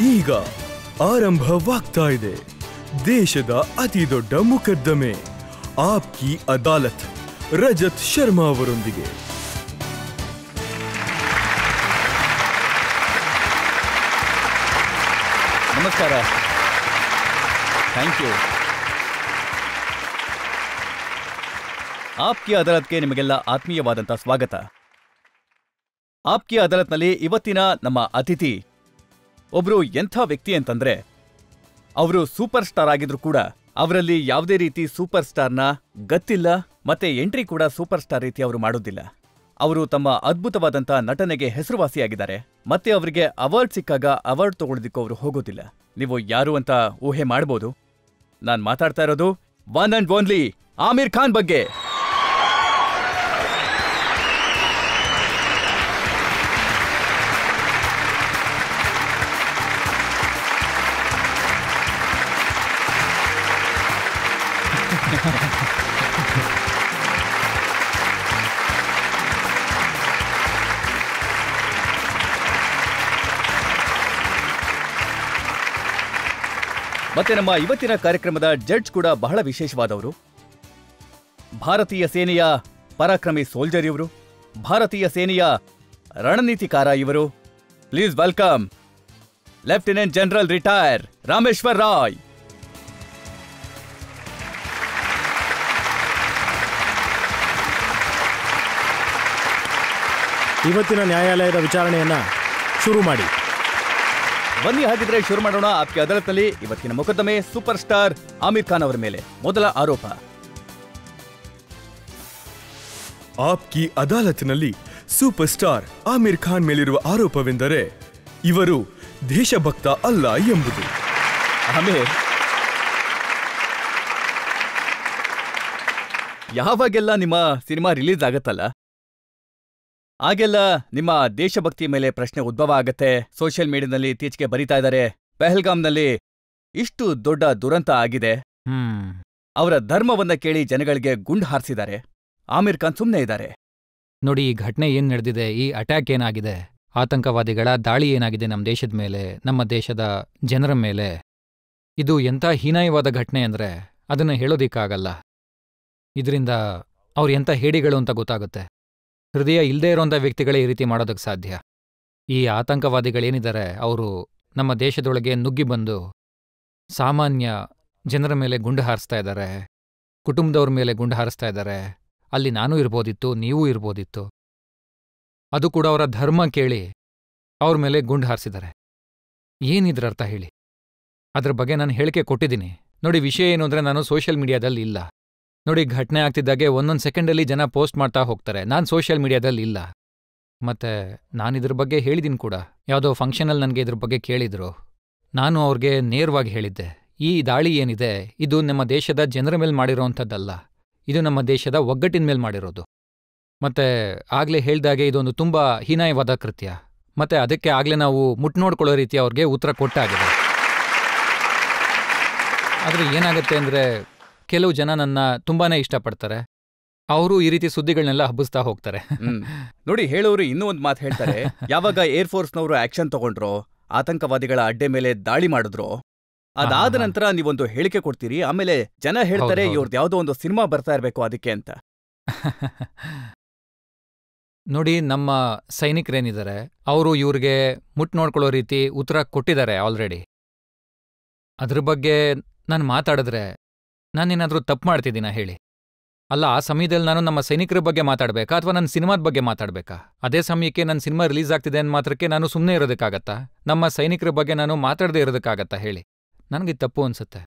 ಈಗ ಆರಂಭವಾಗ್ತಾ ಇದೆ ದೇಶದ ಅತಿ ದೊಡ್ಡ ಮುಕದ್ದಮೆ ಆಪ್ಕಿ ಅದಾಲತ್ ರಜತ್ ಶರ್ಮಾ ಅವರೊಂದಿಗೆ. ನಮಸ್ಕಾರ. Thank you. ಆಪ್ಕಿ ಅದಾಲತ್ಗೆ ನಿಮಗೆಲ್ಲ ಆತ್ಮೀಯವಾದಂಥ ಸ್ವಾಗತ. ಆಪ್ಕಿ ಅದಾಲತ್ನಲ್ಲಿ ಇವತ್ತಿನ ನಮ್ಮ ಅತಿಥಿ ಒಬ್ರು ಎಂಥ ವ್ಯಕ್ತಿ ಅಂತಂದ್ರೆ, ಅವರು ಸೂಪರ್ ಸ್ಟಾರ್ ಆಗಿದ್ರು ಕೂಡ ಅವರಲ್ಲಿ ಯಾವುದೇ ರೀತಿ ಸೂಪರ್ ಸ್ಟಾರ್ನ ಗತ್ತಿಲ್ಲ, ಮತ್ತೆ ಎಂಟ್ರಿ ಕೂಡ ಸೂಪರ್ ಸ್ಟಾರ್ ರೀತಿ ಅವರು ಮಾಡೋದಿಲ್ಲ. ಅವರು ತಮ್ಮ ಅದ್ಭುತವಾದಂಥ ನಟನೆಗೆ ಹೆಸರುವಾಸಿಯಾಗಿದ್ದಾರೆ. ಮತ್ತೆ ಅವರಿಗೆ ಅವಾರ್ಡ್ ಸಿಕ್ಕಾಗ ಅವಾರ್ಡ್ ತಗೊಳ್ಳೋದಕ್ಕೂ ಅವರು ಹೋಗೋದಿಲ್ಲ. ನೀವು ಯಾರು ಅಂತ ಊಹೆ ಮಾಡ್ಬೋದು. ನಾನು ಮಾತಾಡ್ತಾ ಇರೋದು one and only Aamir Khan ಬಗ್ಗೆ. ಮತ್ತೆ ನಮ್ಮ ಇವತ್ತಿನ ಕಾರ್ಯಕ್ರಮದ ಜಡ್ಜ್ ಕೂಡ ಬಹಳ ವಿಶೇಷವಾದವರು. ಭಾರತೀಯ ಸೇನೆಯ ಪರಾಕ್ರಮಿ ಸೋಲ್ಜರ್ ಇವರು, ಭಾರತೀಯ ಸೇನೆಯ ರಣನೀತಿಕಾರ ಇವರು. Please welcome lieutenant general retire Rameshwar Rai. ಇವತ್ತಿನ ನ್ಯಾಯಾಲಯದ ವಿಚಾರಣೆಯನ್ನ ಶುರು ಮಾಡಿ. ಬನ್ನಿ ಹಾಗಿದ್ರೆ ಶುರು ಮಾಡೋಣ. ಆಪ್ಕಿ ಅದಾಲತ್ನಲ್ಲಿ ಇವತ್ತಿನ ಮೊಕದ್ದಮೆ ಸೂಪರ್ ಸ್ಟಾರ್ ಆಮಿರ್ ಖಾನ್ ಅವರ ಮೇಲೆ. ಮೊದಲ ಆರೋಪ. ಆಪ್ಕಿ ಅದಾಲತ್ನಲ್ಲಿ ಸೂಪರ್ ಸ್ಟಾರ್ ಆಮಿರ್ ಖಾನ್ ಮೇಲಿರುವ ಆರೋಪವೆಂದರೆ ಇವರು ದೇಶಭಕ್ತ ಅಲ್ಲ ಎಂಬುದು. ಆಮಿರ್, ಯಾವಾಗೆಲ್ಲ ನಿಮ್ಮ ಸಿನಿಮಾ ರಿಲೀಸ್ ಆಗತ್ತಲ್ಲ, ಆಗೆಲ್ಲ ನಿಮ್ಮ ದೇಶಭಕ್ತಿ ಮೇಲೆ ಪ್ರಶ್ನೆ ಉದ್ಭವ ಆಗತ್ತೆ. ಸೋಷಿಯಲ್ ಮೀಡಿಯಾದಲ್ಲಿ ಇತ್ತೀಚೆಗೆ ಬರೀತಾ ಇದ್ದಾರೆ, ಪೆಹಲ್ಗಾಮ್ನಲ್ಲಿ ಇಷ್ಟು ದೊಡ್ಡ ದುರಂತ ಆಗಿದೆ, ಅವರ ಧರ್ಮವನ್ನ ಕೇಳಿ ಜನಗಳಿಗೆ ಗುಂಡು ಹಾರಿಸಿದ್ದಾರೆ, ಆಮಿರ್ ಖಾನ್ ಸುಮ್ಮನೆ ಇದ್ದಾರೆ. ನೋಡಿ, ಈ ಘಟನೆ ಏನ್ ನಡೆದಿದೆ, ಈ ಅಟ್ಯಾಕ್ ಏನಾಗಿದೆ, ಆತಂಕವಾದಿಗಳ ದಾಳಿ ಏನಾಗಿದೆ ನಮ್ಮ ದೇಶದ ಮೇಲೆ, ನಮ್ಮ ದೇಶದ ಜನರ ಮೇಲೆ, ಇದು ಎಂಥ ಹೀನಾಯವಾದ ಘಟನೆ ಅಂದ್ರೆ ಅದನ್ನ ಹೇಳೋದಿಕ್ಕಾಗಲ್ಲ. ಇದರಿಂದ ಅವ್ರು ಎಂಥ ಹೇಡಿಗಳು ಅಂತ ಗೊತ್ತಾಗುತ್ತೆ. ಹೃದಯ ಇಲ್ಲದೇ ಇರೋಂಥ ವ್ಯಕ್ತಿಗಳೇ ಈ ರೀತಿ ಮಾಡೋದಕ್ಕೆ ಸಾಧ್ಯ. ಈ ಆತಂಕವಾದಿಗಳೇನಿದ್ದಾರೆ ಅವರು ನಮ್ಮ ದೇಶದೊಳಗೆ ನುಗ್ಗಿ ಬಂದು ಸಾಮಾನ್ಯ ಜನರ ಮೇಲೆ ಗುಂಡು ಹಾರಿಸ್ತಾ ಇದ್ದಾರೆ, ಕುಟುಂಬದವ್ರ ಮೇಲೆ ಗುಂಡು ಹಾರಿಸ್ತಾ ಇದ್ದಾರೆ. ಅಲ್ಲಿ ನಾನೂ ಇರ್ಬೋದಿತ್ತು, ನೀವೂ ಇರ್ಬೋದಿತ್ತು. ಅದು ಕೂಡ ಅವರ ಧರ್ಮ ಕೇಳಿ ಅವ್ರ ಮೇಲೆ ಗುಂಡು ಹಾರಿಸಿದ್ದಾರೆ. ಏನಿದ್ರ ಅರ್ಥ ಹೇಳಿ? ಅದ್ರ ಬಗ್ಗೆ ನಾನು ಹೇಳಿಕೆ ಕೊಟ್ಟಿದ್ದೀನಿ. ನೋಡಿ, ವಿಷಯ ಏನು ಅಂದರೆ, ನಾನು ಸೋಷಿಯಲ್ ಮೀಡಿಯಾದಲ್ಲಿ ಇಲ್ಲ. ನೋಡಿ, ಘಟನೆ ಆಗ್ತಿದ್ದಾಗೆ ಒಂದೊಂದು ಸೆಕೆಂಡಲ್ಲಿ ಜನ ಪೋಸ್ಟ್ ಮಾಡ್ತಾ ಹೋಗ್ತಾರೆ. ನಾನು ಸೋಷಿಯಲ್ ಮೀಡಿಯಾದಲ್ಲಿ ಇಲ್ಲ. ಮತ್ತೆ ನಾನಿದ್ರ ಬಗ್ಗೆ ಹೇಳಿದ್ದೀನಿ ಕೂಡ. ಯಾವುದೋ ಫಂಕ್ಷನಲ್ಲಿ ನನಗೆ ಇದ್ರ ಬಗ್ಗೆ ಕೇಳಿದ್ರು. ನಾನು ಅವ್ರಿಗೆ ನೇರವಾಗಿ ಹೇಳಿದ್ದೆ, ಈ ದಾಳಿ ಏನಿದೆ ಇದು ನಮ್ಮ ದೇಶದ ಜನರ ಮೇಲೆ ಮಾಡಿರೋವಂಥದ್ದಲ್ಲ, ಇದು ನಮ್ಮ ದೇಶದ ಒಗ್ಗಟ್ಟಿನ ಮೇಲೆ ಮಾಡಿರೋದು. ಮತ್ತೆ ಆಗಲೇ ಹೇಳ್ದಾಗೆ ಇದೊಂದು ತುಂಬ ಹೀನಾಯವಾದ ಕೃತ್ಯ. ಮತ್ತೆ ಅದಕ್ಕೆ ಆಗಲೇ ನಾವು ಮುಟ್ನೋಡ್ಕೊಳ್ಳೋ ರೀತಿ ಅವ್ರಿಗೆ ಉತ್ತರ ಕೊಟ್ಟಾಗಿದೆ. ಆದರೆ ಏನಾಗುತ್ತೆ ಅಂದರೆ, ಕೆಲವು ಜನ ನನ್ನ ತುಂಬಾನೇ ಇಷ್ಟಪಡ್ತಾರೆ. ಅವರು ಈ ರೀತಿ ಸುದ್ದಿಗಳನ್ನೆಲ್ಲ ಹಬ್ಬಿಸ್ತಾ ಹೋಗ್ತಾರೆ. ನೋಡಿ, ಹೇಳೋರು ಇನ್ನೂ ಒಂದು ಮಾತು ಹೇಳ್ತಾರೆ. ಯಾವಾಗ ಏರ್ಫೋರ್ಸ್ನವರು ಆಕ್ಷನ್ ತಗೊಂಡ್ರೋ, ಆತಂಕವಾದಿಗಳ ಅಡ್ಡೆ ಮೇಲೆ ದಾಳಿ ಮಾಡಿದ್ರು, ಅದಾದ ನಂತರ ನೀವೊಂದು ಹೇಳಿಕೆ ಕೊಡ್ತೀರಿ, ಆಮೇಲೆ ಜನ ಹೇಳ್ತಾರೆ ಇವ್ರದ್ದು ಯಾವುದೋ ಒಂದು ಸಿನಿಮಾ ಬರ್ತಾ ಇರಬೇಕು ಅದಕ್ಕೆ ಅಂತ. ನೋಡಿ, ನಮ್ಮ ಸೈನಿಕರೇನಿದ್ದಾರೆ ಅವರು ಇವ್ರಿಗೆ ಮುಟ್ ನೋಡ್ಕೊಳ್ಳೋ ರೀತಿ ಉತ್ತರ ಕೊಟ್ಟಿದ್ದಾರೆ ಆಲ್ರೆಡಿ. ಅದ್ರ ಬಗ್ಗೆ ನಾನು ಮಾತಾಡಿದ್ರೆ ನಾನೇನಾದರೂ ತಪ್ಪು ಮಾಡ್ತಿದ್ದೀನಾ ಹೇಳಿ? ಅಲ್ಲ, ಆ ಸಮಯದಲ್ಲಿ ನಾನು ನಮ್ಮ ಸೈನಿಕರ ಬಗ್ಗೆ ಮಾತಾಡಬೇಕಾ ಅಥವಾ ನನ್ನ ಸಿನಿಮಾದ ಬಗ್ಗೆ ಮಾತಾಡಬೇಕಾ? ಅದೇ ಸಮಯಕ್ಕೆ ನನ್ನ ಸಿನಿಮಾ ರಿಲೀಸ್ ಆಗ್ತಿದೆ ಅಂದ ಮಾತ್ರಕ್ಕೆ ನಾನು ಸುಮ್ಮನೆ ಇರೋದಕ್ಕಾಗತ್ತಾ? ನಮ್ಮ ಸೈನಿಕರ ಬಗ್ಗೆ ನಾನು ಮಾತಾಡದೇ ಇರೋದಕ್ಕಾಗತ್ತಾ ಹೇಳಿ? ನನಗೆ ತಪ್ಪು ಅನ್ಸುತ್ತೆ.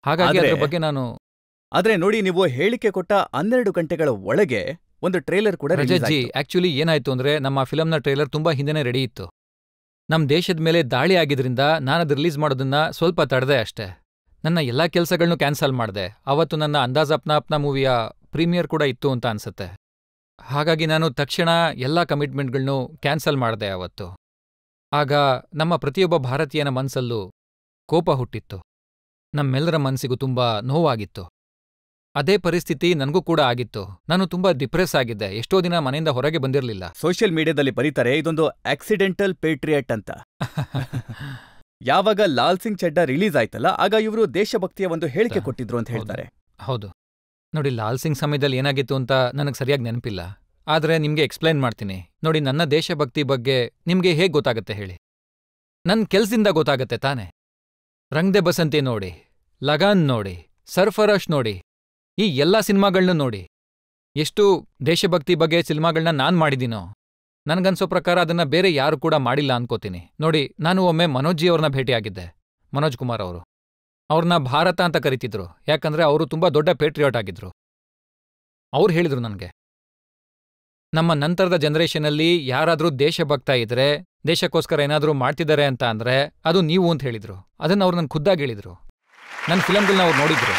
ಹಾಗಾಗಿ ಅದ್ರ ಬಗ್ಗೆ ನಾನು ಆದ್ರೆ ನೋಡಿ, ನೀವು ಹೇಳಿಕೆ ಕೊಟ್ಟ 12 ಗಂಟೆಗಳ ಒಳಗೆ ಒಂದು ಟ್ರೇಲರ್ ಕೂಡ ರಿಲೀಸ್ ಆಯ್ತು. ಆಕ್ಚುಲಿ ಏನಾಯ್ತು ಅಂದ್ರೆ, ನಮ್ಮ ಫಿಲಮ್ನ ಟ್ರೇಲರ್ ತುಂಬಾ ಹಿಂದೆನೇ ರೆಡಿ ಇತ್ತು. ನಮ್ಮ ದೇಶದ ಮೇಲೆ ದಾಳಿ ಆಗಿದ್ರಿಂದ ನಾನದು ರಿಲೀಸ್ ಮಾಡೋದನ್ನ ಸ್ವಲ್ಪ ತಡೆದೆ ಅಷ್ಟೇ. ನನ್ನ ಎಲ್ಲಾ ಕೆಲಸಗಳನ್ನೂ ಕ್ಯಾನ್ಸಲ್ ಮಾಡಿದೆ. ಅವತ್ತು ನನ್ನ ಅಂದಾಜ್ ಅಪ್ನಾ ಅಪ್ನಾ ಮೂವಿಯ ಪ್ರೀಮಿಯರ್ ಕೂಡ ಇತ್ತು ಅಂತ ಅನ್ಸುತ್ತೆ. ಹಾಗಾಗಿ ನಾನು ತಕ್ಷಣ ಎಲ್ಲಾ ಕಮಿಟ್ಮೆಂಟ್ಗಳನ್ನೂ ಕ್ಯಾನ್ಸಲ್ ಮಾಡಿದೆ ಅವತ್ತು. ಆಗ ನಮ್ಮ ಪ್ರತಿಯೊಬ್ಬ ಭಾರತೀಯನ ಮನಸ್ಸಲ್ಲೂ ಕೋಪ ಹುಟ್ಟಿತ್ತು. ನಮ್ಮೆಲ್ಲರ ಮನಸ್ಸಿಗೂ ತುಂಬಾ ನೋವಾಗಿತ್ತು. ಅದೇ ಪರಿಸ್ಥಿತಿ ನನಗೂ ಕೂಡ ಆಗಿತ್ತು. ನಾನು ತುಂಬಾ ಡಿಪ್ರೆಸ್ ಆಗಿದ್ದೆ. ಎಷ್ಟೋ ದಿನ ಮನೆಯಿಂದ ಹೊರಗೆ ಬಂದಿರಲಿಲ್ಲ. ಸೋಷಿಯಲ್ ಮೀಡಿಯಾದಲ್ಲಿ ಬರೀತಾರೆ ಇದೊಂದು ಆಕ್ಸಿಡೆಂಟಲ್ ಪೇಟ್ರಿಯಟ್ ಅಂತ. ಯಾವಾಗ ಲಾಲ್ ಸಿಂಗ್ ಚಡ್ಡಾ ರಿಲೀಸ್ ಆಯ್ತಲ್ಲ, ಆಗ ಇವರು ದೇಶಭಕ್ತಿಯ ಒಂದು ಹೇಳಿಕೆ ಕೊಟ್ಟಿದ್ರು ಅಂತ ಹೇಳ್ತಾರೆ. ಹೌದು. ನೋಡಿ, ಲಾಲ್ ಸಿಂಗ್ ಸಮಯದಲ್ಲಿ ಏನಾಗಿತ್ತು ಅಂತ ನನಗೆ ಸರಿಯಾಗಿ ನೆನಪಿಲ್ಲ. ಆದರೆ ನಿಮಗೆ ಎಕ್ಸ್ಪ್ಲೈನ್ ಮಾಡ್ತೀನಿ. ನೋಡಿ, ನನ್ನ ದೇಶಭಕ್ತಿ ಬಗ್ಗೆ ನಿಮಗೆ ಹೇಗೆ ಗೊತ್ತಾಗುತ್ತೆ ಹೇಳಿ? ನನ್ನ ಕೆಲ್ಸದಿಂದ ಗೊತ್ತಾಗತ್ತೆ ತಾನೆ. ರಂಗ್ ದೆ ಬಸಂತಿ ನೋಡಿ, ಲಗಾನ್ ನೋಡಿ, ಸರ್ಫರೋಶ್ ನೋಡಿ, ಈ ಎಲ್ಲ ಸಿನಿಮಾಗಳನ್ನೂ ನೋಡಿ. ಎಷ್ಟು ದೇಶಭಕ್ತಿ ಬಗ್ಗೆ ಸಿನಿಮಾಗಳನ್ನ ನಾನ್ ಮಾಡಿದ್ದೀನೋ, ನನ್ಗನ್ಸೋ ಪ್ರಕಾರ ಅದನ್ನ ಬೇರೆ ಯಾರು ಕೂಡ ಮಾಡಿಲ್ಲ ಅನ್ಕೋತೀನಿ. ನೋಡಿ, ನಾನು ಒಮ್ಮೆ ಮನೋಜ್ ಜಿ ಅವ್ರನ್ನ ಭೇಟಿಯಾಗಿದ್ದೆ. ಮನೋಜ್ ಕುಮಾರ್ ಅವರು. ಅವ್ರನ್ನ ಭಾರತ ಅಂತ ಕರಿತಿದ್ರು, ಯಾಕಂದ್ರೆ ಅವರು ತುಂಬಾ ದೊಡ್ಡ ಪೇಟ್ರಿಯಾಟ್ ಆಗಿದ್ರು. ಅವ್ರು ಹೇಳಿದ್ರು ನನಗೆ, ನಮ್ಮ ನಂತರದ ಜನರೇಷನಲ್ಲಿ ಯಾರಾದ್ರೂ ದೇಶಭಕ್ತ ಇದ್ರೆ, ದೇಶಕ್ಕೋಸ್ಕರ ಏನಾದ್ರೂ ಮಾಡ್ತಿದ್ದಾರೆ ಅಂತ ಅಂದ್ರೆ ಅದು ನೀವು ಅಂತ ಹೇಳಿದ್ರು. ಅದನ್ನ ಅವ್ರು ನನ್ ಖುದ್ದಾಗಿ ಹೇಳಿದ್ರು. ನನ್ನ ಫಿಲಮ್ಗಳನ್ನ ಅವ್ರು ನೋಡಿದ್ರು.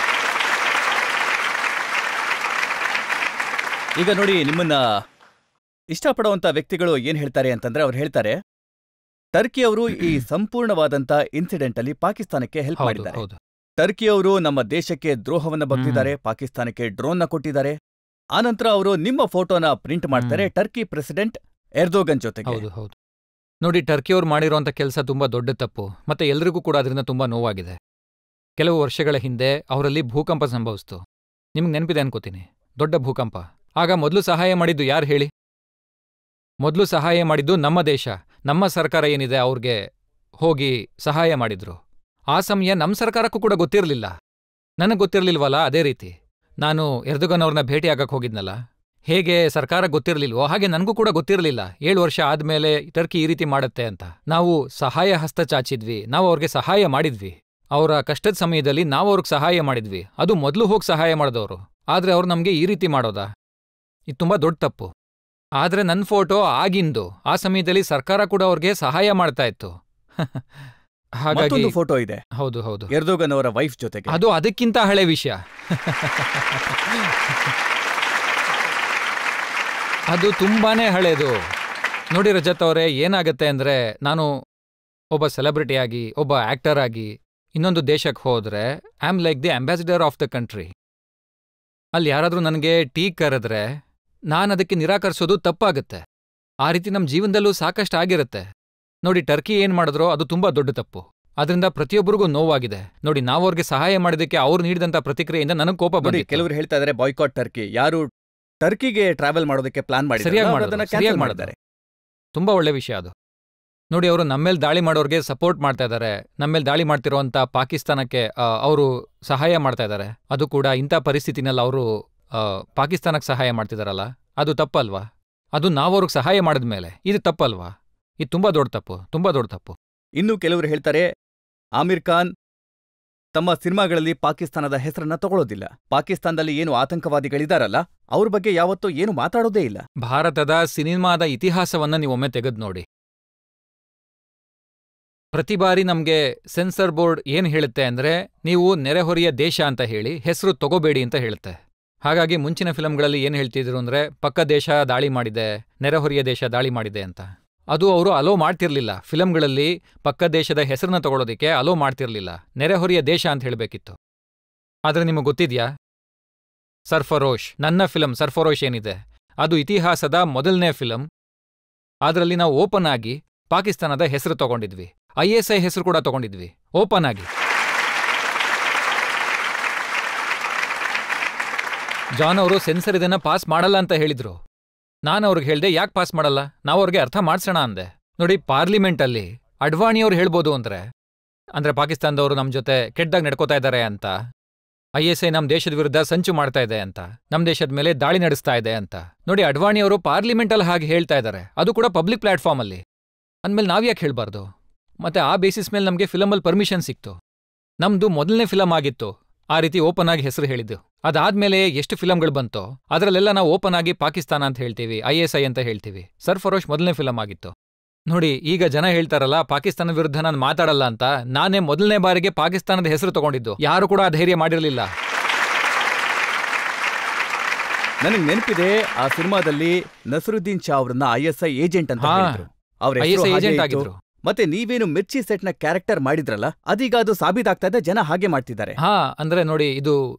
ಈಗ ನೋಡಿ, ನಿಮ್ಮನ್ನ ಇಷ್ಟಪಡುವಂತ ವ್ಯಕ್ತಿಗಳು ಏನ್ ಹೇಳ್ತಾರೆ ಅಂತಂದ್ರೆ, ಅವ್ರು ಹೇಳ್ತಾರೆ ಟರ್ಕಿ ಅವರು ಈ ಸಂಪೂರ್ಣವಾದಂತ ಇನ್ಸಿಡೆಂಟ್ ಅಲ್ಲಿ ಪಾಕಿಸ್ತಾನಕ್ಕೆ ಹೆಲ್ಪ್ ಮಾಡಿದ್ದಾರೆ. ಟರ್ಕಿ ಅವರು ನಮ್ಮ ದೇಶಕ್ಕೆ ದ್ರೋಹವನ್ನ ಬಗ್ತಿದ್ದಾರೆ, ಪಾಕಿಸ್ತಾನಕ್ಕೆ ಡ್ರೋನ್ನ ಕೊಟ್ಟಿದ್ದಾರೆ. ಆನಂತರ ಅವರು ನಿಮ್ಮ ಫೋಟೋನ ಪ್ರಿಂಟ್ ಮಾಡ್ತಾರೆ ಟರ್ಕಿ ಪ್ರೆಸಿಡೆಂಟ್ ಎರ್ದೋಗನ್ ಜೊತೆಗೆ. ಹೌದು. ನೋಡಿ, ಟರ್ಕಿ ಅವ್ರು ಮಾಡಿರೋಂಥ ಕೆಲಸ ತುಂಬಾ ದೊಡ್ಡ ತಪ್ಪು, ಮತ್ತೆ ಎಲ್ರಿಗೂ ಕೂಡ ಅದರಿಂದ ತುಂಬಾ ನೋವಾಗಿದೆ. ಕೆಲವು ವರ್ಷಗಳ ಹಿಂದೆ ಅವರಲ್ಲಿ ಭೂಕಂಪ ಸಂಭವಿಸ್ತು. ನಿಮ್ಗೆ ನೆನಪಿದೆ ಅನ್ಕೋತೀನಿ, ದೊಡ್ಡ ಭೂಕಂಪ. ಆಗ ಮೊದಲು ಸಹಾಯ ಮಾಡಿದ್ದು ಯಾರು ಹೇಳಿ? ಮೊದಲು ಸಹಾಯ ಮಾಡಿದ್ದು ನಮ್ಮ ದೇಶ, ನಮ್ಮ ಸರ್ಕಾರ ಏನಿದೆ ಅವ್ರಿಗೆ ಹೋಗಿ ಸಹಾಯ ಮಾಡಿದ್ರು. ಆ ಸಮಯ ನಮ್ಮ ಸರ್ಕಾರಕ್ಕೂ ಕೂಡ ಗೊತ್ತಿರಲಿಲ್ಲ. ನನಗೆ ಗೊತ್ತಿರಲಿಲ್ವಲ್ಲ, ಅದೇ ರೀತಿ ನಾನು ಎರ್ದೋಗನ್ ಅವ್ರನ್ನ ಭೇಟಿಯಾಗಕ್ಕೆ ಹೋಗಿದ್ನಲ್ಲ, ಹೇಗೆ ಸರ್ಕಾರ ಗೊತ್ತಿರಲಿಲ್ವೋ ಹಾಗೆ ನನಗೂ ಕೂಡ ಗೊತ್ತಿರಲಿಲ್ಲ 7 ವರ್ಷ ಆದ್ಮೇಲೆ ಟರ್ಕಿ ಈ ರೀತಿ ಮಾಡುತ್ತೆ ಅಂತ. ನಾವು ಸಹಾಯ ಹಸ್ತ ಚಾಚಿದ್ವಿ, ನಾವು ಅವ್ರಿಗೆ ಸಹಾಯ ಮಾಡಿದ್ವಿ. ಅವರ ಕಷ್ಟದ ಸಮಯದಲ್ಲಿ ನಾವು ಅವ್ರಿಗೆ ಸಹಾಯ ಮಾಡಿದ್ವಿ. ಅದು ಮೊದಲು ಹೋಗಿ ಸಹಾಯ ಮಾಡಿದವರು. ಆದ್ರೆ ಅವ್ರು ನಮಗೆ ಈ ರೀತಿ ಮಾಡೋದಾ? ಇದು ತುಂಬಾ ದೊಡ್ಡ ತಪ್ಪು. ಆದ್ರೆ ನನ್ನ ಫೋಟೋ ಆಗಿಂದು, ಆ ಸಮಯದಲ್ಲಿ ಸರ್ಕಾರ ಕೂಡ ಅವ್ರಿಗೆ ಸಹಾಯ ಮಾಡ್ತಾ ಇತ್ತು. ಹಾಗಾಗಿ ಫೋಟೋ ಇದೆ. ಹೌದು, ಎರ್ದೋಗನ್ ಅವರ ವೈಫ್ ಜೊತೆಗೆ. ಅದು ಅದಕ್ಕಿಂತ ಹಳೆ ವಿಷಯ. ಅದು ತುಂಬಾನೇ ಹಳೇದು. ನೋಡಿ ರಜತ್ ಅವರೇ, ಏನಾಗತ್ತೆ ಅಂದ್ರೆ, ನಾನು ಒಬ್ಬ ಸೆಲೆಬ್ರಿಟಿಯಾಗಿ, ಒಬ್ಬ ಆಕ್ಟರ್ ಆಗಿ ಇನ್ನೊಂದು ದೇಶಕ್ಕೆ ಹೋದ್ರೆ I am like the ambassador of the country. ಅಲ್ಲಿ ಯಾರಾದ್ರೂ ನನಗೆ ಟೀ ಕರೆದ್ರೆ ನಾನು ಅದಕ್ಕೆ ನಿರಾಕರಿಸೋದು ತಪ್ಪಾಗತ್ತೆ. ಆ ರೀತಿ ನಮ್ಮ ಜೀವನದಲ್ಲೂ ಸಾಕಷ್ಟು ಆಗಿರುತ್ತೆ. ನೋಡಿ, ಟರ್ಕಿ ಏನ್ ಮಾಡಿದ್ರೋ ಅದು ತುಂಬಾ ದೊಡ್ಡ ತಪ್ಪು. ಅದರಿಂದ ಪ್ರತಿಯೊಬ್ಬರಿಗೂ ನೋವಾಗಿದೆ. ನೋಡಿ, ನಾವು ಅವ್ರಿಗೆ ಸಹಾಯ ಮಾಡಿದಕ್ಕೆ ಅವ್ರು ನೀಡಿದಂತ ಪ್ರತಿಕ್ರಿಯೆಯಿಂದ ನನಗೆ ಕೋಪ ಬಂದಿದೆ. ಕೆಲವರು ಹೇಳ್ತಾ ಇದ್ದಾರೆ ಬಾಯ್ಕಾಟ್ ಟರ್ಕಿ. ಯಾರು ಟರ್ಕಿಗೆ ಟ್ರಾವೆಲ್ ಮಾಡೋದಕ್ಕೆ ಪ್ಲಾನ್ ಮಾಡಿ ಸರಿಯಾಗಿ ಮಾಡಿದ್ದಾರೆ. ತುಂಬಾ ಒಳ್ಳೆ ವಿಷಯ ಅದು. ನೋಡಿ, ಅವರು ನಮ್ಮೇಲೆ ದಾಳಿ ಮಾಡೋರಿಗೆ ಸಪೋರ್ಟ್ ಮಾಡ್ತಾ ಇದ್ದಾರೆ. ನಮ್ಮೇಲೆ ದಾಳಿ ಮಾಡ್ತಿರೋಂಥ ಪಾಕಿಸ್ತಾನಕ್ಕೆ ಅವರು ಸಹಾಯ ಮಾಡ್ತಾ ಇದ್ದಾರೆ. ಅದು ಕೂಡ ಇಂಥ ಪರಿಸ್ಥಿತಿನಲ್ಲಿ ಅವರು ಪಾಕಿಸ್ತಾನಕ್ಕೆ ಸಹಾಯ ಮಾಡ್ತಿದಾರಲ್ಲ, ಅದು ತಪ್ಪಲ್ವಾ? ಅದು ನಾವು ಅವ್ರಿಗೆ ಸಹಾಯ ಮಾಡಿದ್ಮೇಲೆ ಇದು ತಪ್ಪಲ್ವಾ? ಇದು ತುಂಬಾ ದೊಡ್ಡ ತಪ್ಪು, ತುಂಬಾ ದೊಡ್ಡ ತಪ್ಪು. ಇನ್ನು ಕೆಲವರು ಹೇಳ್ತಾರೆ ಆಮಿರ್ ಖಾನ್ ತಮ್ಮ ಸಿನಿಮಾಗಳಲ್ಲಿ ಪಾಕಿಸ್ತಾನದ ಹೆಸರನ್ನ ತಗೊಳ್ಳೋದಿಲ್ಲ. ಪಾಕಿಸ್ತಾನದಲ್ಲಿ ಏನು ಆತಂಕವಾದಿಗಳಿದಾರಲ್ಲ, ಅವ್ರ ಬಗ್ಗೆ ಯಾವತ್ತೂ ಏನು ಮಾತಾಡೋದೇ ಇಲ್ಲ. ಭಾರತದ ಸಿನಿಮಾದ ಇತಿಹಾಸವನ್ನ ನೀವೊಮ್ಮೆ ತೆಗೆದು ನೋಡಿ. ಪ್ರತಿ ಬಾರಿ ನಮ್ಗೆ ಸೆನ್ಸರ್ ಬೋರ್ಡ್ ಏನ್ ಹೇಳುತ್ತೆ ಅಂದ್ರೆ, ನೀವು ನೆರೆಹೊರೆಯ ದೇಶ ಅಂತ ಹೇಳಿ ಹೆಸರು ತಗೋಬೇಡಿ ಅಂತ ಹೇಳುತ್ತೆ. ಹಾಗಾಗಿ ಮುಂಚಿನ ಫಿಲಂಗಳಲ್ಲಿ ಏನ್ ಹೇಳ್ತಿದ್ರು ಅಂದ್ರೆ, ಪಕ್ಕ ದೇಶ ದಾಳಿ ಮಾಡಿದೆ, ನೆರೆಹೊರೆಯ ದೇಶ ದಾಳಿ ಮಾಡಿದೆ ಅಂತ. ಅದು ಅವರು ಅಲೋ ಮಾಡ್ತಿರ್ಲಿಲ್ಲ. ಫಿಲಂಗಳಲ್ಲಿ ಪಕ್ಕ ದೇಶದ ಹೆಸರನ್ನ ತಗೊಳ್ಳೋದಿಕ್ಕೆ ಅಲೋ ಮಾಡ್ತಿರ್ಲಿಲ್ಲ. ನೆರೆಹೊರೆಯ ದೇಶ ಅಂತ ಹೇಳಬೇಕಿತ್ತು. ಆದ್ರೆ ನಿಮಗೆ ಗೊತ್ತಿದ್ಯಾ, ಸರ್ಫರೋಶ್, ನನ್ನ ಫಿಲಂ ಸರ್ಫರೋಶ್ ಏನಿದೆ, ಅದು ಇತಿಹಾಸದ ಮೊದಲನೇ ಫಿಲಂ. ಅದರಲ್ಲಿ ನಾವು ಓಪನ್ ಆಗಿ ಪಾಕಿಸ್ತಾನದ ಹೆಸರು ತಗೊಂಡಿದ್ವಿ, ISI ಹೆಸರು ಕೂಡ ತಗೊಂಡಿದ್ವಿ, ಓಪನ್ ಆಗಿ. ಜಾನ್ ಅವರು ಸೆನ್ಸರ್ ಇದನ್ನ ಪಾಸ್ ಮಾಡಲ್ಲ ಅಂತ ಹೇಳಿದ್ರು. ನಾನು ಅವ್ರಿಗೆ ಹೇಳ್ದೆ, ಯಾಕೆ ಪಾಸ್ ಮಾಡಲ್ಲ, ನಾವು ಅವ್ರಿಗೆ ಅರ್ಥ ಮಾಡ್ಸೋಣ ಅಂದೆ. ನೋಡಿ, ಪಾರ್ಲಿಮೆಂಟಲ್ಲಿ ಅಡ್ವಾಣಿಯವ್ರು ಹೇಳ್ಬೋದು ಅಂದ್ರೆ ಪಾಕಿಸ್ತಾನದವರು ನಮ್ಮ ಜೊತೆ ಕೆಟ್ಟದಾಗ ನಡ್ಕೋತಾ ಇದ್ದಾರೆ ಅಂತ, ISI ನಮ್ಮ ದೇಶದ ವಿರುದ್ಧ ಸಂಚು ಮಾಡ್ತಾ ಇದೆ ಅಂತ, ನಮ್ಮ ದೇಶದ ಮೇಲೆ ದಾಳಿ ನಡೆಸ್ತಾ ಇದೆ ಅಂತ. ನೋಡಿ, ಅಡ್ವಾಣಿಯವರು ಪಾರ್ಲಿಮೆಂಟಲ್ಲಿ ಹಾಗೆ ಹೇಳ್ತಾ ಇದ್ದಾರೆ, ಅದು ಕೂಡ ಪಬ್ಲಿಕ್ ಪ್ಲಾಟ್ಫಾರ್ಮಲ್ಲಿ. ಅಂದ್ಮೇಲೆ ನಾವ್ಯಾಕೆ ಹೇಳ್ಬಾರ್ದು? ಮತ್ತೆ ಆ ಬೇಸಿಸ್ ಮೇಲೆ ನಮಗೆ ಫಿಲಮಲ್ಲಿ ಪರ್ಮಿಷನ್ ಸಿಕ್ತು. ನಮ್ದು ಮೊದಲನೇ ಫಿಲಮ್ ಆಗಿತ್ತು ಆ ರೀತಿ ಓಪನ್ ಆಗಿ ಹೆಸರು ಹೇಳಿದ್ದು. ಅದಾದ್ಮೇಲೆ ಎಷ್ಟು ಫಿಲಂಗಳು ಬಂತೋ ಅದರಲ್ಲೆಲ್ಲ ನಾವು ಓಪನ್ ಆಗಿ ಪಾಕಿಸ್ತಾನ ಅಂತ ಹೇಳ್ತೀವಿ, ISI ಅಂತ ಹೇಳ್ತೀವಿ. ಸರ್ಫರೋಶ್ ಮೊದಲನೇ ಫಿಲಮ್ ಆಗಿತ್ತು. ನೋಡಿ, ಈಗ ಜನ ಹೇಳ್ತಾರಲ್ಲ ಪಾಕಿಸ್ತಾನ ವಿರುದ್ಧ ನಾನು ಮಾತಾಡಲ್ಲ ಅಂತ, ನಾನೇ ಮೊದಲನೇ ಬಾರಿಗೆ ಪಾಕಿಸ್ತಾನದ ಹೆಸರು ತಗೊಂಡಿದ್ದು. ಯಾರು ಕೂಡ ಆ ಧೈರ್ಯ ಮಾಡಿರಲಿಲ್ಲ. ನನಗೆ ನೆನಪಿದೆ, ಆ ಸಿನಿಮಾದಲ್ಲಿ ನಸರುದ್ದೀನ್ ಶಾ ಅವರನ್ನ ISI ಏಜೆಂಟ್ ಅಂತ ಹೇಳಿದ್ರು. ISI ಏಜೆಂಟ್ ಆಗಿದ್ರು. ಮತ್ತೆ ನೀವೇನು ಮಿರ್ಚಿ ಸೆಟ್ನ ಕ್ಯಾರೆಕ್ಟರ್ ಮಾಡಿದ್ರಲ್ಲ, ಅದೀಗ ಅದು ಸಾಬೀತಾಗ್ತಾ ಇದೆ, ಜನ ಹಾಗೆ ಮಾಡ್ತಿದ್ದಾರೆ. ಅಂದ್ರೆ ನೋಡಿ, ಇದು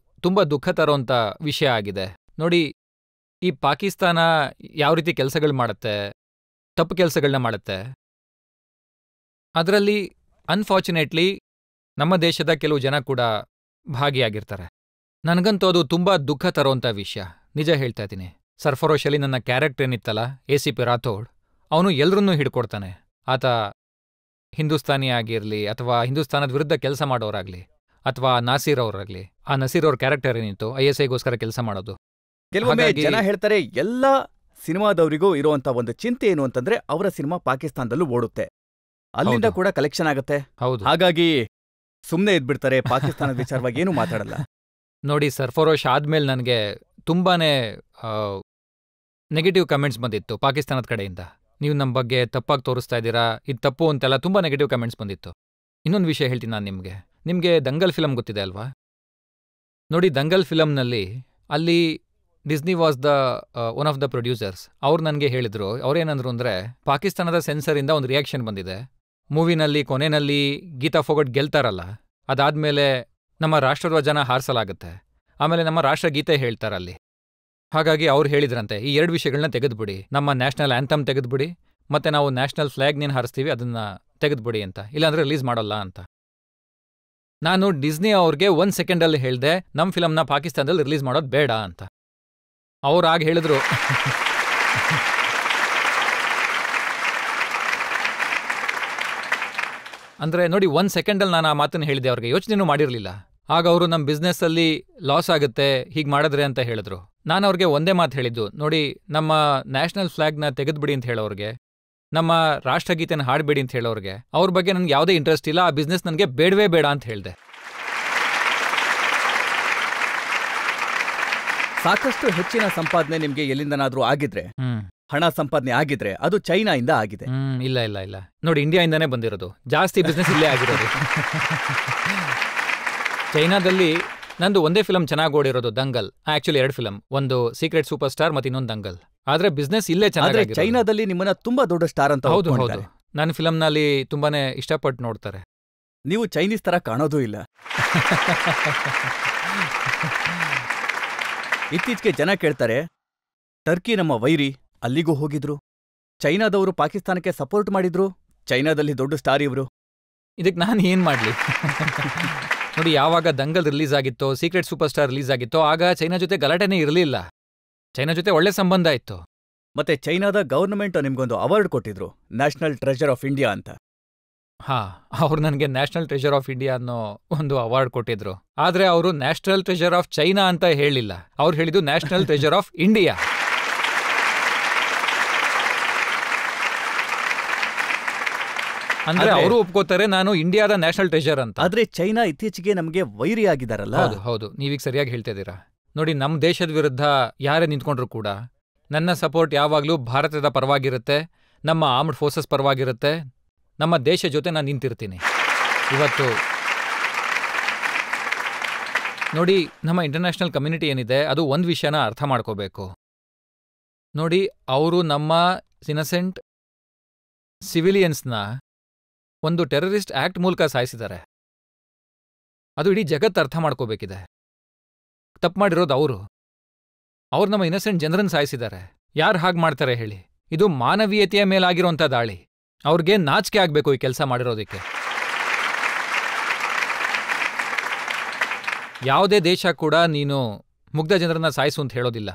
ತುಂಬಾ ದುಃಖ ತರೋಂಥ ವಿಷಯ ಆಗಿದೆ. ನೋಡಿ, ಈ ಪಾಕಿಸ್ತಾನ ಯಾವ ರೀತಿ ಕೆಲಸಗಳು ಮಾಡುತ್ತೆ, ತಪ್ಪು ಕೆಲಸಗಳನ್ನ ಮಾಡುತ್ತೆ, ಅದರಲ್ಲಿ ಅನ್ಫಾರ್ಚುನೇಟ್ಲಿ ನಮ್ಮ ದೇಶದ ಕೆಲವು ಜನ ಕೂಡ ಭಾಗಿಯಾಗಿರ್ತಾರೆ. ನನಗಂತೂ ಅದು ತುಂಬಾ ದುಃಖ ತರೋಂಥ ವಿಷಯ, ನಿಜ ಹೇಳ್ತಾ ಇದ್ದೀನಿ. ಸರ್ಫರೋಶಲ್ಲಿ ನನ್ನ ಕ್ಯಾರೆಕ್ಟರ್ ಏನಿತ್ತಲ್ಲ, ACP ರಾಥೋಡ್, ಅವನು ಎಲ್ರನ್ನೂ ಹಿಡ್ಕೊಡ್ತಾನೆ. ಆತ ಹಿಂದೂಸ್ತಾನಿ ಆಗಿರಲಿ ಅಥವಾ ಹಿಂದೂಸ್ತಾನದ ವಿರುದ್ಧ ಕೆಲಸ ಮಾಡೋರಾಗ್ಲಿ ಅಥವಾ ನಾಸೀರ್ ಅವರಾಗ್ಲಿ, ಆ ನಸೀರ್ ಅವ್ರ ಕ್ಯಾರೆಕ್ಟರ್ ಏನಿತ್ತು ISIಗೋಸ್ಕರ ಕೆಲಸ ಮಾಡೋದು. ಕೆಲವೊಮ್ಮೆ ಹಾಗಾಗಿ- ಜನ ಹೇಳ್ತಾರೆ ಎಲ್ಲ ಸಿನಿಮಾದವರಿಗೂ ಇರುವಂತ ಒಂದು ಚಿಂತೆ ಏನು ಅಂತಂದ್ರೆ ಅವರ ಸಿನಿಮಾ ಪಾಕಿಸ್ತಾನದಲ್ಲೂ ಓಡುತ್ತೆ, ಅಲ್ಲಿಂದ ಹೌದು. ಕೂಡ ಕಲೆಕ್ಷನ್ ಆಗತ್ತೆ, ಹೌದು ಹಾಗಾಗಿ ಸುಮ್ನೆ ಇದ್ಬಿಡ್ತಾರೆ, ಪಾಕಿಸ್ತಾನದ ವಿಚಾರವಾಗಿ ಏನೂ ಮಾತಾಡಲ್ಲ. ನೋಡಿ, ಸರ್ಫರೋಶ್ ಆದ್ಮೇಲೆ ನನಗೆ ತುಂಬಾನೇ ನೆಗೆಟಿವ್ ಕಮೆಂಟ್ಸ್ ಬಂದಿತ್ತು ಪಾಕಿಸ್ತಾನದ ಕಡೆಯಿಂದ. ನೀವು ನಮ್ಮ ಬಗ್ಗೆ ತಪ್ಪಾಗಿ ತೋರಿಸ್ತಾ ಇದ್ದೀರಾ, ಇದು ತಪ್ಪು ಅಂತೆಲ್ಲ ತುಂಬ ನೆಗೆಟಿವ್ ಕಮೆಂಟ್ಸ್ ಬಂದಿತ್ತು. ಇನ್ನೊಂದು ವಿಷಯ ಹೇಳ್ತೀನಿ ನಾನು ನಿಮಗೆ ದಂಗಲ್ ಫಿಲಮ್ ಗೊತ್ತಿದೆ ಅಲ್ವಾ? ನೋಡಿ, ದಂಗಲ್ ಫಿಲಮ್ನಲ್ಲಿ ಅಲ್ಲಿ Disney was the one of the producers. ಅವ್ರು ನನಗೆ ಹೇಳಿದ್ರು, ಅವ್ರೇನಂದ್ರು ಅಂದರೆ, ಪಾಕಿಸ್ತಾನದ ಸೆನ್ಸರಿಂದ ಒಂದು ರಿಯಾಕ್ಷನ್ ಬಂದಿದೆ. ಮೂವಿನಲ್ಲಿ ಕೊನೆಯಲ್ಲಿ ಗೀತಾ ಫೋಗಟ್ ಗೆಲ್ತಾರಲ್ಲ, ಅದಾದ್ಮೇಲೆ ನಮ್ಮ ರಾಷ್ಟ್ರಧ್ವಜನ ಹಾರಿಸಲಾಗುತ್ತೆ, ಆಮೇಲೆ ನಮ್ಮ ರಾಷ್ಟ್ರಗೀತೆ ಹೇಳ್ತಾರಲ್ಲಿ. ಹಾಗಾಗಿ ಅವ್ರು ಹೇಳಿದ್ರಂತೆ, ಈ 2 ವಿಷಯಗಳನ್ನ ತೆಗೆದ್ಬಿಡಿ, ನಮ್ಮ ನ್ಯಾಷನಲ್ ಆ್ಯಂಥಮ್ ತೆಗೆದ್ಬಿಡಿ, ಮತ್ತೆ ನಾವು ನ್ಯಾಷನಲ್ ಫ್ಲಾಗ್ನೇನು ಹಾರಿಸ್ತೀವಿ ಅದನ್ನ ತೆಗೆದ್ಬಿಡಿ ಅಂತ, ಇಲ್ಲಾಂದ್ರೆ ರಿಲೀಸ್ ಮಾಡೋಲ್ಲ ಅಂತ. ನಾನು ಡಿಸ್ನಿ ಅವ್ರಿಗೆ 1 ಸೆಕೆಂಡಲ್ಲಿ ಹೇಳಿದೆ, ನಮ್ಮ ಫಿಲಮ್ನ ಪಾಕಿಸ್ತಾನದಲ್ಲಿ ರಿಲೀಸ್ ಮಾಡೋದು ಬೇಡ ಅಂತ. ಅವ್ರು ಆಗ ಹೇಳಿದ್ರು, ಅಂದ್ರೆ ನೋಡಿ, 1 ಸೆಕೆಂಡಲ್ಲಿ ನಾನು ಆ ಮಾತನ್ನು ಹೇಳಿದೆ, ಅವ್ರಿಗೆ ಯೋಚನೆನೂ ಮಾಡಿರಲಿಲ್ಲ. ಆಗ ಅವರು ನಮ್ಮ ಬಿಸ್ನೆಸ್ಸಲ್ಲಿ ಲಾಸ್ ಆಗುತ್ತೆ ಹೀಗೆ ಮಾಡಿದ್ರೆ ಅಂತ ಹೇಳಿದ್ರು. ನಾನು ಅವ್ರಿಗೆ ಒಂದೇ ಮಾತು ಹೇಳಿದ್ದು, ನೋಡಿ, ನಮ್ಮ ನ್ಯಾಷನಲ್ ಫ್ಲಾಗ್ನ ತೆಗೆದ್ಬಿಡಿ ಅಂತ ಹೇಳೋರಿಗೆ, ನಮ್ಮ ರಾಷ್ಟ್ರಗೀತೆನ ಹಾಡಬೇಡಿ ಅಂತ ಹೇಳೋರಿಗೆ, ಅವ್ರ ಬಗ್ಗೆ ನನಗೆ ಯಾವುದೇ ಇಂಟ್ರೆಸ್ಟ್ ಇಲ್ಲ, ಆ ಬಿಸ್ನೆಸ್ ನನಗೆ ಬೇಡವೇ ಬೇಡ ಅಂತ ಹೇಳಿದೆ. ಸಾಕಷ್ಟು ಹೆಚ್ಚಿನ ಸಂಪಾದನೆ ನಿಮ್ಗೆ ಎಲ್ಲಿಂದನಾದ್ರೂ ಆಗಿದ್ರೆ, ಹಣ ಸಂಪಾದನೆ ಆಗಿದ್ರೆ ಅದು ಚೈನಾಯಿಂದ ಆಗಿದೆ. ಇಲ್ಲ ಇಲ್ಲ ಇಲ್ಲ, ನೋಡಿ, ಇಂಡಿಯಾಯಿಂದಾನೇ ಬಂದಿರೋದು, ಜಾಸ್ತಿ ಬಿಸ್ನೆಸ್ ಇಲ್ಲೇ ಆಗಿರೋದು. ಚೈನಾದಲ್ಲಿ ನಂದು ಒಂದೇ ಫಿಲಮ್ ಚೆನ್ನಾಗಿ ಓಡಿರೋದು, ದಂಗಲ್. ಆಕ್ಚುಲಿ 2 ಫಿಲಮ್, ಒಂದು ಸೀಕ್ರೆಟ್ ಸೂಪರ್ ಸ್ಟಾರ್ ಮತ್ತೆ ಇನ್ನೊಂದು ದಂಗಲ್. ಆದ್ರೆ ಬಿಸ್ನೆಸ್ ಇಲ್ಲೇ ಚೆನ್ನಾಗಿ. ಚೈನಾದಲ್ಲಿ ನಿಮ್ಮನ್ನ ತುಂಬಾ ದೊಡ್ಡ ಸ್ಟಾರ್ ಅಂತ ಹೌದು ಹೌದು, ಒಪ್ಕೊಂಡಿದ್ದಾರೆ. ನನ್ನ ಫಿಲಮ್ನಲ್ಲಿ ತುಂಬಾನೇ ಇಷ್ಟಪಟ್ಟು ನೋಡ್ತಾರೆ. ನೀವು ಚೈನೀಸ್ ತರ ಕಾಣೋದೂ ಇಲ್ಲ. ಇತ್ತೀಚೆಗೆ ಜನ ಕೇಳ್ತಾರೆ, ಟರ್ಕಿ ನಮ್ಮ ವೈರಿ, ಅಲ್ಲಿಗೂ ಹೋಗಿದ್ರು, ಚೈನಾದವರು ಪಾಕಿಸ್ತಾನಕ್ಕೆ ಸಪೋರ್ಟ್ ಮಾಡಿದ್ರು, ಚೈನಾದಲ್ಲಿ ದೊಡ್ಡ ಸ್ಟಾರ್ ಇವರು. ಇದಕ್ಕೆ ನಾನು ಏನ್ ಮಾಡ್ಲಿ? ನೋಡಿ, ಯಾವಾಗ ದಂಗಲ್ ರಿಲೀಸ್ ಆಗಿತ್ತೋ, ಸೀಕ್ರೆಟ್ ಸೂಪರ್ ಸ್ಟಾರ್ ರಿಲೀಸ್ ಆಗಿತ್ತೋ, ಆಗ ಚೈನಾ ಜೊತೆ ಗಲಾಟೆನೇ ಇರಲಿಲ್ಲ, ಚೈನಾ ಜೊತೆ ಒಳ್ಳೆ ಸಂಬಂಧ ಇತ್ತು. ಮತ್ತೆ ಚೈನಾದ ಗವರ್ನಮೆಂಟ್ ನಿಮ್ಗೊಂದು ಅವಾರ್ಡ್ ಕೊಟ್ಟಿದ್ರು, ನ್ಯಾಷನಲ್ ಟ್ರೆಷರ್ ಆಫ್ ಇಂಡಿಯಾ ಅಂತ. ಅವ್ರು ನನಗೆ ನ್ಯಾಷನಲ್ ಟ್ರೆಷರ್ ಆಫ್ ಇಂಡಿಯಾ ಅನ್ನೋ ಒಂದು ಅವಾರ್ಡ್ ಕೊಟ್ಟಿದ್ರು. ಆದ್ರೆ ಅವರು ನ್ಯಾಷನಲ್ ಟ್ರೆಷರ್ ಆಫ್ ಚೈನಾ ಅಂತ ಹೇಳಿಲ್ಲ, ಅವ್ರು ಹೇಳಿದ್ದು ನ್ಯಾಷನಲ್ ಟ್ರೆಷರ್ ಆಫ್ ಇಂಡಿಯಾ. ಅಂದ್ರೆ ಅವರು ಒಪ್ಕೋತಾರೆ ನಾನು ಇಂಡಿಯಾದ ನ್ಯಾಷನಲ್ ಟ್ರೆಷರ್ ಅಂತ. ಆದ್ರೆ ಚೈನಾ ಇತ್ತೀಚೆಗೆ ನಮಗೆ ವೈರಿ ಆಗಿದಾರಲ್ಲ. ಹೌದು ಹೌದು, ನೀವೀಗ ಸರಿಯಾಗಿ ಹೇಳ್ತಾ ಇದ್ದೀರಾ. ನೋಡಿ, ನಮ್ಮ ದೇಶದ ವಿರುದ್ಧ ಯಾರೇ ನಿಂತ್ಕೊಂಡ್ರು ಕೂಡ ನನ್ನ ಸಪೋರ್ಟ್ ಯಾವಾಗಲೂ ಭಾರತದ ಪರವಾಗಿರುತ್ತೆ, ನಮ್ಮ ಆರ್ಮ್ಡ್ ಫೋರ್ಸಸ್ ಪರವಾಗಿರುತ್ತೆ, ನಮ್ಮ ದೇಶ ಜೊತೆ ನಾನು ನಿಂತಿರ್ತೀನಿ. ಇವತ್ತು ನೋಡಿ, ನಮ್ಮ ಇಂಟರ್ನ್ಯಾಷನಲ್ ಕಮ್ಯುನಿಟಿ ಏನಿದೆ ಅದು ಒಂದು ವಿಷಯನ ಅರ್ಥ ಮಾಡ್ಕೋಬೇಕು. ನೋಡಿ, ಅವರು ನಮ್ಮ ಇನ್ನಸೆಂಟ್ ಸಿವಿಲಿಯನ್ಸ್ನ ಒಂದು ಟೆರರಿಸ್ಟ್ ಆಕ್ಟ್ ಮೂಲಕ ಸಾಯಿಸಿದ್ದಾರೆ. ಅದು ಇಡೀ ಜಗತ್ತು ಅರ್ಥ ಮಾಡ್ಕೋಬೇಕಿದೆ. ತಪ್ಪು ಮಾಡಿರೋದು ಅವರು ನಮ್ಮ ಇನ್ನಸೆಂಟ್ ಜನರನ್ನು ಸಾಯಿಸಿದ್ದಾರೆ. ಯಾರು ಹಾಗೆ ಮಾಡ್ತಾರೆ ಹೇಳಿ? ಇದು ಮಾನವೀಯತೆಯ ಮೇಲಾಗಿರೋಂಥ ದಾಳಿ. ಅವ್ರಿಗೆ ನಾಚಿಕೆ ಆಗಬೇಕು ಈ ಕೆಲಸ ಮಾಡಿರೋದಕ್ಕೆ. ಯಾವುದೇ ದೇಶ ಕೂಡ ನೀನು ಮುಗ್ಧ ಜನರನ್ನ ಸಾಯಿಸು ಅಂತ ಹೇಳೋದಿಲ್ಲ.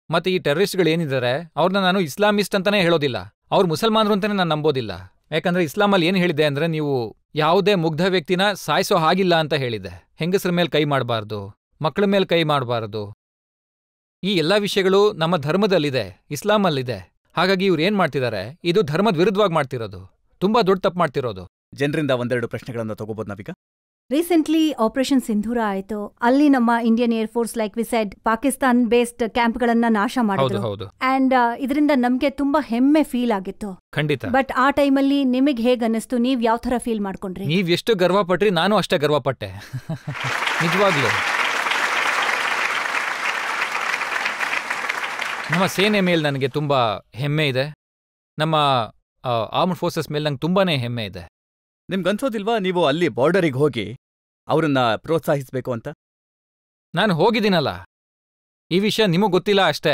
ಮತ್ತೆ ಈ ಟೆರರಿಸ್ಟ್ಗಳು ಏನಿದ್ದಾರೆ ಅವ್ರನ್ನ ನಾನು ಇಸ್ಲಾಮಿಸ್ಟ್ ಅಂತಾನೆ ಹೇಳೋದಿಲ್ಲ, ಅವ್ರು ಮುಸಲ್ಮಾನರು ಅಂತಾನೆ ನಾನು ನಂಬೋದಿಲ್ಲ. ಯಾಕಂದ್ರೆ ಇಸ್ಲಾಮಲ್ಲಿ ಏನು ಹೇಳಿದೆ ಅಂದ್ರೆ, ನೀವು ಯಾವುದೇ ಮುಗ್ಧ ವ್ಯಕ್ತಿನ ಸಾಯಿಸೋ ಹಾಗಿಲ್ಲ ಅಂತ ಹೇಳಿದೆ. ಹೆಂಗಸರ ಮೇಲೆ ಕೈ ಮಾಡಬಾರ್ದು, ಮಕ್ಕಳ ಮೇಲೆ ಕೈ ಮಾಡಬಾರ್ದು. ಈ ಎಲ್ಲ ವಿಷಯಗಳು ನಮ್ಮ ಧರ್ಮದಲ್ಲಿದೆ, ಇಸ್ಲಾಮಲ್ಲಿದೆ. ಹಾಗಾಗಿ ಇವ್ರು ಏನ್ ಮಾಡ್ತಿದ್ದಾರೆ, ಇದು ಧರ್ಮದ ವಿರುದ್ಧವಾಗಿ ಮಾಡ್ತಿರೋದು, ತುಂಬಾ ದೊಡ್ಡ ತಪ್ಪು ಮಾಡ್ತಿರೋದು. ಜನರಿಂದ 1-2 ಪ್ರಶ್ನೆಗಳನ್ನ ತಗೋಬಹುದು ನಾವೀಗ. ರೀಸೆಂಟ್ಲಿ ಆಪರೇಷನ್ ಸಿಂಧೂರ ಆಯ್ತು, ಅಲ್ಲಿ ನಮ್ಮ Indian air force like we said Pakistan based ಕ್ಯಾಂಪ್ಗಳನ್ನ ನಾಶ ಮಾಡಿದ್ರು. ಹೌದು ಅಂಡ್ ಇದರಿಂದ ನಮ್ಗೆ ತುಂಬಾ ಹೆಮ್ಮೆ ಫೀಲ್ ಆಗಿತ್ತು. ಖಂಡಿತ. ಬಟ್ ಆ ಟೈಮಲ್ಲಿ ನಿಮಗೆ ಹೇಗ್ ಅನ್ನಿಸ್ತು? ನೀವ್ ಯಾವ ತರ ಫೀಲ್ ಮಾಡ್ಕೊಂಡ್ರಿ? ನೀವ್ ಎಷ್ಟು ಗರ್ವ ಪಟ್ರಿ, ನಾನು ಅಷ್ಟೇ ಗರ್ವ ಪಟ್ಟೆ. ನಿಜವಾಗ್ಲು ನಮ್ಮ ಸೇನೆ ಮೇಲೆ ನನಗೆ ತುಂಬಾ ಹೆಮ್ಮೆ ಇದೆ, ನಮ್ಮ ಆರ್ಮ್ಡ್ ಫೋರ್ಸಸ್ ಮೇಲೆ ನಂಗೆ ತುಂಬಾನೇ ಹೆಮ್ಮೆ ಇದೆ. ನಿಮ್ಗನ್ಸೋದಿಲ್ವಾ ನೀವು ಅಲ್ಲಿ ಬಾರ್ಡರಿಗೆ ಹೋಗಿ ಅವರನ್ನ ಪ್ರೋತ್ಸಾಹಿಸಬೇಕು ಅಂತ? ನಾನು ಹೋಗಿದ್ದೀನಲ್ಲ, ಈ ವಿಷಯ ನಿಮಗ್ ಗೊತ್ತಿಲ್ಲ ಅಷ್ಟೇ.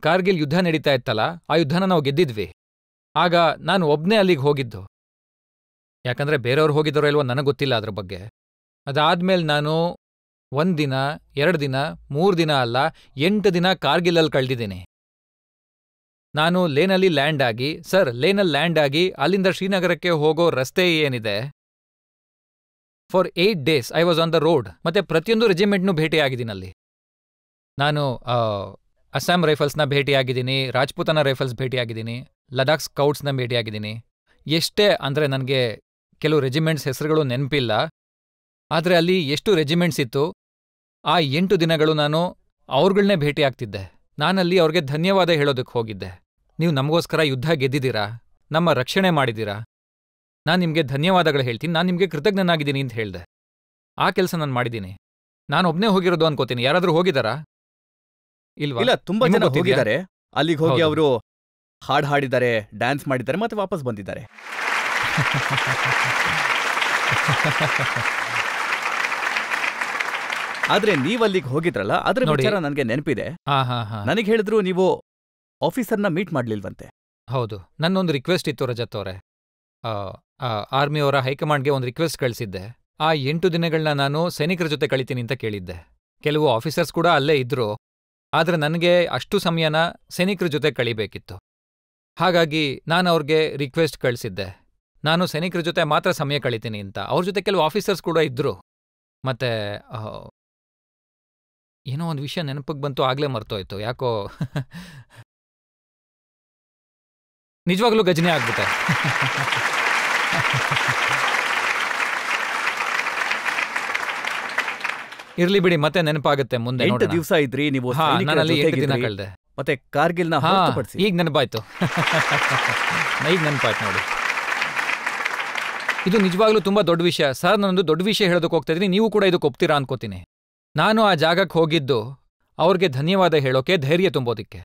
ಕಾರ್ಗಿಲ್ ಯುದ್ಧ ನಡೀತಾ ಇತ್ತಲ್ಲ, ಆ ಯುದ್ಧನ ನಾವು ಗೆದ್ದಿದ್ವಿ. ಆಗ ನಾನು ಒಬ್ನೇ ಅಲ್ಲಿಗೆ ಹೋಗಿದ್ದು. ಯಾಕಂದರೆ ಬೇರೆಯವ್ರು ಹೋಗಿದ್ದಾರೋ ಇಲ್ವೋ ನನಗೆ ಗೊತ್ತಿಲ್ಲ ಅದ್ರ ಬಗ್ಗೆ. ಅದಾದ್ಮೇಲೆ ನಾನು 1 ದಿನ 2 ದಿನ 3 ದಿನ ಅಲ್ಲ 8 ದಿನ ಕಾರ್ಗಿಲಲ್ಲಿ ಕಳೆದಿದ್ದೀನಿ. ನಾನು ಲೇನಲ್ಲಿ ಲ್ಯಾಂಡ್ ಆಗಿ ಲೇನಲ್ಲಿ ಲ್ಯಾಂಡ್ ಆಗಿ ಅಲ್ಲಿಂದ ಶ್ರೀನಗರಕ್ಕೆ ಹೋಗೋ ರಸ್ತೆ ಏನಿದೆ, for 8 days I was on the road. ಮತ್ತೆ ಪ್ರತಿಯೊಂದು ರೆಜಿಮೆಂಟ್ನೂ ಭೇಟಿಯಾಗಿದ್ದೀನಲ್ಲಿ. ನಾನು ಅಸ್ಸಾಂ ರೈಫಲ್ಸ್ನ ಭೇಟಿಯಾಗಿದ್ದೀನಿ, ರಾಜ್ಪುತಾನ ರೈಫಲ್ಸ್ ಭೇಟಿಯಾಗಿದ್ದೀನಿ, ಲಡಾಖ್ ಸ್ಕೌಟ್ಸ್ನ ಭೇಟಿಯಾಗಿದ್ದೀನಿ. ಎಷ್ಟೇ ಅಂದರೆ ನನಗೆ ಕೆಲವು ರೆಜಿಮೆಂಟ್ಸ್ ಹೆಸರುಗಳು ನೆನಪಿಲ್ಲ, ಆದರೆ ಅಲ್ಲಿ ಎಷ್ಟು ರೆಜಿಮೆಂಟ್ಸ್ ಇತ್ತು, ಆ 8 ದಿನಗಳು ನಾನು ಅವ್ರುಗಳನ್ನೇ ಭೇಟಿಯಾಗ್ತಿದ್ದೆ. ನಾನಲ್ಲಿ ಅವ್ರಿಗೆ ಧನ್ಯವಾದ ಹೇಳೋದಕ್ಕೆ ಹೋಗಿದ್ದೆ. ನೀವು ನಮಗೋಸ್ಕರ ಯುದ್ಧ ಗೆದ್ದಿದ್ದೀರಾ, ನಮ್ಮ ರಕ್ಷಣೆ ಮಾಡಿದ್ದೀರಾ, ನಾನು ನಿಮಗೆ ಧನ್ಯವಾದಗಳು ಹೇಳ್ತೀನಿ, ನಾನು ನಿಮಗೆ ಕೃತಜ್ಞನಾಗಿದ್ದೀನಿ ಅಂತ ಹೇಳಿದೆ. ಆ ಕೆಲಸ ನಾನು ಮಾಡಿದ್ದೀನಿ. ನಾನು ಒಬ್ಬನೇ ಹೋಗಿರೋದು ಅನ್ಕೋತೀನಿ. ಯಾರಾದರೂ ಹೋಗಿದ್ದಾರಾ? ಇಲ್ಲ, ತುಂಬಾ ಜನ ಹೋಗಿದ್ದಾರೆ. ಅಲ್ಲಿಗೆ ಹೋಗಿ ಅವರು ಹಾಡು ಹಾಡಿದ್ದಾರೆ, ಡ್ಯಾನ್ಸ್ ಮಾಡಿದ್ದಾರೆ, ಮತ್ತೆ ವಾಪಸ್ ಬಂದಿದ್ದಾರೆ. ಆದ್ರೆ ನೀವಲ್ಲಿಗೆ ಹೋಗಿದ್ರಲ್ಲ, ಅದ್ರ ವಿಚಾರ ನನಗೆ ನೆನಪಿದೆ. ನನಗೆ ಹೇಳಿದ್ರು ನೀವು ಆಫೀಸರ್ನ ಮೀಟ್ ಮಾಡ್ಲಿಲ್ವಂತೆ. ಹೌದು, ನನ್ನೊಂದು ರಿಕ್ವೆಸ್ಟ್ ಇತ್ತು ರಜತ್ ಅವರೇ. ಆರ್ಮಿಯವರ ಹೈಕಮಾಂಡ್ಗೆ ಒಂದು ರಿಕ್ವೆಸ್ಟ್ ಕಳಿಸಿದ್ದೆ. ಆ 8 ದಿನಗಳನ್ನ ನಾನು ಸೈನಿಕರ ಜೊತೆ ಕಳಿತೀನಿ ಅಂತ ಕೇಳಿದ್ದೆ. ಕೆಲವು ಆಫೀಸರ್ಸ್ ಕೂಡ ಅಲ್ಲೇ ಇದ್ರು, ಆದರೆ ನನಗೆ ಅಷ್ಟು ಸಮಯನ ಸೈನಿಕರ ಜೊತೆ ಕಳಿಬೇಕಿತ್ತು. ಹಾಗಾಗಿ ನಾನು ಅವ್ರಿಗೆ ರಿಕ್ವೆಸ್ಟ್ ಕಳಿಸಿದ್ದೆ, ನಾನು ಸೈನಿಕರ ಜೊತೆ ಮಾತ್ರ ಸಮಯ ಕಳಿತೀನಿ ಅಂತ. ಅವ್ರ ಜೊತೆ ಕೆಲವು ಆಫೀಸರ್ಸ್ ಕೂಡ ಇದ್ರು. ಮತ್ತೆ ಏನೋ ಒಂದು ವಿಷಯ ನೆನಪಿಗೆ ಬಂತು, ಆಗ್ಲೇ ಮರ್ತೋಯ್ತು ಯಾಕೋ. ನಿಜವಾಗ್ಲೂ ಗಜನಿ ಆಗ್ಬಿಟ್ಟೆ. ಇರ್ಲಿ ಬಿಡಿ, ಮತ್ತೆ ನೆನಪಾಗುತ್ತೆ ಮುಂದೆ. 8 ದಿವಸ ಇದ್ರಿ ನೀವು, ನಾನಲ್ಲಿ 8 ದಿನ ಕಳೆದೆ. ಮತ್ತೆ ಕಾರ್ಗಿಲ್ನ ಹೊರತುಪಡಿಸಿ ಈಗ ನೆನಪಾಯ್ತು. ಈಗ ನೆನಪಾಯ್ತು ನೋಡಿ. ಇದು ನಿಜವಾಗ್ಲೂ ತುಂಬಾ ದೊಡ್ಡ ವಿಷಯ ಸರ್. ನಾನೊಂದು ದೊಡ್ಡ ವಿಷಯ ಹೇಳೋದಕ್ಕೆ ಹೋಗ್ತಾ ಇದ್ದೀನಿ, ನೀವು ಕೂಡ ಇದಕ್ಕೆ ಒಪ್ತೀರಾ ಅನ್ಕೋತೀನಿ. ನಾನು ಆ ಜಾಗಕ್ಕೆ ಹೋಗಿದ್ದು ಅವ್ರಿಗೆ ಧನ್ಯವಾದ ಹೇಳೋಕೆ, ಧೈರ್ಯ ತುಂಬೋದಿಕ್ಕೆ.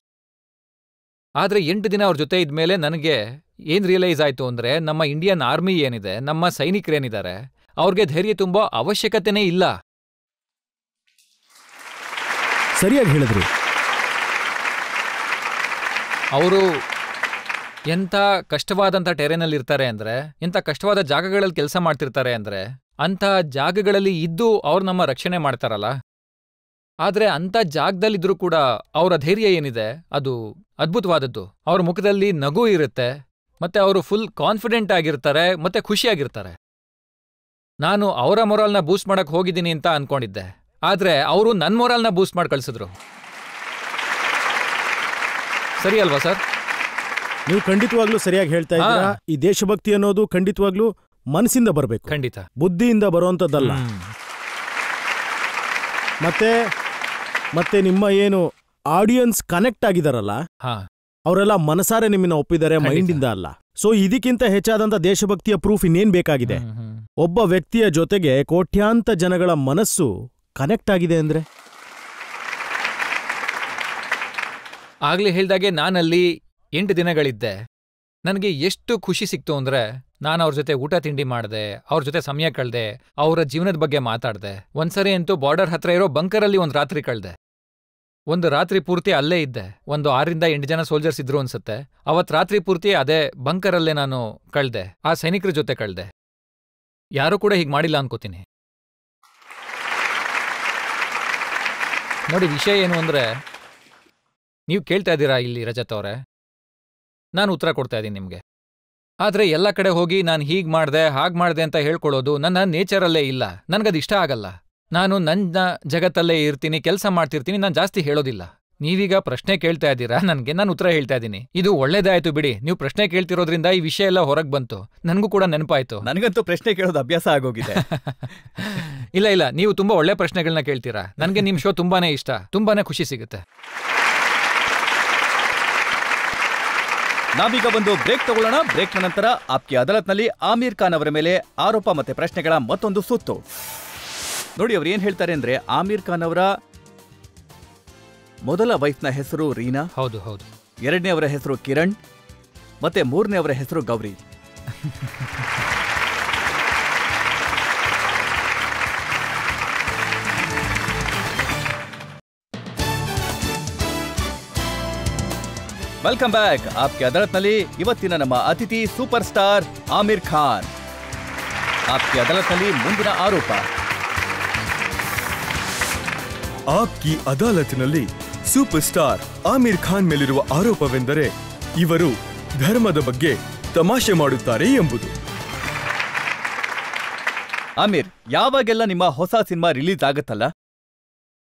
ಆದರೆ 8 ದಿನ ಅವ್ರ ಜೊತೆ ಇದ್ಮೇಲೆ ನನಗೆ ಏನು ರಿಯಲೈಸ್ ಆಯಿತು ಅಂದರೆ, ನಮ್ಮ ಇಂಡಿಯನ್ ಆರ್ಮಿ ಏನಿದೆ, ನಮ್ಮ ಸೈನಿಕರೇನಿದ್ದಾರೆ, ಅವ್ರಿಗೆ ಧೈರ್ಯ ತುಂಬೋ ಅವಶ್ಯಕತೆನೇ ಇಲ್ಲ. ಸರಿಯಾಗಿ ಹೇಳಿದ್ರಿ. ಅವರು ಎಂಥ ಕಷ್ಟವಾದಂಥ ಟೆರೇನಲ್ಲಿ ಇರ್ತಾರೆ ಅಂದರೆ, ಎಂಥ ಕಷ್ಟವಾದ ಜಾಗಗಳಲ್ಲಿ ಕೆಲಸ ಮಾಡ್ತಿರ್ತಾರೆ ಅಂದರೆ, ಅಂಥ ಜಾಗಗಳಲ್ಲಿ ಇದ್ದು ಅವ್ರು ನಮ್ಮ ರಕ್ಷಣೆ ಮಾಡ್ತಾರಲ್ಲ. ಆದರೆ ಅಂಥ ಜಾಗದಲ್ಲಿದ್ರೂ ಕೂಡ ಅವರ ಧೈರ್ಯ ಏನಿದೆ ಅದು ಅದ್ಭುತವಾದದ್ದು. ಅವ್ರ ಮುಖದಲ್ಲಿ ನಗು ಇರುತ್ತೆ, ಮತ್ತೆ ಅವರು ಫುಲ್ ಕಾನ್ಫಿಡೆಂಟ್ ಆಗಿರ್ತಾರೆ, ಮತ್ತೆ ಖುಷಿಯಾಗಿರ್ತಾರೆ. ನಾನು ಅವರ ಮೊರಾಲ್ನ ಬೂಸ್ಟ್ ಮಾಡಕ್ಕೆ ಹೋಗಿದ್ದೀನಿ ಅಂತ ಅನ್ಕೊಂಡಿದ್ದೆ, ಆದರೆ ಅವರು ನನ್ನ ಮೊರಾಲ್ನ ಬೂಸ್ಟ್ ಮಾಡಿ ಕಳಿಸಿದ್ರು. ಸರಿ ಅಲ್ವಾ ಸರ್? ನೀವು ಖಂಡಿತವಾಗ್ಲೂ ಸರಿಯಾಗಿ ಹೇಳ್ತಾ ಇದ್ದೀರಾ. ಈ ದೇಶಭಕ್ತಿ ಅನ್ನೋದು ಖಂಡಿತವಾಗ್ಲೂ ಮನಸ್ಸಿಂದ ಬರಬೇಕು, ಖಂಡಿತ ಬುದ್ಧಿಯಿಂದ ಬರುವಂಥದ್ದಲ್ಲ. ಮತ್ತೆ ನಿಮ್ಮ ಏನು ಆಡಿಯನ್ಸ್ ಕನೆಕ್ಟ್ ಆಗಿದಾರಲ್ಲ, ಅವರೆಲ್ಲ ಮನಸಾರೆ ನಿಮ್ಮನ್ನ ಒಪ್ಪಿದ್ದಾರೆ, ಮೈಂಡಿಂದ ಅಲ್ಲ. ಸೊ ಇದಕ್ಕಿಂತ ಹೆಚ್ಚಾದಂಥ ದೇಶಭಕ್ತಿಯ ಪ್ರೂಫ್ ಇನ್ನೇನ್ ಬೇಕಾಗಿದೆ? ಒಬ್ಬ ವ್ಯಕ್ತಿಯ ಜೊತೆಗೆ ಕೋಟ್ಯಾಂತ ಜನಗಳ ಮನಸ್ಸು ಕನೆಕ್ಟ್ ಆಗಿದೆ ಅಂದ್ರೆ. ಆಗ್ಲೇ ಹೇಳ್ದಾಗೆ ನಾನಲ್ಲಿ 8 ದಿನಗಳಿದ್ದೆ. ನನಗೆ ಎಷ್ಟು ಖುಷಿ ಸಿಕ್ತು ಅಂದರೆ, ನಾನು ಅವ್ರ ಜೊತೆ ಊಟ ತಿಂಡಿ ಮಾಡಿದೆ, ಅವ್ರ ಜೊತೆ ಸಮಯ ಕಳೆದೆ, ಅವರ ಜೀವನದ ಬಗ್ಗೆ ಮಾತಾಡಿದೆ. ಒಂದ್ಸರಿ ಅಂತೂ ಬಾರ್ಡರ್ ಹತ್ರ ಇರೋ ಬಂಕರಲ್ಲಿ ಒಂದು ರಾತ್ರಿ ಕಳೆದೆ. ಒಂದು ರಾತ್ರಿ ಪೂರ್ತಿ ಅಲ್ಲೇ ಇದ್ದೆ. ಒಂದು 6 ರಿಂದ 8 ಜನ ಸೋಲ್ಜರ್ಸ್ ಇದ್ರು ಅನ್ಸುತ್ತೆ. ಅವತ್ತು ರಾತ್ರಿ ಪೂರ್ತಿ ಅದೇ ಬಂಕರಲ್ಲೇ ನಾನು ಕಳೆದೆ, ಆ ಸೈನಿಕರ ಜೊತೆ ಕಳೆದೆ. ಯಾರೂ ಕೂಡ ಹೀಗೆ ಮಾಡಿಲ್ಲ ಅನ್ಕೋತೀನಿ. ನೋಡಿ, ವಿಷಯ ಏನು ಅಂದರೆ, ನೀವು ಕೇಳ್ತಾ ಇದ್ದೀರಾ ಇಲ್ಲಿ ರಜತ್ ಅವರೇ, ನಾನು ಉತ್ತರ ಕೊಡ್ತಾ ಇದ್ದೀನಿ ನಿಮಗೆ. ಆದರೆ ಎಲ್ಲ ಕಡೆ ಹೋಗಿ ನಾನು ಹೀಗೆ ಮಾಡಿದೆ ಹಾಗೆ ಮಾಡಿದೆ ಅಂತ ಹೇಳ್ಕೊಳ್ಳೋದು ನನ್ನ ನೇಚರಲ್ಲೇ ಇಲ್ಲ. ನನಗದು ಇಷ್ಟ ಆಗಲ್ಲ. ನಾನು ನನ್ನ ಜಗತ್ತಲ್ಲೇ ಇರ್ತೀನಿ, ಕೆಲಸ ಮಾಡ್ತಿರ್ತೀನಿ, ನಾನು ಜಾಸ್ತಿ ಹೇಳೋದಿಲ್ಲ. ನೀವೀಗ ಪ್ರಶ್ನೆ ಕೇಳ್ತಾ ಇದ್ದೀರಾ ನನಗೆ, ನಾನು ಉತ್ತರ ಹೇಳ್ತಾ ಇದ್ದೀನಿ. ಇದು ಒಳ್ಳೇದಾಯ್ತು ಬಿಡಿ, ನೀವು ಪ್ರಶ್ನೆ ಕೇಳ್ತಿರೋದ್ರಿಂದ ಈ ವಿಷಯ ಎಲ್ಲ ಹೊರಗೆ ಬಂತು, ನನಗೂ ಕೂಡ ನೆನಪಾಯ್ತು. ನನಗಂತೂ ಪ್ರಶ್ನೆ ಕೇಳೋದು ಅಭ್ಯಾಸ ಆಗೋಗಿದೆ. ಇಲ್ಲ, ನೀವು ತುಂಬಾ ಒಳ್ಳೆ ಪ್ರಶ್ನೆಗಳನ್ನ ಕೇಳ್ತೀರಾ. ನನಗೆ ನಿಮ್ಮ ಶೋ ತುಂಬಾನೇ ಇಷ್ಟ, ತುಂಬಾನೇ ಖುಷಿ ಸಿಗುತ್ತೆ. ನಾವೀಗ ಒಂದು ಬ್ರೇಕ್ ತಗೊಳ್ಳೋಣ. ಬ್ರೇಕ್ನ ನಂತರ ಆಪ್ಕಿ ಅದಾಲತ್ನಲ್ಲಿ ಆಮೀರ್ ಖಾನ್ ಅವರ ಮೇಲೆ ಆರೋಪ ಮತ್ತೆ ಪ್ರಶ್ನೆಗಳ ಮತ್ತೊಂದು ಸುತ್ತು. ನೋಡಿ, ಅವ್ರು ಏನ್ ಹೇಳ್ತಾರೆ ಅಂದ್ರೆ, ಆಮೀರ್ ಖಾನ್ ಅವರ ಮೊದಲ ವೈಫ್ನ ಹೆಸರು ರೀನಾ, ಹೌದು, 2ನೇ ಅವರ ಹೆಸರು ಕಿರಣ್, ಮತ್ತೆ 3ನೇ ಅವರ ಹೆಸರು ಗೌರಿ. Welcome back. ಆಪ್ಕಿ ಅದಾಲತ್ನಲ್ಲಿ ಇವತ್ತಿನ ನಮ್ಮ ಅತಿಥಿ ಸೂಪರ್ ಸ್ಟಾರ್ ಆಮೀರ್ ಖಾನ್. ಆಪ್ಕಿ ಅದಾಲತ್ನಲ್ಲಿ ಮುಂದಿನ ಆರೋಪ. ಆಪ್ಕಿ ಅದಾಲತ್ನಲ್ಲಿ ಸೂಪರ್ ಸ್ಟಾರ್ ಆಮಿರ್ ಖಾನ್ ಮೇಲಿರುವ ಆರೋಪವೆಂದರೆ ಇವರು ಧರ್ಮದ ಬಗ್ಗೆ ತಮಾಷೆ ಮಾಡುತ್ತಾರೆ ಎಂಬುದು. ಆಮಿರ್, ಯಾವಾಗೆಲ್ಲ ನಿಮ್ಮ ಹೊಸ ಸಿನಿಮಾ ರಿಲೀಸ್ ಆಗತ್ತಲ್ಲ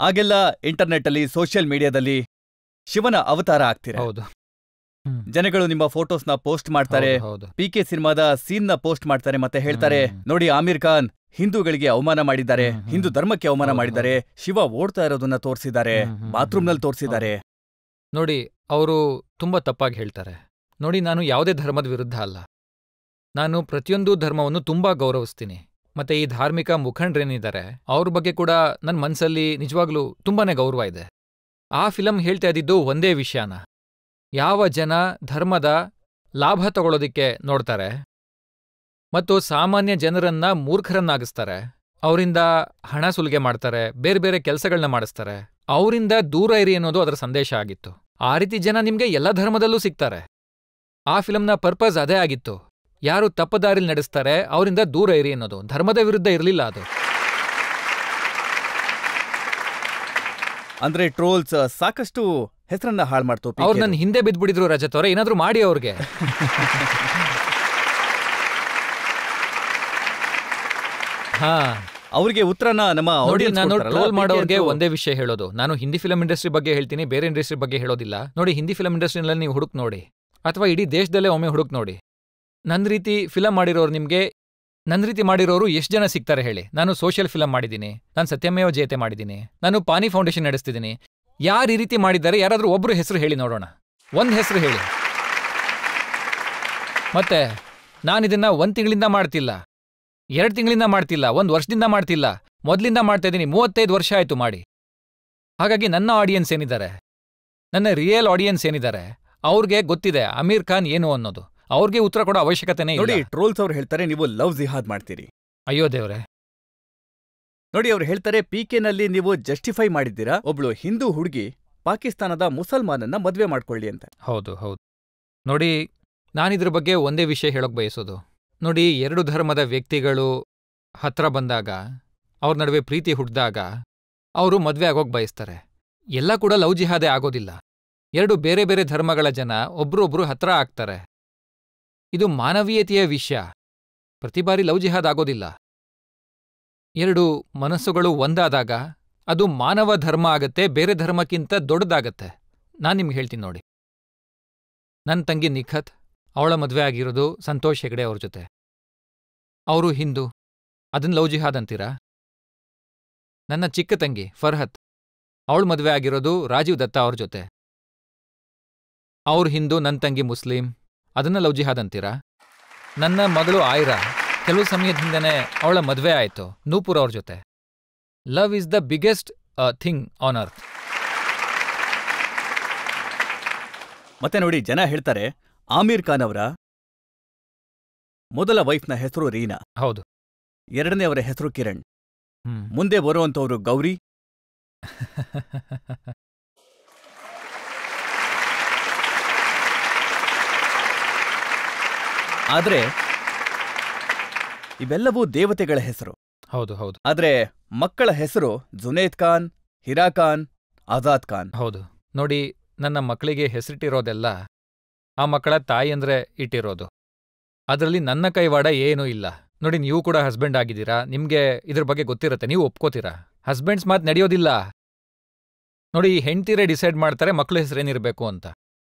ಆಗೆಲ್ಲ ಇಂಟರ್ನೆಟ್ ಅಲ್ಲಿ, ಸೋಷಿಯಲ್ ಮೀಡಿಯಾದಲ್ಲಿ ಶಿವನ ಅವತಾರ ಆಗ್ತೀರಾ. ಹೌದು. ಜನಗಳು ನಿಮ್ಮ ಫೋಟೋಸ್ನ ಪೋಸ್ಟ್ ಮಾಡ್ತಾರೆ, ಹೌದು. PK ಸಿನಿಮಾದ ಸೀನ್ ನ ಪೋಸ್ಟ್ ಮಾಡ್ತಾರೆ, ಮತ್ತೆ ಹೇಳ್ತಾರೆ ನೋಡಿ ಆಮಿರ್ ಖಾನ್ ಹಿಂದೂಗಳಿಗೆ ಅವಮಾನ ಮಾಡಿದ್ದಾರೆ, ಹಿಂದೂ ಧರ್ಮಕ್ಕೆ ಅವಮಾನ ಮಾಡಿದ್ದಾರೆ, ಶಿವ ಓಡ್ತಾ ಇರೋದನ್ನ ತೋರಿಸಿದ್ದಾರೆ, ಬಾತ್ರೂಮ್ನಲ್ಲಿ ತೋರಿಸಿದ್ದಾರೆ. ನೋಡಿ, ಅವರು ತುಂಬಾ ತಪ್ಪಾಗಿ ಹೇಳ್ತಾರೆ. ನೋಡಿ, ನಾನು ಯಾವುದೇ ಧರ್ಮದ ವಿರುದ್ಧ ಅಲ್ಲ. ನಾನು ಪ್ರತಿಯೊಂದು ಧರ್ಮವನ್ನು ತುಂಬಾ ಗೌರವಿಸ್ತೀನಿ. ಮತ್ತೆ ಈ ಧಾರ್ಮಿಕ ಮುಖಂಡ್ರೇನಿದ್ದಾರೆ ಅವ್ರ ಬಗ್ಗೆ ಕೂಡ ನನ್ನ ಮನಸ್ಸಲ್ಲಿ ನಿಜವಾಗ್ಲೂ ತುಂಬಾನೇ ಗೌರವ ಇದೆ. ಆ ಫಿಲಂ ಹೇಳ್ತಾ ಇದ್ದಿದ್ದು ಒಂದೇ ವಿಷಯನ, ಯಾವ ಜನ ಧರ್ಮದ ಲಾಭ ತಗೊಳ್ಳೋದಿಕ್ಕೆ ನೋಡ್ತಾರೆ ಮತ್ತು ಸಾಮಾನ್ಯ ಜನರನ್ನ ಮೂರ್ಖರನ್ನಾಗಿಸ್ತಾರೆ, ಅವರಿಂದ ಹಣ ಸುಲಿಗೆ ಮಾಡ್ತಾರೆ, ಬೇರೆ ಬೇರೆ ಕೆಲಸಗಳನ್ನ ಮಾಡಿಸ್ತಾರೆ, ಅವರಿಂದ ದೂರ ಇರಿ ಅನ್ನೋದು ಅದರ ಸಂದೇಶ ಆಗಿತ್ತು. ಆ ರೀತಿ ಜನ ನಿಮ್ಗೆ ಎಲ್ಲ ಧರ್ಮದಲ್ಲೂ ಸಿಗ್ತಾರೆ. ಆ ಫಿಲಂನ ಪರ್ಪಸ್ ಅದೇ ಆಗಿತ್ತು. ಯಾರು ತಪ್ಪದಾರಿಲ್ ನಡೆಸ್ತಾರೆ ಅವರಿಂದ ದೂರ ಇರಿ ಅನ್ನೋದು. ಧರ್ಮದ ವಿರುದ್ಧ ಇರಲಿಲ್ಲ ಅದು. ಅಂದ್ರೆ ಟ್ರೋಲ್ಸ್ ಸಾಕಷ್ಟು ಹೆಸರನ್ನ ಹಾಳು ಮಾಡ್ತು. ಅವ್ರು ನನ್ನ ಹಿಂದೆ ಬಿದ್ದ್ಬಿಡಿದ್ರು ರಜತ್ ಅವರೇ, ಏನಾದ್ರೂ ಮಾಡಿ ಅವ್ರಿಗೆ. ಹಾ, ಅವ್ರಿಗೆ ಉತ್ತರನ ನಮ್ಮ ನೋಡಿ, audience ನಾನು ಕೊಡ್ತಾರಲ್ಲ, ಟ್ರೋಲ್ ಮಾಡೋರ್ಗೆ ಅದಕ್ಕೆ ಒಂದೇ ವಿಷಯ ಹೇಳೋದು, ನಾನು ಹಿಂದಿ ಫಿಲಂ ಇಂಡಸ್ಟ್ರಿ ಬಗ್ಗೆ ಹೇಳ್ತೀನಿ, ಬೇರೆ ಇಂಡಸ್ಟ್ರಿ ಬಗ್ಗೆ ಹೇಳೋದಿಲ್ಲ. ನೋಡಿ, ಹಿಂದಿ ಫಿಲಂ ಇಂಡಸ್ಟ್ರಿನಲ್ಲಿ ನೀವು ಹುಡುಕ್ ನೋಡಿ, ಅಥವಾ ಇಡೀ ದೇಶದಲ್ಲೇ ಒಮ್ಮೆ ಹುಡುಕ್ ನೋಡಿ. ನನ್ನ ರೀತಿ ಫಿಲಂ ಮಾಡಿರೋರು ನಿಮ್ಗೆ, ನನ್ನ ರೀತಿ ಮಾಡಿರೋರು ಎಷ್ಟು ಜನ ಸಿಗ್ತಾರೆ ಹೇಳಿ? ನಾನು ಸೋಷಿಯಲ್ ಫಿಲಂ ಮಾಡಿದ್ದೀನಿ, ನಾನು ಸತ್ಯಮೇವ ಜಯತೆ ಮಾಡಿದ್ದೀನಿ, ನಾನು ಪಾನಿ ಫೌಂಡೇಶನ್ ನಡೆಸ್ತಿದ್ದೀನಿ. ಯಾರು ಈ ರೀತಿ ಮಾಡಿದ್ದಾರೆ? ಯಾರಾದ್ರೂ ಒಬ್ರು ಹೆಸರು ಹೇಳಿ ನೋಡೋಣ, ಒಂದ್ ಹೆಸರು ಹೇಳಿ. ಮತ್ತೆ ನಾನಿದನ್ನ 1 ತಿಂಗಳಿಂದ ಮಾಡ್ತಿಲ್ಲ, 2 ತಿಂಗಳಿಂದ ಮಾಡ್ತಿಲ್ಲ, 1 ವರ್ಷದಿಂದ ಮಾಡ್ತಿಲ್ಲ, ಮೊದಲಿಂದ ಮಾಡ್ತಾ ಇದ್ದೀನಿ. 35 ವರ್ಷ ಆಯ್ತು ಮಾಡಿ. ಹಾಗಾಗಿ ನನ್ನ ಆಡಿಯನ್ಸ್ ಏನಿದ್ದಾರೆ, ನನ್ನ ರಿಯಲ್ ಆಡಿಯನ್ಸ್ ಏನಿದ್ದಾರೆ, ಅವ್ರಿಗೆ ಗೊತ್ತಿದೆ ಆಮಿರ್ ಖಾನ್ ಏನು ಅನ್ನೋದು. ಅವ್ರಿಗೆ ಉತ್ತರ ಕೊಡೋ ಅವಶ್ಯಕತೆನೇ ಇಲ್ಲ. ನೋಡಿ, ಟ್ರೋಲ್ಸ್ ಅವ್ರು ಹೇಳ್ತಾರೆ ನೀವು ಲವ್ ಜಿಹಾದ್ ಮಾಡ್ತೀರಿ. ಅಯ್ಯೋ ದೇವ್ರೆ. ನೋಡಿ, ಅವ್ರು ಹೇಳ್ತಾರೆ PK ನಲ್ಲಿ ನೀವು ಜಸ್ಟಿಫೈ ಮಾಡಿದ್ದೀರಾ ಒಬ್ಳು ಹಿಂದೂ ಹುಡುಗಿ ಪಾಕಿಸ್ತಾನದ ಮುಸಲ್ಮಾನನ್ನ ಮದ್ವೆ ಮಾಡ್ಕೊಳ್ಳಿ ಅಂತ. ಹೌದು ಹೌದು. ನೋಡಿ, ನಾನಿದ್ರ ಬಗ್ಗೆ ಒಂದೇ ವಿಷಯ ಹೇಳೋಕ್ ಬಯಸೋದು. ನೋಡಿ, 2 ಧರ್ಮದ ವ್ಯಕ್ತಿಗಳು ಹತ್ರ ಬಂದಾಗ, ಅವ್ರ ನಡುವೆ ಪ್ರೀತಿ ಹುಟ್ಟಿದಾಗ ಅವರು ಮದ್ವೆ ಆಗೋಕ್ ಬಯಸ್ತಾರೆ. ಎಲ್ಲ ಕೂಡ ಲವ್ ಜಿಹಾದೇ ಆಗೋದಿಲ್ಲ. 2 ಬೇರೆ ಬೇರೆ ಧರ್ಮಗಳ ಜನ ಒಬ್ರೊಬ್ರು ಹತ್ರ ಆಗ್ತಾರೆ. ಇದು ಮಾನವೀಯತೆಯ ವಿಷಯ. ಪ್ರತಿ ಬಾರಿ ಲವ್ ಜಿಹಾದ್ ಆಗೋದಿಲ್ಲ. 2 ಮನಸ್ಸುಗಳು ಒಂದಾದಾಗ ಅದು ಮಾನವ ಧರ್ಮ ಆಗತ್ತೆ, ಬೇರೆ ಧರ್ಮಕ್ಕಿಂತ ದೊಡ್ಡದಾಗತ್ತೆ. ನಾನ್ ನಿಮ್ಗೆ ಹೇಳ್ತೀನಿ ನೋಡಿ. ನನ್ನ ತಂಗಿ ನಿಖತ್, ಅವಳ ಮದ್ವೆ ಆಗಿರೋದು ಸಂತೋಷ್ ಹೆಗಡೆ ಅವ್ರ ಜೊತೆ. ಅವರು ಹಿಂದೂ, ಅದನ್ನ ಲವ್ ಜಿಹಾದ್ ಅಂತೀರಾ? ನನ್ನ ಚಿಕ್ಕ ತಂಗಿ ಫರ್ಹತ್, ಅವಳ ಮದ್ವೆ ಆಗಿರೋದು ರಾಜೀವ್ ದತ್ತಾ ಅವ್ರ ಜೊತೆ. ಅವ್ರು ಹಿಂದೂ, ನನ್ನ ತಂಗಿ ಮುಸ್ಲಿಂ, ಅದನ್ನ ಲವ್ ಜಿಹಾದ್ ಅಂತೀರಾ? ನನ್ನ ಮಗಳು ಆಯ್ರಾ, ಕೆಲವು ಸಮಯದ ಹಿಂದೆನೆ ಅವಳ ಮದ್ವೆ ಆಯ್ತು ನೂಪುರ್ ಅವ್ರ ಜೊತೆ. Love is the biggest thing on earth. ಮತ್ತೆ ನೋಡಿ, ಜನ ಹೇಳ್ತಾರೆ ಆಮಿರ್ ಖಾನ್ ಅವರ ಮೊದಲ ವೈಫ್ನ ಹೆಸರು ರೀನಾ, ಹೌದು. 2ನೇಯವರ ಹೆಸರು ಕಿರಣ್, ಮುಂದೆ ಬರುವಂತವ್ರು ಗೌರಿ. ಆದ್ರೆ ಇವೆಲ್ಲವೂ ದೇವತೆಗಳ ಹೆಸರು. ಹೌದು ಹೌದು. ಆದ್ರೆ ಮಕ್ಕಳ ಹೆಸರು ಜುನೇದ್ ಖಾನ್, ಹಿರಾ ಖಾನ್, ಆಜಾದ್ ಖಾನ್. ಹೌದು. ನೋಡಿ, ನನ್ನ ಮಕ್ಕಳಿಗೆ ಹೆಸರಿಟ್ಟಿರೋದೆಲ್ಲ ಆ ಮಕ್ಕಳ ತಾಯಿ ಅಂದ್ರೆ ಇಟ್ಟಿರೋದು. ಅದರಲ್ಲಿ ನನ್ನ ಕೈವಾಡ ಏನೂ ಇಲ್ಲ. ನೋಡಿ, ನೀವು ಕೂಡ ಹಸ್ಬೆಂಡ್ ಆಗಿದ್ದೀರಾ, ನಿಮ್ಗೆ ಇದ್ರ ಬಗ್ಗೆ ಗೊತ್ತಿರುತ್ತೆ, ನೀವು ಒಪ್ಕೋತೀರಾ. ಹಸ್ಬೆಂಡ್ಸ್ ಮಾತು ನಡೆಯೋದಿಲ್ಲ. ನೋಡಿ, ಹೆಂಡ್ತೀರೇ ಡಿಸೈಡ್ ಮಾಡ್ತಾರೆ ಮಕ್ಕಳ ಹೆಸರೇನಿರ್ಬೇಕು ಅಂತ.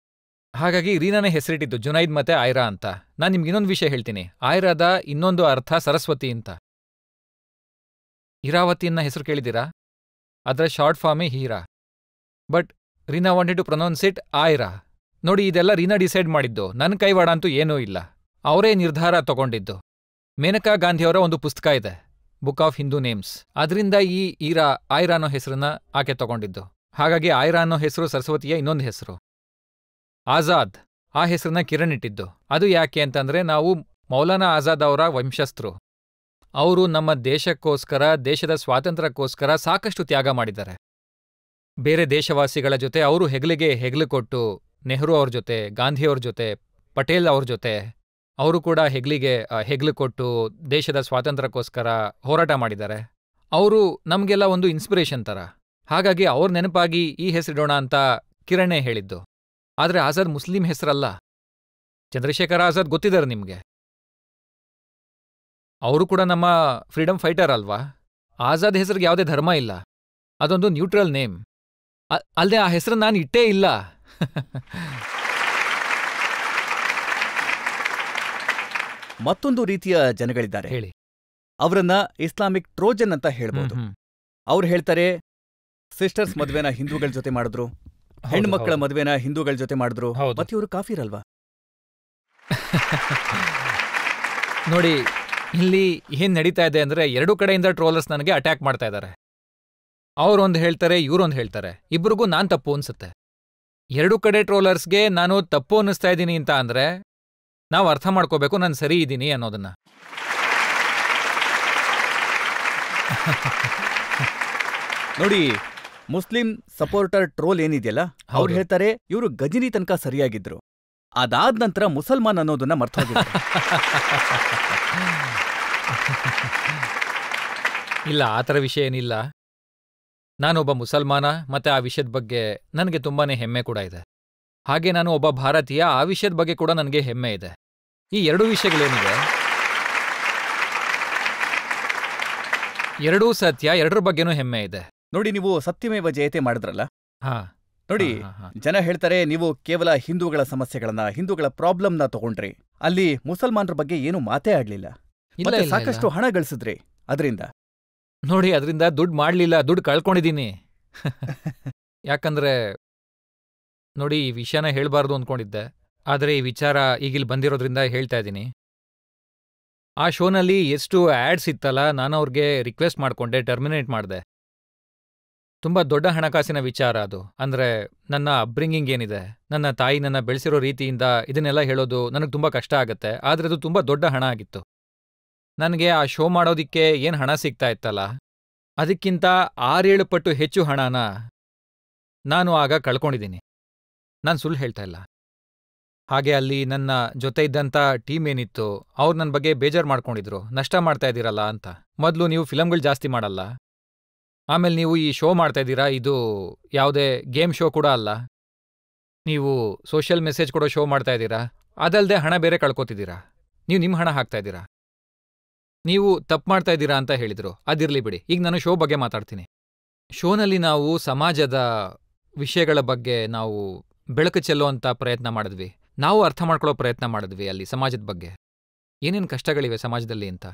ಹಾಗಾಗಿ ರೀನಾನೇ ಹೆಸರಿಟ್ಟಿದ್ದು ಜುನೈದ್ ಮತ್ತೆ ಆಯ್ರಾ ಅಂತ. ನಾನು ನಿಮ್ಗೆ ಇನ್ನೊಂದು ವಿಷಯ ಹೇಳ್ತೀನಿ. ಆಯ್ರಾದ ಇನ್ನೊಂದು ಅರ್ಥ ಸರಸ್ವತಿ ಅಂತ. ಇರಾವತಿಯನ್ನ ಹೆಸರು ಕೇಳಿದ್ದೀರಾ? ಅದರ ಶಾರ್ಟ್ ಫಾರ್ಮೇ Hira. But Reena wanted to pronounce it Ira. ನೋಡಿ, ಇದೆಲ್ಲ ರೀನಾ ಡಿಸೈಡ್ ಮಾಡಿದ್ದು, ನನ್ನ ಕೈವಾಡ ಅಂತೂ ಏನೂ ಇಲ್ಲ. ಅವರೇ ನಿರ್ಧಾರ ತಗೊಂಡಿದ್ದು. ಮೇನಕಾ ಗಾಂಧಿಯವರ ಒಂದು ಪುಸ್ತಕ ಇದೆ, ಬುಕ್ ಆಫ್ ಹಿಂದೂ ನೇಮ್ಸ್. ಅದರಿಂದ ಈ ಆಯ್ರಾ ಅನ್ನೋ ಹೆಸರನ್ನ ಆಕೆ ತಗೊಂಡಿದ್ದು. ಹಾಗಾಗಿ ಆಯ್ರಾ ಅನ್ನೋ ಹೆಸರು ಸರಸ್ವತಿಯ ಇನ್ನೊಂದು ಹೆಸರು. ಆಜಾದ್, ಆ ಹೆಸರನ್ನ ಕಿರಣ್ ಇಟ್ಟಿದ್ದು. ಅದು ಯಾಕೆ ಅಂತಂದ್ರೆ, ನಾವು ಮೌಲಾನಾ ಆಜಾದ್ ಅವರ ವಂಶಸ್ಥರು. ಅವರು ನಮ್ಮ ದೇಶಕ್ಕೋಸ್ಕರ, ದೇಶದ ಸ್ವಾತಂತ್ರ್ಯಕ್ಕೋಸ್ಕರ ಸಾಕಷ್ಟು ತ್ಯಾಗ ಮಾಡಿದ್ದಾರೆ. ಬೇರೆ ದೇಶವಾಸಿಗಳ ಜೊತೆ ಅವರು ಹೆಗಲಿಗೆ ಹೆಗಲು ಕೊಟ್ಟು, ನೆಹರು ಅವ್ರ ಜೊತೆ, ಗಾಂಧಿಯವ್ರ ಜೊತೆ, ಪಟೇಲ್ ಅವ್ರ ಜೊತೆ ಅವರು ಕೂಡ ಹೆಗ್ಲಿಗೆ ಹೆಗ್ಲು ಕೊಟ್ಟು ದೇಶದ ಸ್ವಾತಂತ್ರ್ಯಕ್ಕೋಸ್ಕರ ಹೋರಾಟ ಮಾಡಿದ್ದಾರೆ. ಅವರು ನಮಗೆಲ್ಲ ಒಂದು ಇನ್ಸ್ಪಿರೇಷನ್ ಥರ. ಹಾಗಾಗಿ ಅವ್ರ ನೆನಪಾಗಿ ಈ ಹೆಸರಿಡೋಣ ಅಂತ ಕಿರಣೇ ಹೇಳಿದ್ದು. ಆದರೆ ಆಜಾದ್ ಮುಸ್ಲಿಂ ಹೆಸರಲ್ಲ. ಚಂದ್ರಶೇಖರ ಆಜಾದ್ ಗೊತ್ತಿದ್ದಾರೆ ನಿಮಗೆ. ಅವರು ಕೂಡ ನಮ್ಮ ಫ್ರೀಡಮ್ ಫೈಟರ್ ಅಲ್ವಾ. ಆಜಾದ್ ಹೆಸರಿಗೆ ಯಾವುದೇ ಧರ್ಮ ಇಲ್ಲ, ಅದೊಂದು ನ್ಯೂಟ್ರಲ್ ನೇಮ್. ಅಲ್ಲದೆ ಆ ಹೆಸರು ನಾನು ಇಟ್ಟೇ ಇಲ್ಲ. ಮತ್ತೊಂದು ರೀತಿಯ ಜನಗಳಿದ್ದಾರೆ, ಹೇಳಿ. ಅವರನ್ನ ಇಸ್ಲಾಮಿಕ್ ಟ್ರೋಜನ್ ಅಂತ ಹೇಳ್ಬೋದು. ಅವ್ರು ಹೇಳ್ತಾರೆ ಸಿಸ್ಟರ್ಸ್ ಮದ್ವೆನ ಹಿಂದೂಗಳ ಜೊತೆ ಮಾಡಿದ್ರು, ಹೆಣ್ಮಕ್ಳ ಮದ್ವೆನ ಹಿಂದೂಗಳ ಜೊತೆ ಮಾಡಿದ್ರು, ಮತ್ತೆ ಇವರು ಕಾಫಿರ್ ಅಲ್ವಾ? ನೋಡಿ, ಇಲ್ಲಿ ಏನ್ ನಡೀತಾ ಇದೆ ಅಂದ್ರೆ, ಎರಡೂ ಕಡೆಯಿಂದ ಟ್ರೋಲರ್ಸ್ ನನಗೆ ಅಟ್ಯಾಕ್ ಮಾಡ್ತಾ ಇದ್ದಾರೆ. ಅವ್ರೊಂದು ಹೇಳ್ತಾರೆ, ಇವ್ರೊಂದು ಹೇಳ್ತಾರೆ. ಇಬ್ರಿಗೂ ನಾನ್ ತಪ್ಪು ಅನ್ಸುತ್ತೆ. ಎರಡೂ ಕಡೆ ಟ್ರೋಲರ್ಸ್ಗೆ ನಾನು ತಪ್ಪು ಅನ್ನಿಸ್ತಾ ಇದ್ದೀನಿ ಅಂತ ಅಂದ್ರೆ ನಾವು ಅರ್ಥ ಮಾಡ್ಕೋಬೇಕು ನಾನು ಸರಿ ಇದ್ದೀನಿ ಅನ್ನೋದನ್ನ. ನೋಡಿ, ಮುಸ್ಲಿಂ ಸಪೋರ್ಟರ್ ಟ್ರೋಲ್ ಏನಿದೆಯಲ್ಲ, ಅವ್ರು ಹೇಳ್ತಾರೆ ಇವರು ಗಜನಿ ತನಕ ಸರಿಯಾಗಿದ್ರು, ಅದಾದ ನಂತರ ಮುಸಲ್ಮಾನ್ ಅನ್ನೋದನ್ನ ಮರ್ತೋಗಿದ್ರು. ಇಲ್ಲ, ಆ ಥರ ವಿಷಯ ಏನಿಲ್ಲ. ನಾನೊಬ್ಬ ಮುಸಲ್ಮಾನ, ಮತ್ತೆ ಆ ವಿಷಯದ ಬಗ್ಗೆ ನನಗೆ ತುಂಬಾನೇ ಹೆಮ್ಮೆ ಕೂಡ ಇದೆ. ಹಾಗೆ ನಾನು ಒಬ್ಬ ಭಾರತೀಯ, ಆ ವಿಷಯದ ಬಗ್ಗೆ ಕೂಡ ನನಗೆ ಹೆಮ್ಮೆ ಇದೆ. ಈ ಎರಡೂ ವಿಷಯಗಳೇನಿದೆ, ಎರಡೂ ಸತ್ಯ, ಎರಡರ ಬಗ್ಗೆನೂ ಹೆಮ್ಮೆ ಇದೆ. ನೋಡಿ, ನೀವು ಸತ್ಯಮೇವ ಜಯತೆ ಮಾಡಿದ್ರಲ್ಲ, ಹಾ ನೋಡಿ, ಜನ ಹೇಳ್ತಾರೆ ನೀವು ಕೇವಲ ಹಿಂದೂಗಳ ಸಮಸ್ಯೆಗಳನ್ನ, ಹಿಂದೂಗಳ ಪ್ರಾಬ್ಲಮ್ನ ತಗೊಂಡ್ರಿ, ಅಲ್ಲಿ ಮುಸಲ್ಮಾನರ ಬಗ್ಗೆ ಏನು ಮಾತೇ ಆಡ್ಲಿಲ್ಲ, ಮತ್ತೆ ಸಾಕಷ್ಟು ಹಣ ಗಳಿಸಿದ್ರಿ ಅದರಿಂದ. ನೋಡಿ, ಅದರಿಂದ ದುಡ್ಡು ಮಾಡ್ಲಿಲ್ಲ, ದುಡ್ಡು ಕಳ್ಕೊಂಡಿದ್ದೀನಿ. ಯಾಕಂದ್ರೆ ನೋಡಿ, ಈ ವಿಷಯನ ಹೇಳ್ಬಾರ್ದು ಅಂದ್ಕೊಂಡಿದ್ದೆ, ಆದರೆ ಈ ವಿಚಾರ ಈಗಿಲ್ಲಿ ಬಂದಿರೋದ್ರಿಂದ ಹೇಳ್ತಾ ಇದ್ದೀನಿ. ಆ ಶೋನಲ್ಲಿ ಎಷ್ಟು ಆ್ಯಡ್ಸ್ ಇತ್ತಲ್ಲ, ನಾನು ಅವ್ರಿಗೆ ರಿಕ್ವೆಸ್ಟ್ ಮಾಡ್ಕೊಂಡೆ, ಟರ್ಮಿನೇಟ್ ಮಾಡಿದೆ. ತುಂಬ ದೊಡ್ಡ ಹಣಕಾಸಿನ ವಿಚಾರ ಅದು. ಅಂದರೆ ನನ್ನ ಅಪ್ಬ್ರಿಂಗಿಂಗ್ ಏನಿದೆ, ನನ್ನ ತಾಯಿ ನನ್ನ ಬೆಳೆಸಿರೋ ರೀತಿಯಿಂದ ಇದನ್ನೆಲ್ಲ ಹೇಳೋದು ನನಗೆ ತುಂಬ ಕಷ್ಟ ಆಗುತ್ತೆ. ಆದರೆ ಅದು ತುಂಬ ದೊಡ್ಡ ಹಣ ಆಗಿತ್ತು. ನನಗೆ ಆ ಶೋ ಮಾಡೋದಿಕ್ಕೆ ಏನು ಹಣ ಸಿಗ್ತಾ ಇತ್ತಲ್ಲ, ಅದಕ್ಕಿಂತ 6-7 ಪಟ್ಟು ಹೆಚ್ಚು ಹಣನ ನಾನು ಆಗ ಕಳ್ಕೊಂಡಿದ್ದೀನಿ. ನಾನು ಸುಳ್ಳು ಹೇಳ್ತಾ ಇಲ್ಲ. ಹಾಗೆ ಅಲ್ಲಿ ನನ್ನ ಜೊತೆ ಇದ್ದಂಥ ಟೀಮ್ ಏನಿತ್ತು, ಅವ್ರು ನನ್ನ ಬಗ್ಗೆ ಬೇಜಾರು ಮಾಡ್ಕೊಂಡಿದ್ರು, ನಷ್ಟ ಮಾಡ್ತಾ ಇದ್ದೀರಲ್ಲ ಅಂತ. ಮೊದಲು ನೀವು ಫಿಲಮ್ಗಳು ಜಾಸ್ತಿ ಮಾಡಲ್ಲ, ಆಮೇಲೆ ನೀವು ಈ ಶೋ ಮಾಡ್ತಾ ಇದ್ದೀರಾ, ಇದು ಯಾವುದೇ ಗೇಮ್ ಶೋ ಕೂಡ ಅಲ್ಲ, ನೀವು ಸೋಷಿಯಲ್ ಮೆಸೇಜ್ ಕೊಡೋ ಶೋ ಮಾಡ್ತಾ ಇದ್ದೀರಾ, ಅದಲ್ಲದೆ ಹಣ ಬೇರೆ ಕಳ್ಕೊತಿದ್ದೀರಾ, ನೀವು ನಿಮ್ಮ ಹಣ ಹಾಕ್ತಾ ಇದ್ದೀರಾ, ನೀವು ತಪ್ಪು ಮಾಡ್ತಾ ಇದ್ದೀರಾ ಅಂತ ಹೇಳಿದ್ರು. ಅದಿರಲಿ ಬಿಡಿ, ಈಗ ನಾನು ಶೋ ಬಗ್ಗೆ ಮಾತಾಡ್ತೀನಿ. ಶೋನಲ್ಲಿ ನಾವು ಸಮಾಜದ ವಿಷಯಗಳ ಬಗ್ಗೆ ನಾವು ಬೆಳಕು ಚೆಲ್ಲುವಂಥ ಪ್ರಯತ್ನ ಮಾಡಿದ್ವಿ. ನಾವು ಅರ್ಥ ಮಾಡ್ಕೊಳ್ಳೋ ಪ್ರಯತ್ನ ಮಾಡಿದ್ವಿ ಅಲ್ಲಿ ಸಮಾಜದ ಬಗ್ಗೆ, ಏನೇನು ಕಷ್ಟಗಳಿವೆ ಸಮಾಜದಲ್ಲಿ ಅಂತ.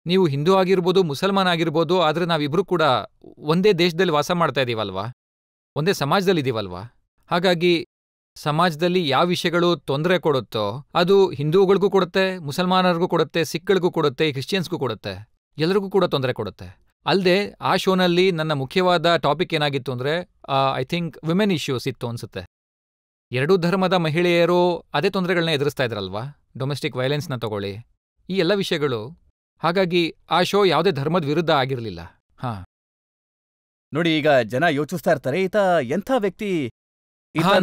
ನೀವು ಹಿಂದೂ ಆಗಿರ್ಬೋದು, ಮುಸಲ್ಮಾನ್ ಆಗಿರ್ಬೋದು, ಆದರೆ ನಾವಿಬ್ರು ಕೂಡ ಒಂದೇ ದೇಶದಲ್ಲಿ ವಾಸ ಮಾಡ್ತಾ ಇದ್ದೀವಲ್ವಾ, ಒಂದೇ ಸಮಾಜದಲ್ಲಿದ್ದೀವಲ್ವಾ. ಹಾಗಾಗಿ ಸಮಾಜದಲ್ಲಿ ಯಾವ ವಿಷಯಗಳು ತೊಂದರೆ ಕೊಡುತ್ತೋ ಅದು ಹಿಂದೂಗಳಿಗೂ ಕೊಡುತ್ತೆ, ಮುಸಲ್ಮಾನರಿಗೂ ಕೊಡುತ್ತೆ, ಸಿಖ್ಗಳಿಗೂ ಕೊಡುತ್ತೆ, ಕ್ರಿಶ್ಚಿಯನ್ಸ್ಗೂ ಕೊಡುತ್ತೆ, ಎಲ್ಲರಿಗೂ ಕೂಡ ತೊಂದರೆ ಕೊಡುತ್ತೆ. ಅಲ್ಲದೆ ಆ ಶೋನಲ್ಲಿ ನನ್ನ ಮುಖ್ಯವಾದ ಟಾಪಿಕ್ ಏನಾಗಿತ್ತು ಅಂದರೆ, ಐ ಥಿಂಕ್ ವಿಮೆನ್ ಇಶ್ಯೂಸ್ ಇತ್ತು ಅನ್ಸುತ್ತೆ. ಎರಡೂ ಧರ್ಮದ ಮಹಿಳೆಯರು ಅದೇ ತೊಂದರೆಗಳನ್ನ ಎದುರಿಸ್ತಾ ಇದ್ರಲ್ವಾ, ಡೊಮೆಸ್ಟಿಕ್ ವೈಲೆನ್ಸ್ನ ತಗೊಳ್ಳಿ, ಈ ಎಲ್ಲ ವಿಷಯಗಳು. ಹಾಗಾಗಿ ಆ ಶೋ ಯಾವುದೇ ಧರ್ಮದ ವಿರುದ್ಧ ಆಗಿರಲಿಲ್ಲ. ಹಾ, ನೋಡಿ, ಈಗ ಜನ ಯೋಚಿಸ್ತಾ ಇರ್ತಾರೆ, ಈತ ಎಂಥ ವ್ಯಕ್ತಿ.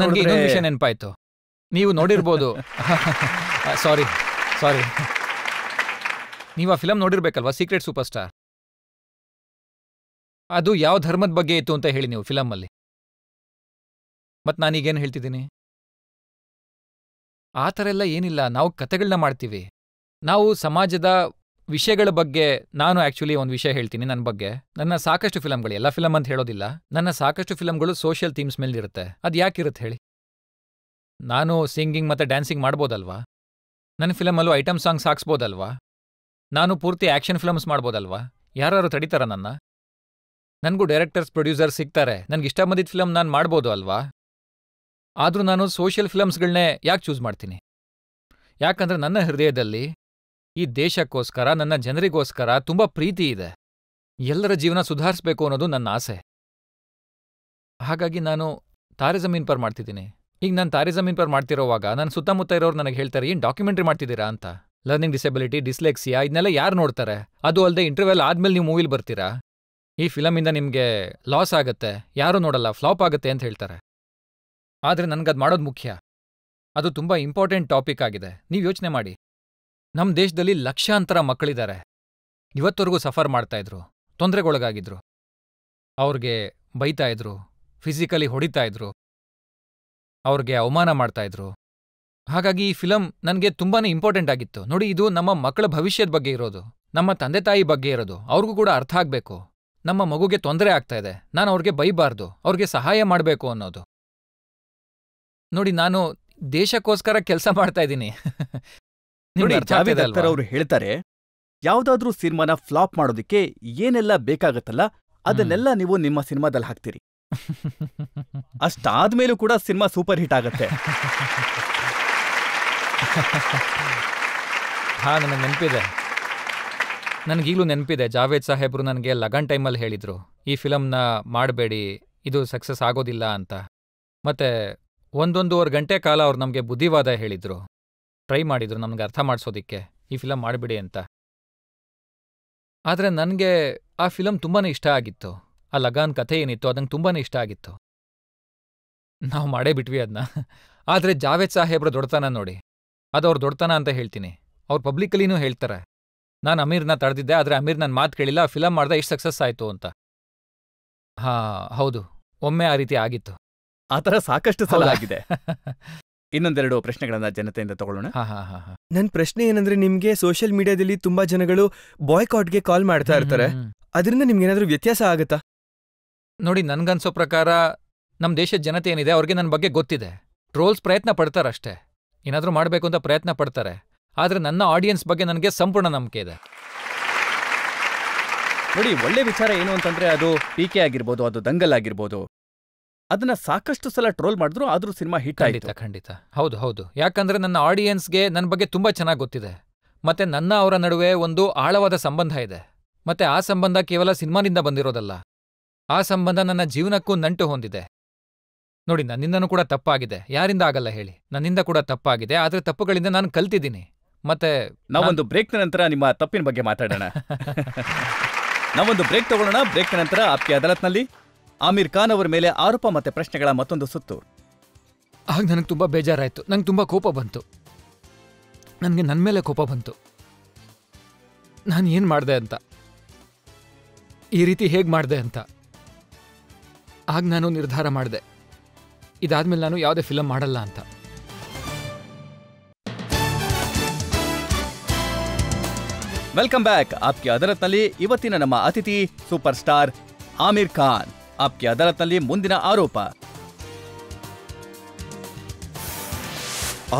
ನನಗೆ ಇನ್ನೊಂದು ವಿಷಯ ನೆನಪಾಯ್ತು, ನೀವು ನೋಡಿರ್ಬೋದು. ಸಾರಿ, ನೀವು ಆ ಫಿಲಮ್ ನೋಡಿರ್ಬೇಕಲ್ವಾ, ಸೀಕ್ರೆಟ್ ಸೂಪರ್ ಸ್ಟಾರ್. ಅದು ಯಾವ ಧರ್ಮದ ಬಗ್ಗೆ ಇತ್ತು ಅಂತ ಹೇಳಿ ನೀವು ಫಿಲಮ್ಮಲ್ಲಿ. ಮತ್ ನಾನೀಗೇನು ಹೇಳ್ತಿದ್ದೀನಿ, ಆ ಥರ ಎಲ್ಲ ಏನಿಲ್ಲ. ನಾವು ಕತೆಗಳನ್ನ ಮಾಡ್ತೀವಿ, ನಾವು ಸಮಾಜದ ವಿಷಯಗಳ ಬಗ್ಗೆ. ನಾನು ಆ್ಯಕ್ಚುಲಿ ಒಂದು ವಿಷಯ ಹೇಳ್ತೀನಿ ನನ್ನ ಬಗ್ಗೆ. ನನ್ನ ಸಾಕಷ್ಟು ಫಿಲಮ್ಗಳು, ಎಲ್ಲ ಫಿಲಮ್ ಅಂತ ಹೇಳೋದಿಲ್ಲ, ನನ್ನ ಸಾಕಷ್ಟು ಫಿಲಮ್ಗಳು ಸೋಷಿಯಲ್ ಥೀಮ್ಸ್ ಮೇಲಿರುತ್ತೆ. ಅದು ಯಾಕಿರುತ್ತೆ ಹೇಳಿ? ನಾನು ಸಿಂಗಿಂಗ್ ಮತ್ತು ಡ್ಯಾನ್ಸಿಂಗ್ ಮಾಡ್ಬೋದಲ್ವಾ, ನನ್ನ ಫಿಲಮಲ್ಲೂ ಐಟಮ್ ಸಾಂಗ್ಸ್ ಹಾಕ್ಸ್ಬೋದಲ್ವಾ, ನಾನು ಪೂರ್ತಿ ಆ್ಯಕ್ಷನ್ ಫಿಲಮ್ಸ್ ಮಾಡ್ಬೋದಲ್ವಾ, ಯಾರು ತಡೀತಾರ ನನ್ನ? ನನಗೂ ಡೈರೆಕ್ಟರ್ಸ್, ಪ್ರೊಡ್ಯೂಸರ್ಸ್ ಸಿಗ್ತಾರೆ, ನನಗಿಷ್ಟ ಬಂದಿದ್ದ ಫಿಲಮ್ ನಾನು ಮಾಡ್ಬೋದು ಅಲ್ವಾ. ಆದರೂ ನಾನು ಸೋಷಿಯಲ್ ಫಿಲಮ್ಸ್ಗಳನ್ನೇ ಯಾಕೆ ಚೂಸ್ ಮಾಡ್ತೀನಿ? ಯಾಕಂದ್ರೆ ನನ್ನ ಹೃದಯದಲ್ಲಿ ಈ ದೇಶಕ್ಕೋಸ್ಕರ, ನನ್ನ ಜನರಿಗೋಸ್ಕರ ತುಂಬ ಪ್ರೀತಿ ಇದೆ. ಎಲ್ಲರ ಜೀವನ ಸುಧಾರಿಸ್ಬೇಕು ಅನ್ನೋದು ನನ್ನ ಆಸೆ. ಹಾಗಾಗಿ ನಾನು ತಾರೆ ಜಮೀನ್ ಪರ್ ಮಾಡ್ತಿದ್ದೀನಿ. ಈಗ ನಾನು ತಾರೆ ಜಮೀನ್ ಪರ್ ಮಾಡ್ತಿರೋವಾಗ ನನ್ನ ಸುತ್ತಮುತ್ತ ಇರೋರು ನನಗೆ ಹೇಳ್ತಾರೆ, ಏನು ಡಾಕ್ಯುಮೆಂಟ್ರಿ ಮಾಡ್ತಿದ್ದೀರಾ ಅಂತ. ಲರ್ನಿಂಗ್ ಡಿಸೆಬಿಲಿಟಿ, ಡಿಸ್ಲೆಕ್ಸಿಯಾ, ಇದನ್ನೆಲ್ಲ ಯಾರು ನೋಡ್ತಾರೆ? ಅದು ಅಲ್ಲದೆ ಇಂಟರ್ವೆಲ್ ಆದ್ಮೇಲೆ ನೀವು ಮೂವಿಲಿ ಬರ್ತೀರಾ, ಈ ಫಿಲಮಿಂದ ನಿಮಗೆ ಲಾಸ್ ಆಗುತ್ತೆ, ಯಾರೂ ನೋಡಲ್ಲ, ಫ್ಲಾಪ್ ಆಗುತ್ತೆ ಅಂತ ಹೇಳ್ತಾರೆ. ಆದರೆ ನನಗದು ಮಾಡೋದು ಮುಖ್ಯ. ಅದು ತುಂಬ ಇಂಪಾರ್ಟೆಂಟ್ ಟಾಪಿಕ್ ಆಗಿದೆ. ನೀವು ಯೋಚನೆ ಮಾಡಿ, ನಮ್ಮ ದೇಶದಲ್ಲಿ ಲಕ್ಷಾಂತರ ಮಕ್ಕಳಿದ್ದಾರೆ. ಇವತ್ತವರೆಗೂ ಸಫರ್ ಮಾಡ್ತಾ ಇದ್ರು, ತೊಂದರೆಗೊಳಗಾಗಿದ್ರು. ಅವ್ರಿಗೆ ಬೈತಾ ಇದ್ರು, ಫಿಸಿಕಲಿ ಹೊಡಿತಾ ಇದ್ರು, ಅವ್ರಿಗೆ ಅವಮಾನ ಮಾಡ್ತಾ ಇದ್ರು. ಹಾಗಾಗಿ ಈ ಫಿಲಮ್ ನನಗೆ ತುಂಬಾನೇ ಇಂಪಾರ್ಟೆಂಟ್ ಆಗಿತ್ತು. ನೋಡಿ, ಇದು ನಮ್ಮ ಮಕ್ಕಳ ಭವಿಷ್ಯದ ಬಗ್ಗೆ ಇರೋದು, ನಮ್ಮ ತಂದೆ ತಾಯಿ ಬಗ್ಗೆ ಇರೋದು. ಅವ್ರಿಗೂ ಕೂಡ ಅರ್ಥ ಆಗ್ಬೇಕು, ನಮ್ಮ ಮಗುಗೆ ತೊಂದರೆ ಆಗ್ತಾ ಇದೆ, ನಾನು ಅವ್ರಿಗೆ ಬೈಬಾರ್ದು, ಅವ್ರಿಗೆ ಸಹಾಯ ಮಾಡಬೇಕು ಅನ್ನೋದು. ನೋಡಿ, ನಾನು ದೇಶಕ್ಕೋಸ್ಕರ ಕೆಲಸ ಮಾಡ್ತಾ ಇದ್ದೀನಿ. ನೋಡಿ, ಜಾವೇದ್ ಅಖ್ತರ್ ಅವರು ಹೇಳ್ತಾರೆ, ಯಾವ್ದಾದ್ರೂ ಸಿನಿಮಾನ ಫ್ಲಾಪ್ ಮಾಡೋದಿಕ್ಕೆ ಏನೆಲ್ಲ ಬೇಕಾಗತ್ತಲ್ಲ ಅದನ್ನೆಲ್ಲ ನೀವು ನಿಮ್ಮ ಸಿನಿಮಾದಲ್ಲಿ ಹಾಕ್ತೀರಿ. ಅಷ್ಟಾದ್ಮೇಲೂ ಕೂಡ ಸಿನಿಮಾ ಸೂಪರ್ ಹಿಟ್ ಆಗತ್ತೆ. ಹಾ, ನನಗೆ ನೆನಪಿದೆ. ನನಗೀಗಲೂ ನೆನಪಿದೆ, ಜಾವೇದ್ ಸಾಹೇಬ್ರು ನನಗೆ ಲಗನ್ ಟೈಮಲ್ಲಿ ಹೇಳಿದ್ರು, ಈ ಫಿಲಮ್ನ ಮಾಡಬೇಡಿ, ಇದು ಸಕ್ಸಸ್ ಆಗೋದಿಲ್ಲ ಅಂತ. ಮತ್ತೆ 1.5 ಗಂಟೆ ಕಾಲ ಅವ್ರು ನಮಗೆ ಬುದ್ಧಿವಾದ ಹೇಳಿದ್ರು, ಟ್ರೈ ಮಾಡಿದ್ರು ನಮ್ಗೆ ಅರ್ಥ ಮಾಡಿಸೋದಿಕ್ಕೆ, ಈ ಫಿಲಮ್ ಮಾಡಿಬಿಡಿ ಅಂತ. ಆದರೆ ನನಗೆ ಆ ಫಿಲಮ್ ತುಂಬಾನೇ ಇಷ್ಟ ಆಗಿತ್ತು. ಆ ಲಗಾನ್ ಕಥೆ ಏನಿತ್ತು ಅದಂಗೆ ತುಂಬಾನೇ ಇಷ್ಟ ಆಗಿತ್ತು. ನಾವು ಮಾಡೇ ಬಿಟ್ವಿ ಅದನ್ನ. ಆದರೆ ಜಾವೇದ್ ಸಾಹೇಬ್ರ ದೊಡ್ಡತನ ನೋಡಿ, ಅದು ಅವ್ರ ದೊಡ್ಡತನ ಅಂತ ಹೇಳ್ತೀನಿ. ಅವ್ರು ಪಬ್ಲಿಕಲಿನೂ ಹೇಳ್ತಾರೆ, ನಾನು ಅಮೀರ್ನ ತಡೆದಿದ್ದೆ, ಆದರೆ ಅಮೀರ್ ನನ್ನ ಮಾತು ಕೇಳಿಲ್ಲ, ಆ ಫಿಲಮ್ ಮಾಡ್ದೆ ಎಷ್ಟು ಸಕ್ಸಸ್ ಆಯಿತು ಅಂತ. ಹಾ, ಹೌದು, ಒಮ್ಮೆ ಆ ರೀತಿ ಆಗಿತ್ತು. ಆ ಥರ ಸಾಕಷ್ಟು ಸಲ ಆಗಿದೆ. ಇನ್ನೊಂದೆರಡು ಪ್ರಶ್ನೆಗಳನ್ನ ಜನತೆಯಿಂದ ತಗೊಳ್ಳೋಣ. ನನ್ ಪ್ರಶ್ನೆ ಏನಂದ್ರೆ, ನಿಮ್ಗೆ ಸೋಷಿಯಲ್ ಮೀಡಿಯಾದಲ್ಲಿ ತುಂಬಾ ಜನಗಳು ಬಾಯ್ಕಾಟ್ಗೆ ಕಾಲ್ ಮಾಡ್ತಾ ಇರ್ತಾರೆ, ಅದರಿಂದ ನಿಮ್ಗೇನಾದ್ರೂ ವ್ಯತ್ಯಾಸ ಆಗತ್ತಾ? ನೋಡಿ, ನನ್ಗನ್ಸೋ ಪ್ರಕಾರ ನಮ್ಮ ದೇಶದ ಜನತೆ ಏನಿದೆ ಅವ್ರಿಗೆ ನನ್ನ ಬಗ್ಗೆ ಗೊತ್ತಿದೆ. ಟ್ರೋಲ್ಸ್ ಪ್ರಯತ್ನ ಪಡ್ತಾರಷ್ಟೇ, ಏನಾದರೂ ಮಾಡಬೇಕು ಅಂತ ಪ್ರಯತ್ನ ಪಡ್ತಾರೆ. ಆದರೆ ನನ್ನ ಆಡಿಯನ್ಸ್ ಬಗ್ಗೆ ನನಗೆ ಸಂಪೂರ್ಣ ನಂಬಿಕೆ ಇದೆ. ನೋಡಿ, ಒಳ್ಳೆ ವಿಚಾರ ಏನು ಅಂತಂದ್ರೆ, ಅದು PK ಆಗಿರ್ಬೋದು, ಅದು ದಂಗಲ್ ಆಗಿರ್ಬೋದು, ಅದನ್ನ ಸಾಕಷ್ಟು ಸಲ ಟ್ರೋಲ್ ಮಾಡಿದ್ರು, ಆದ್ರೂ ಸಿನಿಮಾ ಹಿಟ್ ಆಯಿತು. ಖಂಡಿತ, ಹೌದು ಹೌದು. ಯಾಕಂದ್ರೆ ನನ್ನ ಆಡಿಯನ್ಸ್ಗೆ ನನ್ನ ಬಗ್ಗೆ ತುಂಬಾ ಚೆನ್ನಾಗಿ ಗೊತ್ತಿದೆ. ಮತ್ತೆ ನನ್ನ ಅವರ ನಡುವೆ ಒಂದು ಆಳವಾದ ಸಂಬಂಧ ಇದೆ. ಮತ್ತೆ ಆ ಸಂಬಂಧ ಕೇವಲ ಸಿನಿಮಾನಿಂದ ಬಂದಿರೋದಲ್ಲ, ಆ ಸಂಬಂಧ ನನ್ನ ಜೀವನಕ್ಕೂ ನಂಟು ಹೊಂದಿದೆ. ನೋಡಿ, ನನ್ನಿಂದನೂ ಕೂಡ ತಪ್ಪಾಗಿದೆ, ಯಾರಿಂದ ಆಗಲ್ಲ ಹೇಳಿ, ನನ್ನಿಂದ ಕೂಡ ತಪ್ಪಾಗಿದೆ. ಆದ್ರೆ ತಪ್ಪುಗಳಿಂದ ನಾನು ಕಲ್ತಿದ್ದೀನಿ. ಮತ್ತೆ ನಾವೊಂದು ಬ್ರೇಕ್ನ ನಂತರ ನಿಮ್ಮ ತಪ್ಪಿನ ಬಗ್ಗೆ ಮಾತಾಡೋಣ. ನಾವೊಂದು ಬ್ರೇಕ್ ತಗೊಳ್ಳೋಣ. ಬ್ರೇಕ್ನ ನಂತರ ಆಪ್ಕಿ ಅದಾಲತ್ನಲ್ಲಿ ಆಮೀರ್ ಖಾನ್ ಅವರ ಮೇಲೆ ಆರೋಪ ಮತ್ತೆ ಪ್ರಶ್ನೆಗಳ ಮತ್ತೊಂದು ಸುತ್ತು. ಆಗ ನನಗೆ ತುಂಬಾ ಬೇಜಾರಾಯ್ತು, ನಂಗೆ ತುಂಬಾ ಕೋಪ ಬಂತು. ನನಗೆ ನನ್ನ ಮೇಲೆ ಕೋಪ ಬಂತು. ನಾನು ಏನ್ ಮಾಡ್ದೆ ಅಂತ, ಈ ರೀತಿ ಹೇಗ್ ಮಾಡ್ದೆ ಅಂತ. ಆಗ ನಾನು ನಿರ್ಧಾರ ಮಾಡಿದೆ, ಇದಾದ್ಮೇಲೆ ನಾನು ಯಾವುದೇ ಫಿಲಮ್ ಮಾಡಲ್ಲ ಅಂತ. Welcome back. ಆಪ್ಕಿ ಅದಾಲತ್ನಲ್ಲಿ ಇವತ್ತಿನ ನಮ್ಮ ಅತಿಥಿ ಸೂಪರ್ ಸ್ಟಾರ್ ಆಮೀರ್ ಖಾನ್. ಆಪ್ಕಿ ಅದಾಲತ್ನಲ್ಲಿ ಮುಂದಿನ ಆರೋಪ.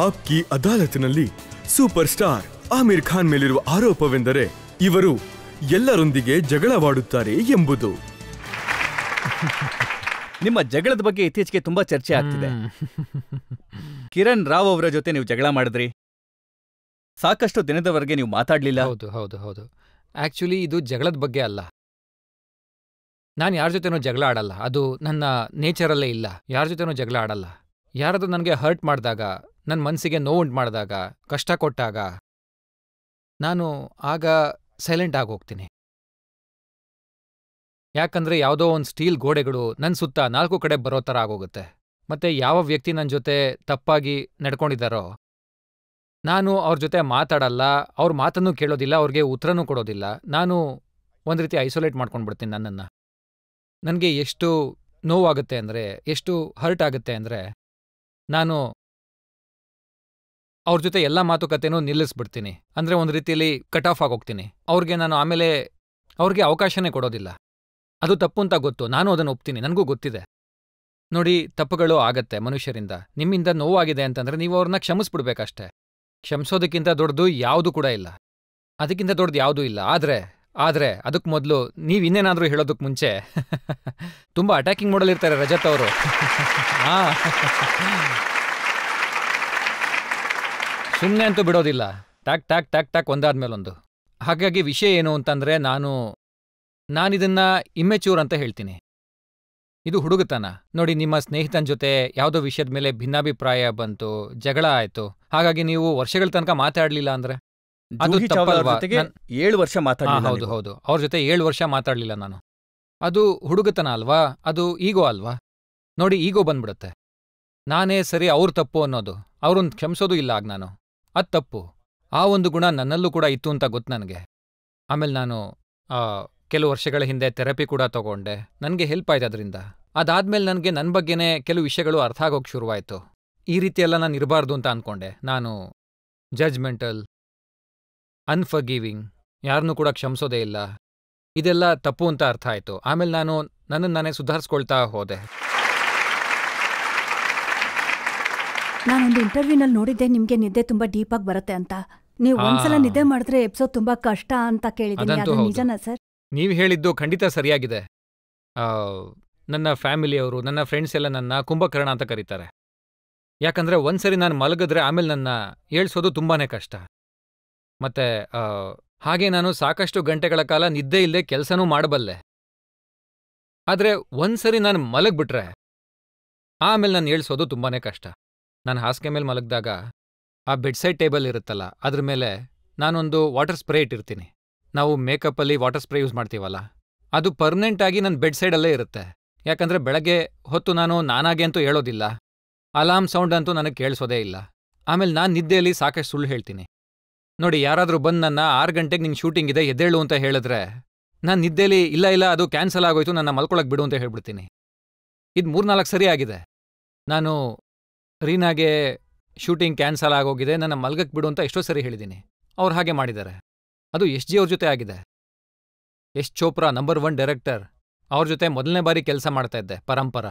ಆಪ್ಕಿ ಅದಾಲತ್ನಲ್ಲಿ ಸೂಪರ್ ಸ್ಟಾರ್ ಆಮೀರ್ ಖಾನ್ ಮೇಲಿರುವ ಆರೋಪವೆಂದರೆ ಇವರು ಎಲ್ಲರೊಂದಿಗೆ ಜಗಳವಾಡುತ್ತಾರೆ ಎಂಬುದು. ನಿಮ್ಮ ಜಗಳದ ಬಗ್ಗೆ ಇತ್ತೀಚೆಗೆ ತುಂಬಾ ಚರ್ಚೆ ಆಗ್ತಿದೆ. ಕಿರಣ್ ರಾವ್ ಅವರ ಜೊತೆ ನೀವು ಜಗಳ ಮಾಡಿದ್ರಿ, ಸಾಕಷ್ಟು ದಿನದವರೆಗೆ ನೀವು ಮಾತಾಡ್ಲಿಲ್ಲ. ಹೌದು ಹೌದು ಹೌದು. ಆಕ್ಚುಲಿ ಇದು ಜಗಳದ ಬಗ್ಗೆ ಅಲ್ಲ. ನಾನು ಯಾರ ಜೊತೆನೂ ಜಗಳ ಆಡಲ್ಲ, ಅದು ನನ್ನ ನೇಚರಲ್ಲೇ ಇಲ್ಲ. ಯಾರ ಜೊತೆನೂ ಜಗಳ ಆಡಲ್ಲ. ಯಾರಾದ್ರೂ ನನಗೆ ಹರ್ಟ್ ಮಾಡಿದಾಗ, ನನ್ನ ಮನಸ್ಸಿಗೆ ನೋವುಂಟು ಮಾಡಿದಾಗ, ಕಷ್ಟ ಕೊಟ್ಟಾಗ, ನಾನು ಆಗ ಸೈಲೆಂಟ್ ಆಗೋಗ್ತೀನಿ. ಯಾಕಂದ್ರೆ ಯಾವುದೋ ಒಂದು ಸ್ಟೀಲ್ ಗೋಡೆಗಳು ನನ್ನ ಸುತ್ತ 4 ಕಡೆ ಬರೋ ಥರ ಆಗೋಗುತ್ತೆ. ಮತ್ತೆ ಯಾವ ವ್ಯಕ್ತಿ ನನ್ನ ಜೊತೆ ತಪ್ಪಾಗಿ ನಡ್ಕೊಂಡಿದ್ದಾರೋ ನಾನು ಅವ್ರ ಜೊತೆ ಮಾತಾಡಲ್ಲ, ಅವ್ರ ಮಾತನ್ನೂ ಕೇಳೋದಿಲ್ಲ, ಅವ್ರಿಗೆ ಉತ್ತರನೂ ಕೊಡೋದಿಲ್ಲ. ನಾನು ಒಂದು ರೀತಿ ಐಸೋಲೇಟ್ ಮಾಡ್ಕೊಂಡ್ಬಿಡ್ತೀನಿ ನನ್ನನ್ನು. ನನಗೆ ಎಷ್ಟು ನೋವಾಗುತ್ತೆ ಅಂದರೆ, ಎಷ್ಟು ಹರ್ಟ್ ಆಗುತ್ತೆ ಅಂದರೆ, ನಾನು ಅವ್ರ ಜೊತೆ ಎಲ್ಲ ಮಾತುಕತೆನೂ ನಿಲ್ಲಿಸ್ಬಿಡ್ತೀನಿ. ಅಂದರೆ ಒಂದು ರೀತಿಯಲ್ಲಿ ಕಟ್ ಆಫ್ ಆಗೋಗ್ತೀನಿ. ಅವ್ರಿಗೆ ನಾನು ಆಮೇಲೆ ಅವ್ರಿಗೆ ಅವಕಾಶನೇ ಕೊಡೋದಿಲ್ಲ. ಅದು ತಪ್ಪು ಅಂತ ಗೊತ್ತು, ನಾನು ಅದನ್ನು ಒಪ್ತೀನಿ, ನನಗೂ ಗೊತ್ತಿದೆ. ನೋಡಿ, ತಪ್ಪುಗಳು ಆಗತ್ತೆ ಮನುಷ್ಯರಿಂದ. ನಿಮ್ಮಿಂದ ನೋವಾಗಿದೆ ಅಂತಂದ್ರೆ ನೀವು ಅವ್ರನ್ನ ಕ್ಷಮಿಸ್ಬಿಡ್ಬೇಕಷ್ಟೇ. ಕ್ಷಮಿಸೋದಕ್ಕಿಂತ ದೊಡ್ಡದು ಯಾವುದೂ ಕೂಡ ಇಲ್ಲ, ಅದಕ್ಕಿಂತ ದೊಡ್ಡದು ಯಾವುದೂ ಇಲ್ಲ. ಆದ್ರೆ ಅದಕ್ಕೆ ಮೊದಲು ನೀವು ಇನ್ನೇನಾದರೂ ಹೇಳೋದಕ್ಕೆ ಮುಂಚೆ ತುಂಬ ಅಟ್ಯಾಕಿಂಗ್ ಮಾಡಲಿರ್ತಾರೆ ರಜತ್ ಅವರು. ಸುಮ್ಮನೆ ಅಂತೂ ಬಿಡೋದಿಲ್ಲ, ಟ್ಯಾಕ್ ಟ್ಯಾಕ್ ಟ್ಯಾಕ್ ಟ್ಯಾಕ್ ಒಂದಾದ್ಮೇಲೊಂದು. ಹಾಗಾಗಿ ವಿಷಯ ಏನು ಅಂತಂದ್ರೆ, ನಾನಿದನ್ನ ಇಮ್ಮೆಚ್ಯೂರ್ ಅಂತ ಹೇಳ್ತೀನಿ. ಇದು ಹುಡುಗತನ. ನೋಡಿ, ನಿಮ್ಮ ಸ್ನೇಹಿತನ ಜೊತೆ ಯಾವುದೋ ವಿಷಯದ ಮೇಲೆ ಭಿನ್ನಾಭಿಪ್ರಾಯ ಬಂತು, ಜಗಳ ಆಯ್ತು, ಹಾಗಾಗಿ ನೀವು ವರ್ಷಗಳ ತನಕ ಮಾತಾಡ್ಲಿಲ್ಲ ಅಂದ್ರೆ ಅದು ತಪ್ಪಲ್ವಾ? 7 ವರ್ಷ ಮಾತಾಡಲಿಲ್ಲ. ಹೌದು ಹೌದು, ಅವ್ರ ಜೊತೆ 7 ವರ್ಷ ಮಾತಾಡ್ಲಿಲ್ಲ ನಾನು. ಅದು ಹುಡುಗತನ ಅಲ್ವಾ? ಅದು ಈಗೋ ಅಲ್ವಾ? ನೋಡಿ, ಈಗೋ ಬಂದ್ಬಿಡುತ್ತೆ. ನಾನೇ ಸರಿ, ಅವ್ರ ತಪ್ಪು ಅನ್ನೋದು, ಅವ್ರನ್ನ ಕ್ಷಮಿಸೋದು ಇಲ್ಲ ಆಗ ನಾನು. ಅದು ತಪ್ಪು. ಆ ಒಂದು ಗುಣ ನನ್ನಲ್ಲೂ ಕೂಡ ಇತ್ತು ಅಂತ ಗೊತ್ತು ನನಗೆ. ಆಮೇಲೆ ನಾನು ಕೆಲವು ವರ್ಷಗಳ ಹಿಂದೆ ಥೆರಪಿ ಕೂಡ ತಗೊಂಡೆ. ನನಗೆ ಹೆಲ್ಪ್ ಆಯ್ತು ಅದರಿಂದ. ಅದಾದ್ಮೇಲೆ ನನಗೆ ನನ್ನ ಬಗ್ಗೆನೇ ಕೆಲವು ವಿಷಯಗಳು ಅರ್ಥ ಆಗೋಕ್ಕೆ ಶುರುವಾಯಿತು. ಈ ರೀತಿಯೆಲ್ಲ ನಾನು ಇರಬಾರ್ದು ಅಂತ ಅಂದ್ಕೊಂಡೆ. ನಾನು ಜಡ್ಜ್ಮೆಂಟಲ್, ಅನ್ಫರ್ಗಿವಿಂಗ್, ಯಾರನ್ನೂ ಕೂಡ ಕ್ಷಮಿಸೋದೇ ಇಲ್ಲ, ಇದೆಲ್ಲ ತಪ್ಪು ಅಂತ ಅರ್ಥ ಆಯಿತು. ಆಮೇಲೆ ನಾನು ನನ್ನನ್ನು ನಾನೇ ಸುಧಾರಿಸ್ಕೊಳ್ತಾ ಹೋದೆ. ನಾನೊಂದು ಇಂಟರ್ವ್ಯೂನಲ್ಲಿ ನೋಡಿದ್ದೆ ನಿಮ್ಗೆ ನಿದ್ದೆ ತುಂಬಾ ಡೀಪ್ ಆಗಿ ಬರುತ್ತೆ ಅಂತ. ನೀವು ಒಂದ್ಸಲ ನಿದ್ದೆ ಮಾಡಿದ್ರೆ ಎಪಿಸೋಡ್ ತುಂಬಾ ಕಷ್ಟ ಅಂತ ಕೇಳಿದ್ದೀನಿ. ಅದಂತೂ ಅದು ಹೌದು. ನಿಜನಾ ಸರ್? ನೀವು ಹೇಳಿದ್ದು ಖಂಡಿತ ಸರಿಯಾಗಿದೆ. ನನ್ನ ಫ್ಯಾಮಿಲಿಯವರು, ನನ್ನ ಫ್ರೆಂಡ್ಸ್ ಎಲ್ಲ ನನ್ನ ಕುಂಭಕರ್ಣ ಅಂತ ಕರೀತಾರೆ. ಯಾಕಂದ್ರೆ ಒಂದ್ಸರಿ ನಾನು ಮಲಗಿದ್ರೆ ಆಮೇಲೆ ನನ್ನ ಏಳ್ಸೋದು ತುಂಬಾನೇ ಕಷ್ಟ. ಮತ್ತೆ ಹಾಗೆ ನಾನು ಸಾಕಷ್ಟು ಗಂಟೆಗಳ ಕಾಲ ನಿದ್ದೆ ಇಲ್ಲದೆ ಕೆಲಸನೂ ಮಾಡಬಲ್ಲೆ. ಆದರೆ ಒಂದ್ಸರಿ ನಾನು ಮಲಗ್ಬಿಟ್ರೆ ಆಮೇಲೆ ನಾನು ಏಳ್ಸೋದು ತುಂಬಾನೇ ಕಷ್ಟ. ನಾನು ಹಾಸಿಗೆ ಮೇಲೆ ಮಲಗಿದಾಗ ಆ ಬೆಡ್ಸೈಡ್ ಟೇಬಲ್ ಇರುತ್ತಲ್ಲ, ಅದ್ರ ಮೇಲೆ ನಾನೊಂದು ವಾಟರ್ ಸ್ಪ್ರೇ ಇಟ್ಟಿರ್ತೀನಿ. ನಾವು ಮೇಕಪ್ಪಲ್ಲಿ ವಾಟರ್ ಸ್ಪ್ರೇ ಯೂಸ್ ಮಾಡ್ತೀವಲ್ಲ, ಅದು ಪರ್ಮನೆಂಟ್ ಆಗಿ ನನ್ನ ಬೆಡ್ ಸೈಡಲ್ಲೇ ಇರುತ್ತೆ. ಯಾಕಂದ್ರೆ ಬೆಳಗ್ಗೆ ಹೊತ್ತು ನಾನಾಗೆ ಅಂತೂ ಹೇಳೋದಿಲ್ಲ, ಅಲಾರ್ಮ್ ಸೌಂಡ್ ಅಂತೂ ನನಗೆ ಕೇಳಿಸೋದೇ ಇಲ್ಲ. ಆಮೇಲೆ ನಾನು ನಿದ್ದೆಯಲ್ಲಿ ಸಾಕಷ್ಟು ಸುಳ್ಳು ಹೇಳ್ತೀನಿ. ನೋಡಿ, ಯಾರಾದರೂ ಬಂದು ನನ್ನ 6 ಗಂಟೆಗೆ ನಿಂಗೆ ಶೂಟಿಂಗ್ ಇದೆ ಎದ್ದೇಳು ಅಂತ ಹೇಳಿದ್ರೆ, ನಾನು ನಿದ್ದೆಯಲ್ಲಿ ಇಲ್ಲ ಇಲ್ಲ ಅದು ಕ್ಯಾನ್ಸಲ್ ಆಗೋಯ್ತು, ನನ್ನ ಮಲ್ಕೊಳಕ್ಕೆ ಬಿಡು ಅಂತ ಹೇಳ್ಬಿಡ್ತೀನಿ. ಇದು 3-4 ಸರಿ ಆಗಿದೆ. ನಾನು ರೀನಾಗೆ ಶೂಟಿಂಗ್ ಕ್ಯಾನ್ಸಲ್ ಆಗೋಗಿದೆ, ನನ್ನ ಮಲ್ಗಕ್ಕೆ ಬಿಡು ಅಂತ ಎಷ್ಟೋ ಸರಿ ಹೇಳಿದ್ದೀನಿ. ಅವ್ರು ಹಾಗೆ ಮಾಡಿದ್ದಾರೆ. ಅದು ಯಶ್ ಜಿ ಅವ್ರ ಜೊತೆ ಆಗಿದೆ. ಯಶ್ ಚೋಪ್ರಾ ನಂಬರ್ 1 ಡೈರೆಕ್ಟರ್, ಅವ್ರ ಜೊತೆ ಮೊದಲನೇ ಬಾರಿ ಕೆಲಸ ಮಾಡ್ತಾ ಇದ್ದೆ, ಪರಂಪರ.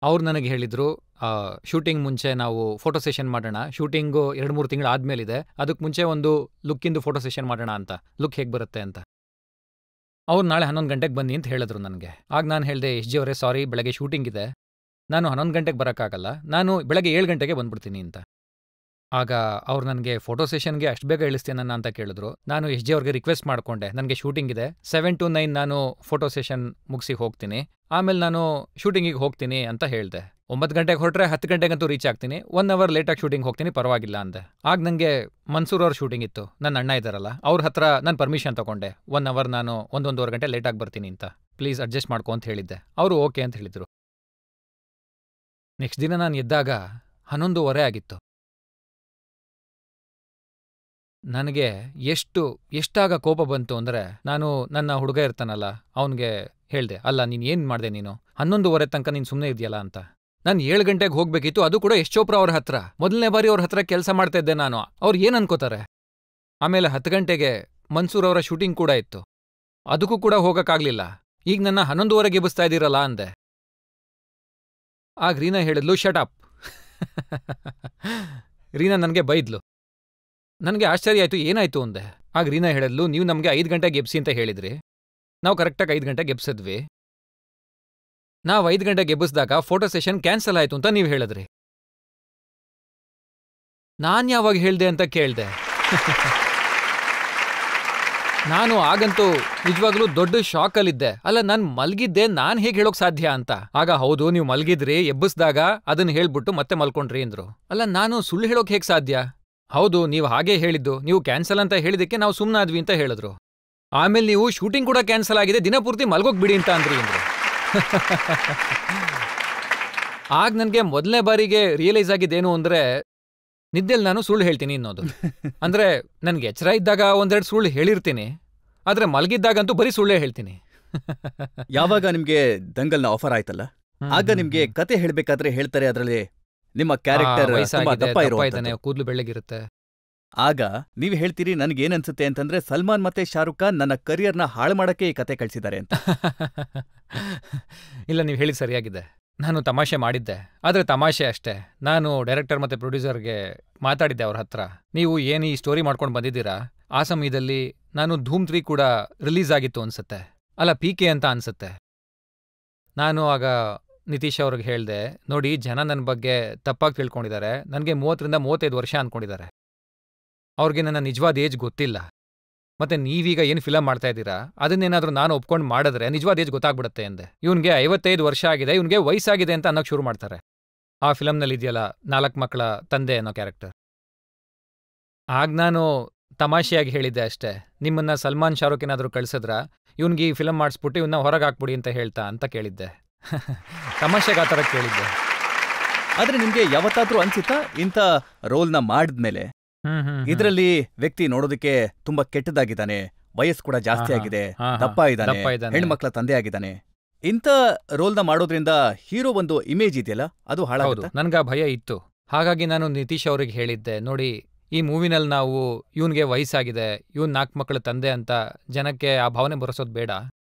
ಅವ್ರು ನನಗೆ ಹೇಳಿದ್ರು, ಶೂಟಿಂಗ್ ಮುಂಚೆ ನಾವು ಫೋಟೋ ಸೆಷನ್ ಮಾಡೋಣ, ಶೂಟಿಂಗು 2-3 ತಿಂಗಳು ಆದ್ಮೇಲಿದೆ, ಅದಕ್ಕೆ ಮುಂಚೆ ಒಂದು ಲುಕ್ಕಿಂದು ಫೋಟೋ ಸೆಷನ್ ಮಾಡೋಣ ಅಂತ, ಲುಕ್ ಹೇಗೆ ಬರುತ್ತೆ ಅಂತ. ಅವ್ರು ನಾಳೆ 11 ಗಂಟೆಗೆ ಬನ್ನಿ ಅಂತ ಹೇಳಿದ್ರು ನನಗೆ. ಆಗ ನಾನು ಹೇಳಿದೆ, ಯಶ್ ಜಿ ಅವರೇ ಸಾರಿ, ಬೆಳಗ್ಗೆ ಶೂಟಿಂಗ್ ಇದೆ, ನಾನು 11 ಗಂಟೆಗೆ ಬರೋಕ್ಕಾಗಲ್ಲ, ನಾನು ಬೆಳಗ್ಗೆ 7 ಗಂಟೆಗೆ ಬಂದ್ಬಿಡ್ತೀನಿ ಅಂತ. ಆಗ ಅವ್ರು ನನಗೆ ಫೋಟೋ ಸೆಷನ್ಗೆ ಅಷ್ಟು ಬೇಗ ಇಳಿಸ್ತೀನನ್ನ ಅಂತ ಕೇಳಿದ್ರು. ನಾನು ಯಶ್ ಜಿ ಅವ್ರಿಗೆ ರಿಕ್ವೆಸ್ಟ್ ಮಾಡಿಕೊಂಡೆ, ನನಗೆ ಶೂಟಿಂಗ್ ಇದೆ, 7 to 9 ನಾನು ಫೋಟೋ ಸೆಷನ್ ಮುಗಿಸಿ ಹೋಗ್ತೀನಿ, ಆಮೇಲೆ ನಾನು ಶೂಟಿಂಗಿಗೆ ಹೋಗ್ತೀನಿ ಅಂತ ಹೇಳಿದೆ. 9 ಗಂಟೆಗೆ ಹೊರಟ್ರೆ 10 ಗಂಟೆಗಂತೂ ರೀಚ್ ಆಗ್ತೀನಿ, 1 ಅವರ್ ಲೇಟಾಗಿ ಶೂಟಿಂಗ್ ಹೋಗ್ತೀನಿ, ಪರವಾಗಿಲ್ಲ ಅಂದೆ. ಆಗ ನನಗೆ ಮನ್ಸೂರ್ ಅವ್ರ ಶೂಟಿಂಗ್ ಇತ್ತು, ನನ್ನ ಅಣ್ಣ ಇದ್ದಾರಲ್ಲ, ಅವ್ರ ಹತ್ರ ನಾನು ಪರ್ಮಿಷನ್ ತಗೊಂಡೆ, 1 ಅವರ್ ನಾನು 1-1.5 ಗಂಟೆ ಲೇಟಾಗಿ ಬರ್ತೀನಿ ಅಂತ, ಪ್ಲೀಸ್ ಅಡ್ಜಸ್ಟ್ ಮಾಡ್ಕೊ ಅಂತ ಹೇಳಿದ್ದೆ. ಅವರು ಓಕೆ ಅಂತ ಹೇಳಿದ್ರು. ನೆಕ್ಸ್ಟ್ ದಿನ ನಾನು ಎದ್ದಾಗ 11:30 ಆಗಿತ್ತು. ನನಗೆ ಎಷ್ಟಾಗ ಕೋಪ ಬಂತು ಅಂದರೆ, ನಾನು ನನ್ನ ಹುಡುಗ ಇರ್ತಾನಲ್ಲ ಅವನಿಗೆ ಹೇಳ್ದೆ, ಅಲ್ಲ ನೀನು ಏನು ಮಾಡಿದೆ, ನೀನು 11:30 ತನಕ ನೀನು ಸುಮ್ಮನೆ ಇದೆಯಲ್ಲ ಅಂತ. ನಾನು 7 ಗಂಟೆಗೆ ಹೋಗ್ಬೇಕಿತ್ತು, ಅದು ಕೂಡ ಯಶ್ ಚೋಪ್ರಾ ಅವ್ರ ಹತ್ರ, ಮೊದಲನೇ ಬಾರಿ ಅವ್ರ ಹತ್ರ ಕೆಲಸ ಮಾಡ್ತಾ ಇದ್ದೆ ನಾನು. ಅವ್ರು ಏನು ಅನ್ಕೋತಾರೆ. ಆಮೇಲೆ 10 ಗಂಟೆಗೆ ಮನ್ಸೂರ್ ಅವರ ಶೂಟಿಂಗ್ ಕೂಡ ಇತ್ತು, ಅದಕ್ಕೂ ಕೂಡ ಹೋಗೋಕ್ಕಾಗಲಿಲ್ಲ. ಈಗ ನನ್ನ 11:30ಗೆ ಎಬ್ಬಿಸ್ತಾ ಇದ್ದೀರಲ್ಲ ಅಂದೆ. ಆಗ ರೀನಾ ಹೇಳಿದ್ಲು, ಶಟ್ ಅಪ್. ರೀನಾ ನನಗೆ ಬೈದ್ಲು. ನನಗೆ ಆಶ್ಚರ್ಯ ಆಯಿತು, ಏನಾಯ್ತು ಅಂದೆ. ಆಗ ರೀನಾ ಹೇಳಿದ್ಲು, ನೀವು ನಮಗೆ 5 ಗಂಟೆಗೆ ಎಬ್ಸಿ ಅಂತ ಹೇಳಿದ್ರಿ, ನಾವು ಕರೆಕ್ಟಾಗಿ 5 ಗಂಟೆಗೆ ಎಬ್ಸಿದ್ವಿ, ನಾವು 5 ಗಂಟೆಗೆ ಎಬ್ಬಿಸಿದಾಗ ಫೋಟೋ ಸೆಷನ್ ಕ್ಯಾನ್ಸಲ್ ಆಯಿತು ಅಂತ ನೀವು ಹೇಳಿದ್ರಿ. ನಾನು ಯಾವಾಗ ಹೇಳ್ದೆ ಅಂತ ಕೇಳಿದೆ. ನಾನು ಆಗಂತೂ ನಿಜವಾಗ್ಲೂ ದೊಡ್ಡ ಶಾಕಲ್ಲಿದ್ದೆ. ಅಲ್ಲ, ನಾನು ಮಲ್ಗಿದ್ದೆ, ನಾನು ಹೇಗೆ ಹೇಳೋಕ್ ಸಾಧ್ಯ ಅಂತ. ಆಗ ಹೌದು ನೀವು ಮಲ್ಗಿದ್ರಿ, ಎಬ್ಬಿಸಿದಾಗ ಅದನ್ನ ಹೇಳ್ಬಿಟ್ಟು ಮತ್ತೆ ಮಲ್ಕೊಂಡ್ರಿ ಅಂದ್ರು. ಅಲ್ಲ, ನಾನು ಸುಳ್ಳು ಹೇಳೋಕ್ ಹೇಗೆ ಸಾಧ್ಯ? ಹೌದು ನೀವು ಹಾಗೇ ಹೇಳಿದ್ದು, ನೀವು ಕ್ಯಾನ್ಸಲ್ ಅಂತ ಹೇಳಿದಕ್ಕೆ ನಾವು ಸುಮ್ಮನಾದ್ವಿ ಅಂತ ಹೇಳಿದ್ರು. ಆಮೇಲೆ ನೀವು ಶೂಟಿಂಗ್ ಕೂಡ ಕ್ಯಾನ್ಸಲ್ ಆಗಿದೆ, ದಿನಪೂರ್ತಿ ಮಲ್ಗೋಕ್ ಬಿಡಿ ಅಂತ ಅಂದ್ರಿ ಅಂದ್ರು. ಆಗ ನನಗೆ ಮೊದಲನೇ ಬಾರಿಗೆ ರಿಯಲೈಸ್ ಆಗಿದ್ದೇನು ಅಂದ್ರೆ, ನಿದ್ದೆಲ್ಲಿ ನಾನು ಸುಳ್ಳು ಹೇಳ್ತೀನಿ ಅನ್ನೋದು. ಅಂದ್ರೆ ನನ್ಗೆ ಎಚ್ಚರ ಇದ್ದಾಗ 1-2 ಸುಳ್ಳು ಹೇಳಿರ್ತೀನಿ, ಆದ್ರೆ ಮಲಗಿದ್ದಾಗಂತೂ ಬರೀ ಸುಳ್ಳೇ ಹೇಳ್ತೀನಿ. ಯಾವಾಗ ನಿಮ್ಗೆ ದಂಗಲ್ನ ಆಫರ್ ಆಯ್ತಲ್ಲ, ಆಗ ನಿಮ್ಗೆ ಕತೆ ಹೇಳ್ಬೇಕಾದ್ರೆ ಹೇಳ್ತಾರೆ, ಅದರಲ್ಲಿ ನಿಮ್ಮ ಕ್ಯಾರೆಕ್ಟರ್ ತುಂಬಾ ದಪ್ಪ ಇರುವಂತದ್ದು, ಕೂದಲು ಬೆಳ್ಳಗಿರುತ್ತೆ. ಆಗ ನೀವು ಹೇಳ್ತೀರಿ, ನನ್ಗೇನನ್ಸುತ್ತೆ ಅಂತಂದ್ರೆ ಸಲ್ಮಾನ್ ಮತ್ತೆ ಶಾರುಖ್ ಖಾನ್ ನನ್ನ ಕರಿಯರ್ನ ಹಾಳು ಮಾಡಕ್ಕೆ ಈ ಕತೆ ಕಳ್ಸಿದ್ದಾರೆ ಅಂತ. ಇಲ್ಲ, ನೀವು ಹೇಳಿ ಸರಿಯಾಗಿದೆ. ನಾನು ತಮಾಷೆ ಮಾಡಿದ್ದೆ, ಆದರೆ ತಮಾಷೆ ಅಷ್ಟೇ. ನಾನು ಡೈರೆಕ್ಟರ್ ಮತ್ತೆ ಪ್ರೊಡ್ಯೂಸರ್ಗೆ ಮಾತಾಡಿದ್ದೆ ಅವ್ರ ಹತ್ರ, ನೀವು ಏನು ಈ ಸ್ಟೋರಿ ಮಾಡ್ಕೊಂಡು ಬಂದಿದ್ದೀರಾ, ಆ ಸಮಯದಲ್ಲಿ ನಾನು ಧೂಮ್ 3 ಕೂಡ ರಿಲೀಸ್ ಆಗಿತ್ತು ಅನ್ಸುತ್ತೆ, ಅಲ್ಲ PK ಅಂತ ಅನ್ಸುತ್ತೆ. ನಾನು ಆಗ ನಿತೀಶ್ ಅವ್ರಿಗೆ ಹೇಳ್ದೆ, ನೋಡಿ ಜನ ನನ್ನ ಬಗ್ಗೆ ತಪ್ಪಾಗಿ ತಿಳ್ಕೊಂಡಿದ್ದಾರೆ, ನನಗೆ 30-35 ವರ್ಷ ಅಂದ್ಕೊಂಡಿದ್ದಾರೆ, ಅವ್ರಿಗೆ ನನ್ನ ನಿಜವಾದ ಏಜ್ ಗೊತ್ತಿಲ್ಲ. ಮತ್ತೆ ನೀವೀಗ ಏನು ಫಿಲಮ್ ಮಾಡ್ತಾ ಇದ್ದೀರಾ, ಅದನ್ನೇನಾದ್ರೂ ನಾನು ಒಪ್ಕೊಂಡು ಮಾಡಿದ್ರೆ ನಿಜವಾದ ಏಜ್ ಗೊತ್ತಾಗ್ಬಿಡುತ್ತೆ ಅಂದೆ. ಇವನ್ಗೆ 55 ವರ್ಷ ಆಗಿದೆ, ಇವನ್ಗೆ ವಯಸ್ಸಾಗಿದೆ ಅಂತ ಅನ್ನೋಕೆ ಶುರು ಮಾಡ್ತಾರೆ. ಆ ಫಿಲಮ್ನಲ್ಲಿ ಇದೆಯಲ್ಲ 4 ಮಕ್ಕಳ ತಂದೆ ಅನ್ನೋ ಕ್ಯಾರೆಕ್ಟರ್. ಆಗ ನಾನು ತಮಾಷೆಯಾಗಿ ಹೇಳಿದ್ದೆ ಅಷ್ಟೇ, ನಿಮ್ಮನ್ನ ಸಲ್ಮಾನ್ ಶಾರುಖ್ ಏನಾದರೂ ಕಳ್ಸಿದ್ರ ಇವನ್ಗೆ ಈ ಫಿಲಮ್ ಮಾಡಿಸ್ಬಿಟ್ಟು ಇವನ್ನ ಹೊರಗೆ ಹಾಕ್ಬಿಡಿ ಅಂತ ಹೇಳ್ತಾ ಅಂತ ಕೇಳಿದ್ದೆ. ತಮಾಷೆಗೆ ಆ ಥರ ಕೇಳಿದ್ದೆ. ಆದ್ರೆ ನಿಮ್ಗೆ ಯಾವತ್ತಾದ್ರೂ ಅನ್ಸುತ್ತಾ, ಇಂಥ ರೋಲ್ನ ಮಾಡಿದ್ಮೇಲೆ ಇದರಲ್ಲಿ ವ್ಯಕ್ತಿ ನೋಡೋದಕ್ಕೆ ತುಂಬಾ ಕೆಟ್ಟದಾಗಿದ್ದಾನೆ, ವಯಸ್ಸು ಕೂಡ ಜಾಸ್ತಿ ಆಗಿದೆ, ದಪ್ಪ ಇದ್ದಾನೆ, ಹೆಣ್ಮಕ್ಳ ತಂದೆ ಆಗಿದ್ದಾನೆ. ಇಂಥ ರೋಲ್ನ ಮಾಡೋದ್ರಿಂದ ಹೀರೋ ಒಂದು ಇಮೇಜ್ ಇದೆಯಲ್ಲ, ಅದು ಹಾಳಾಗುತ್ತೆ. ನನ್ಗ ಭಯ ಇತ್ತು. ಹಾಗಾಗಿ ನಾನು ನಿತೀಶ್ ಅವ್ರಿಗೆ ಹೇಳಿದ್ದೆ, ನೋಡಿ ಈ ಮೂವಿನಲ್ಲಿ ನಾವು ಇವನ್ಗೆ ವಯಸ್ಸಾಗಿದೆ, ಇವನ್ 4 ಮಕ್ಕಳ ತಂದೆ ಅಂತ ಜನಕ್ಕೆ ಆ ಭಾವನೆ ಬರೆಸೋದು ಬೇಡ.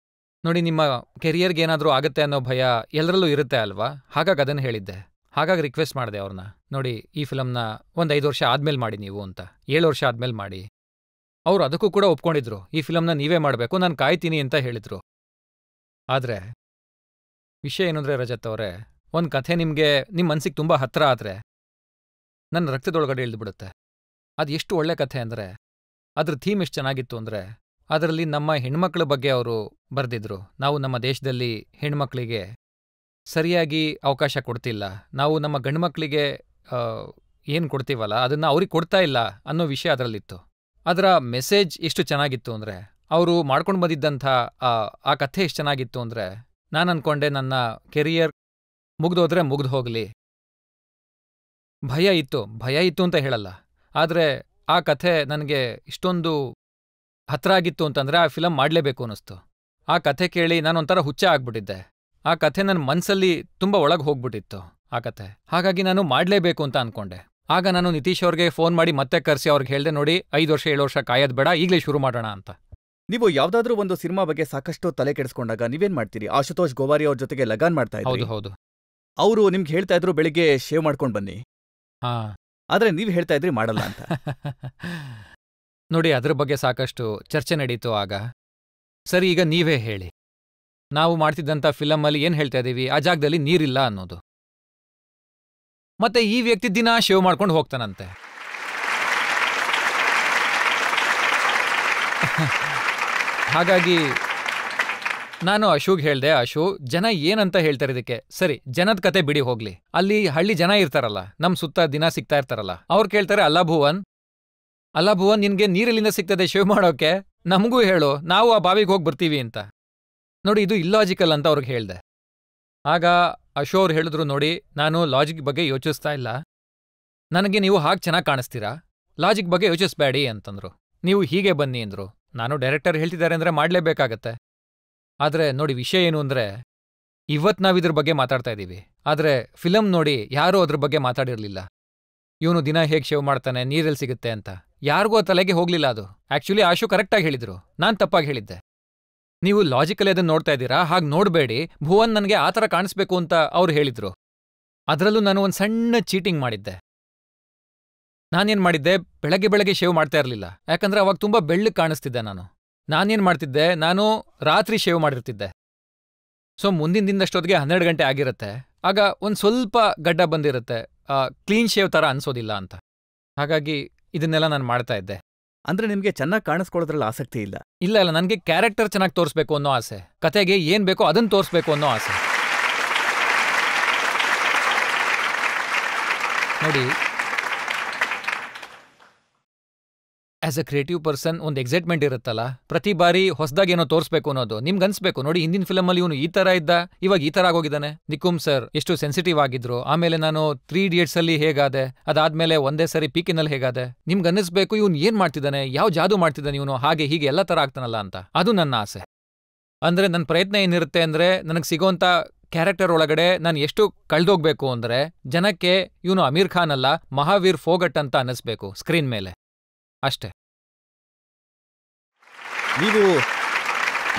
ನೋಡಿ ನಿಮ್ಮ ಕೆರಿಯರ್ಗೆ ಏನಾದರೂ ಆಗುತ್ತೆ ಅನ್ನೋ ಭಯ ಎಲ್ಲರಲ್ಲೂ ಇರುತ್ತೆ ಅಲ್ವಾ, ಹಾಗಾಗಿ ಅದನ್ನು ಹೇಳಿದ್ದೆ. ಹಾಗಾಗಿ ರಿಕ್ವೆಸ್ಟ್ ಮಾಡಿದೆ ಅವ್ರನ್ನ, ನೋಡಿ ಈ ಫಿಲಮ್ನ ಒಂದು 5 ವರ್ಷ ಆದ್ಮೇಲೆ ಮಾಡಿ ನೀವು ಅಂತ, 7 ವರ್ಷ ಆದ್ಮೇಲೆ ಮಾಡಿ. ಅವ್ರು ಅದಕ್ಕೂ ಕೂಡ ಒಪ್ಕೊಂಡಿದ್ರು, ಈ ಫಿಲಮ್ನ ನೀವೇ ಮಾಡಬೇಕು, ನಾನು ಕಾಯ್ತೀನಿ ಅಂತ ಹೇಳಿದ್ರು. ಆದರೆ ವಿಷಯ ಏನಂದ್ರೆ ರಜತ್ ಅವರೇ, ಒಂದು ಕಥೆ ನಿಮಗೆ ನಿಮ್ಮ ಮನ್ಸಿಗೆ ತುಂಬ ಹತ್ರ ಆದರೆ ನನ್ನ ರಕ್ತದೊಳಗಡೆ ಇಳಿದ್ಬಿಡುತ್ತೆ. ಅದು ಎಷ್ಟು ಒಳ್ಳೆ ಕಥೆ ಅಂದರೆ, ಅದ್ರ ಥೀಮ್ ಎಷ್ಟು ಚೆನ್ನಾಗಿತ್ತು ಅಂದರೆ, ಅದರಲ್ಲಿ ನಮ್ಮ ಹೆಣ್ಮಕ್ಳ ಬಗ್ಗೆ ಅವರು ಬರೆದಿದ್ರು. ನಾವು ನಮ್ಮ ದೇಶದಲ್ಲಿ ಹೆಣ್ಮಕ್ಳಿಗೆ ಸರಿಯಾಗಿ ಅವಕಾಶ ಕೊಡ್ತಿಲ್ಲ, ನಾವು ನಮ್ಮ ಗಂಡ್ಮಕ್ಳಿಗೆ ಏನು ಕೊಡ್ತೀವಲ್ಲ ಅದನ್ನು ಅವ್ರಿಗೆ ಕೊಡ್ತಾ ಇಲ್ಲ ಅನ್ನೋ ವಿಷಯ ಅದರಲ್ಲಿತ್ತು. ಅದರ ಮೆಸೇಜ್ ಎಷ್ಟು ಚೆನ್ನಾಗಿತ್ತು ಅಂದರೆ, ಅವರು ಮಾಡ್ಕೊಂಡು ಬಂದಿದ್ದಂಥ ಆ ಕಥೆ ಎಷ್ಟು ಚೆನ್ನಾಗಿತ್ತು ಅಂದರೆ, ನಾನು ಅಂದ್ಕೊಂಡೆ ನನ್ನ ಕೆರಿಯರ್ ಮುಗ್ದೋದ್ರೆ ಮುಗ್ದು ಹೋಗಲಿ. ಭಯ ಇತ್ತು ಅಂತ ಹೇಳಲ್ಲ, ಆದರೆ ಆ ಕಥೆ ನನಗೆ ಇಷ್ಟೊಂದು ಹತ್ರ ಆಗಿತ್ತು ಅಂತಂದರೆ ಆ ಫಿಲಮ್ ಮಾಡಲೇಬೇಕು ಅನ್ನಿಸ್ತು. ಆ ಕಥೆ ಕೇಳಿ ನಾನೊಂಥರ ಹುಚ್ಚ ಆಗ್ಬಿಟ್ಟಿದ್ದೆ. ಆ ಕಥೆ ನನ್ನ ಮನಸ್ಸಲ್ಲಿ ತುಂಬ ಒಳಗೆ ಹೋಗ್ಬಿಟ್ಟಿತ್ತು ಆ ಕಥೆ. ಹಾಗಾಗಿ ನಾನು ಮಾಡಲೇಬೇಕು ಅಂತ ಅಂದ್ಕೊಂಡೆ. ಆಗ ನಾನು ನಿತೀಶ್ ಅವ್ರಿಗೆ ಫೋನ್ ಮಾಡಿ ಮತ್ತೆ ಕರೆಸಿ ಅವ್ರಿಗೆ ಹೇಳಿದೆ, ನೋಡಿ 5 ವರ್ಷ 7 ವರ್ಷ ಕಾಯೋದು ಬೇಡ, ಈಗಲೇ ಶುರು ಮಾಡೋಣ ಅಂತ. ನೀವು ಯಾವ್ದಾದ್ರೂ ಒಂದು ಸಿನಿಮಾ ಬಗ್ಗೆ ಸಾಕಷ್ಟು ತಲೆ ಕೆಡಿಸ್ಕೊಂಡಾಗ ನೀವೇನ್ ಮಾಡ್ತೀರಿ? ಆಶುತೋಷ್ ಗೋವಾರಿ ಅವ್ರ ಜೊತೆಗೆ ಲಗಾನ್ ಮಾಡ್ತಾ ಇದ್ರಿ. ಹೌದು. ಅವರು ನಿಮ್ಗೆ ಹೇಳ್ತಾ ಇದ್ರು ಬೆಳಿಗ್ಗೆ ಶೇವ್ ಮಾಡ್ಕೊಂಡು ಬನ್ನಿ, ಆದ್ರೆ ನೀವ್ ಹೇಳ್ತಾ ಇದ್ರಿ ಮಾಡಲ್ಲ ಅಂತ. ನೋಡಿ ಅದ್ರ ಬಗ್ಗೆ ಸಾಕಷ್ಟು ಚರ್ಚೆ ನಡೀತು ಆಗ. ಸರಿ, ಈಗ ನೀವೇ ಹೇಳಿ, ನಾವು ಮಾಡ್ತಿದ್ದಂಥ ಫಿಲಮ್ಮಲ್ಲಿ ಏನ್ ಹೇಳ್ತಾ ಇದೀವಿ, ಆ ಜಾಗದಲ್ಲಿ ನೀರಿಲ್ಲ ಅನ್ನೋದು. ಮತ್ತೆ ಈ ವ್ಯಕ್ತಿ ದಿನ ಶೇವ್ ಮಾಡ್ಕೊಂಡು ಹೋಗ್ತಾನಂತೆ. ಹಾಗಾಗಿ ನಾನು ಅಶೋಕ್ ಹೇಳ್ದೆ, ಅಶೋ ಜನ ಏನಂತ ಹೇಳ್ತಾರೆ ಇದಕ್ಕೆ? ಸರಿ, ಜನದ ಕತೆ ಬಿಡಿ ಹೋಗ್ಲಿ, ಅಲ್ಲಿ ಹಳ್ಳಿ ಜನ ಇರ್ತಾರಲ್ಲ, ನಮ್ ಸುತ್ತ ದಿನ ಸಿಗ್ತಾ ಇರ್ತಾರಲ್ಲ, ಅವ್ರು ಕೇಳ್ತಾರೆ, ಅಲ್ಲ ಭುವನ್ ನಿನ್ಗೆ ನೀರಿಲ್ಲಿಂದ ಸಿಗ್ತದೆ ಶೇವ್ ಮಾಡೋಕೆ, ನಮಗೂ ಹೇಳು, ನಾವು ಆ ಬಾವಿಗೆ ಹೋಗಿ ಬರ್ತೀವಿ ಅಂತ. ನೋಡಿ, ಇದು ಇಲ್ಲಾಜಿಕಲ್ ಅಂತ ಅವ್ರಿಗೆ ಹೇಳ್ದೆ. ಆಗ ಅಶೋ ಅವ್ರು ಹೇಳಿದ್ರು, ನೋಡಿ ನಾನು ಲಾಜಿಕ್ ಬಗ್ಗೆ ಯೋಚಿಸ್ತಾ ಇಲ್ಲ, ನನಗೆ ನೀವು ಹಾಗೆ ಚೆನ್ನಾಗಿ ಕಾಣಿಸ್ತೀರಾ, ಲಾಜಿಕ್ ಬಗ್ಗೆ ಯೋಚಿಸ್ಬೇಡಿ ಅಂತಂದ್ರು. ನೀವು ಹೀಗೆ ಬನ್ನಿ ಅಂದ್ರು. ನಾನು ಡೈರೆಕ್ಟರ್ ಹೇಳ್ತಿದ್ದಾರೆ ಅಂದ್ರೆ ಮಾಡಲೇಬೇಕಾಗತ್ತೆ. ಆದರೆ ನೋಡಿ, ವಿಷಯ ಏನು ಅಂದರೆ, ಇವತ್ತು ನಾವಿದ್ರ ಬಗ್ಗೆ ಮಾತಾಡ್ತಾ ಇದ್ದೀವಿ, ಆದರೆ ಫಿಲಮ್ ನೋಡಿ ಯಾರೂ ಅದ್ರ ಬಗ್ಗೆ ಮಾತಾಡಿರಲಿಲ್ಲ. ಇವನು ದಿನ ಹೇಗೆ ಶೇವ್ ಮಾಡ್ತಾನೆ, ನೀರಲ್ಲಿ ಸಿಗುತ್ತೆ ಅಂತ ಯಾರಿಗೂ ತಲೆಗೆ ಹೋಗ್ಲಿಲ್ಲ ಅದು. ಆ್ಯಕ್ಚುಲಿ ಆಶು ಕರೆಕ್ಟಾಗಿ ಹೇಳಿದ್ರು, ನಾನು ತಪ್ಪಾಗಿ ಹೇಳಿದ್ದೆ. ನೀವು ಲಾಜಿಕಲ್ ಅದನ್ನು ನೋಡ್ತಾ ಇದ್ದೀರಾ, ಹಾಗೆ ನೋಡಬೇಡಿ, ಭುವನ್ ನನಗೆ ಆ ಥರ ಕಾಣಿಸ್ಬೇಕು ಅಂತ ಅವ್ರು ಹೇಳಿದ್ರು. ಅದರಲ್ಲೂ ನಾನು ಒಂದು ಸಣ್ಣ ಚೀಟಿಂಗ್ ಮಾಡಿದ್ದೆ. ನಾನೇನು ಮಾಡಿದ್ದೆ, ಬೆಳಗ್ಗೆ ಶೇವ್ ಮಾಡ್ತಾ ಇರಲಿಲ್ಲ, ಯಾಕಂದ್ರೆ ಅವಾಗ ತುಂಬ ಬೆಳ್ಳಗೆ ಕಾಣಿಸ್ತಿದ್ದೆ ನಾನೇನು ಮಾಡ್ತಿದ್ದೆ, ನಾನು ರಾತ್ರಿ ಶೇವ್ ಮಾಡಿರ್ತಿದ್ದೆ. ಸೊ ಮುಂದಿನ ದಿನದಷ್ಟೊತ್ತಿಗೆ 12 ಗಂಟೆ ಆಗಿರುತ್ತೆ, ಆಗ ಒಂದು ಸ್ವಲ್ಪ ಗಡ್ಡ ಬಂದಿರುತ್ತೆ, ಕ್ಲೀನ್ ಶೇವ್ ಥರ ಅನ್ಸೋದಿಲ್ಲ ಅಂತ. ಹಾಗಾಗಿ ಇದನ್ನೆಲ್ಲ ನಾನು ಮಾಡ್ತಾ ಇದ್ದೆ. ಅಂದ್ರೆ ನಿಮ್ಗೆ ಚೆನ್ನಾಗಿ ಕಾಣಿಸ್ಕೊಳ್ಳೋದ್ರಲ್ಲಿ ಆಸಕ್ತಿ ಇಲ್ಲ? ಇಲ್ಲ, ನನಗೆ ಕ್ಯಾರೆಕ್ಟರ್ ಚೆನ್ನಾಗಿ ತೋರಿಸ್ಬೇಕು ಅನ್ನೋ ಆಸೆ, ಕತೆಗೆ ಏನ್ ಬೇಕೋ ಅದನ್ನು ತೋರಿಸ್ಬೇಕು ಅನ್ನೋ ಆಸೆ. ನೋಡಿ, ಆಸ್ ಅ ಕ್ರಿಯೇಟಿವ್ ಪರ್ಸನ್ ಒಂದು ಎಕ್ಸೈಟ್ಮೆಂಟ್ ಇರುತ್ತಲ್ಲ, ಪ್ರತಿ ಬಾರಿ ಹೊಸದಾಗಿ ಏನೋ ತೋರಿಸ್ಬೇಕು ಅನ್ನೋದು ನಿಮ್ಗೆ ಅನ್ಸ್ಬೇಕು. ನೋಡಿ, ಹಿಂದಿನ ಫಿಲಮಲ್ಲಿ ಇವನು ಈ ಥರ ಇದ್ದ, ಇವಾಗ ಈ ಥರ ಆಗೋಗಿದ್ದಾನೆ. ನಿಕುಮ್ ಸರ್ ಎಷ್ಟು ಸೆನ್ಸಿಟಿವ್ ಆಗಿದ್ರು, ಆಮೇಲೆ ನಾನು 3 Idiots ಅಲ್ಲಿ ಹೇಗಾದೆ, ಅದಾದ್ಮೇಲೆ ಒಂದೇ ಸರಿ ಪೀಕಿನಲ್ಲಿ ಹೇಗಾದೆ. ನಿಮ್ಗೆ ಅನ್ನಿಸ್ಬೇಕು ಇವನು ಏನ್ ಮಾಡ್ತಿದ್ದಾನೆ, ಯಾವ ಜಾದು ಮಾಡ್ತಿದ್ದಾನೆ ಇವನು, ಹಾಗೆ ಹೀಗೆ ಎಲ್ಲ ಥರ ಆಗ್ತಾನಲ್ಲ ಅಂತ. ಅದು ನನ್ನ ಆಸೆ. ಅಂದ್ರೆ ನನ್ನ ಪ್ರಯತ್ನ ಏನಿರುತ್ತೆ ಅಂದ್ರೆ, ನನಗೆ ಸಿಗೋಂಥ ಕ್ಯಾರೆಕ್ಟರ್ ಒಳಗಡೆ ನಾನು ಎಷ್ಟು ಕಳ್ದೋಗ್ಬೇಕು ಅಂದ್ರೆ, ಜನಕ್ಕೆ ಇವನು ಅಮೀರ್ ಖಾನ್ ಅಲ್ಲ, ಮಹಾವೀರ್ ಫೋಗಟ್ ಅಂತ ಅನ್ನಿಸ್ಬೇಕು ಸ್ಕ್ರೀನ್ ಮೇಲೆ, ಅಷ್ಟೇ. ನೀವು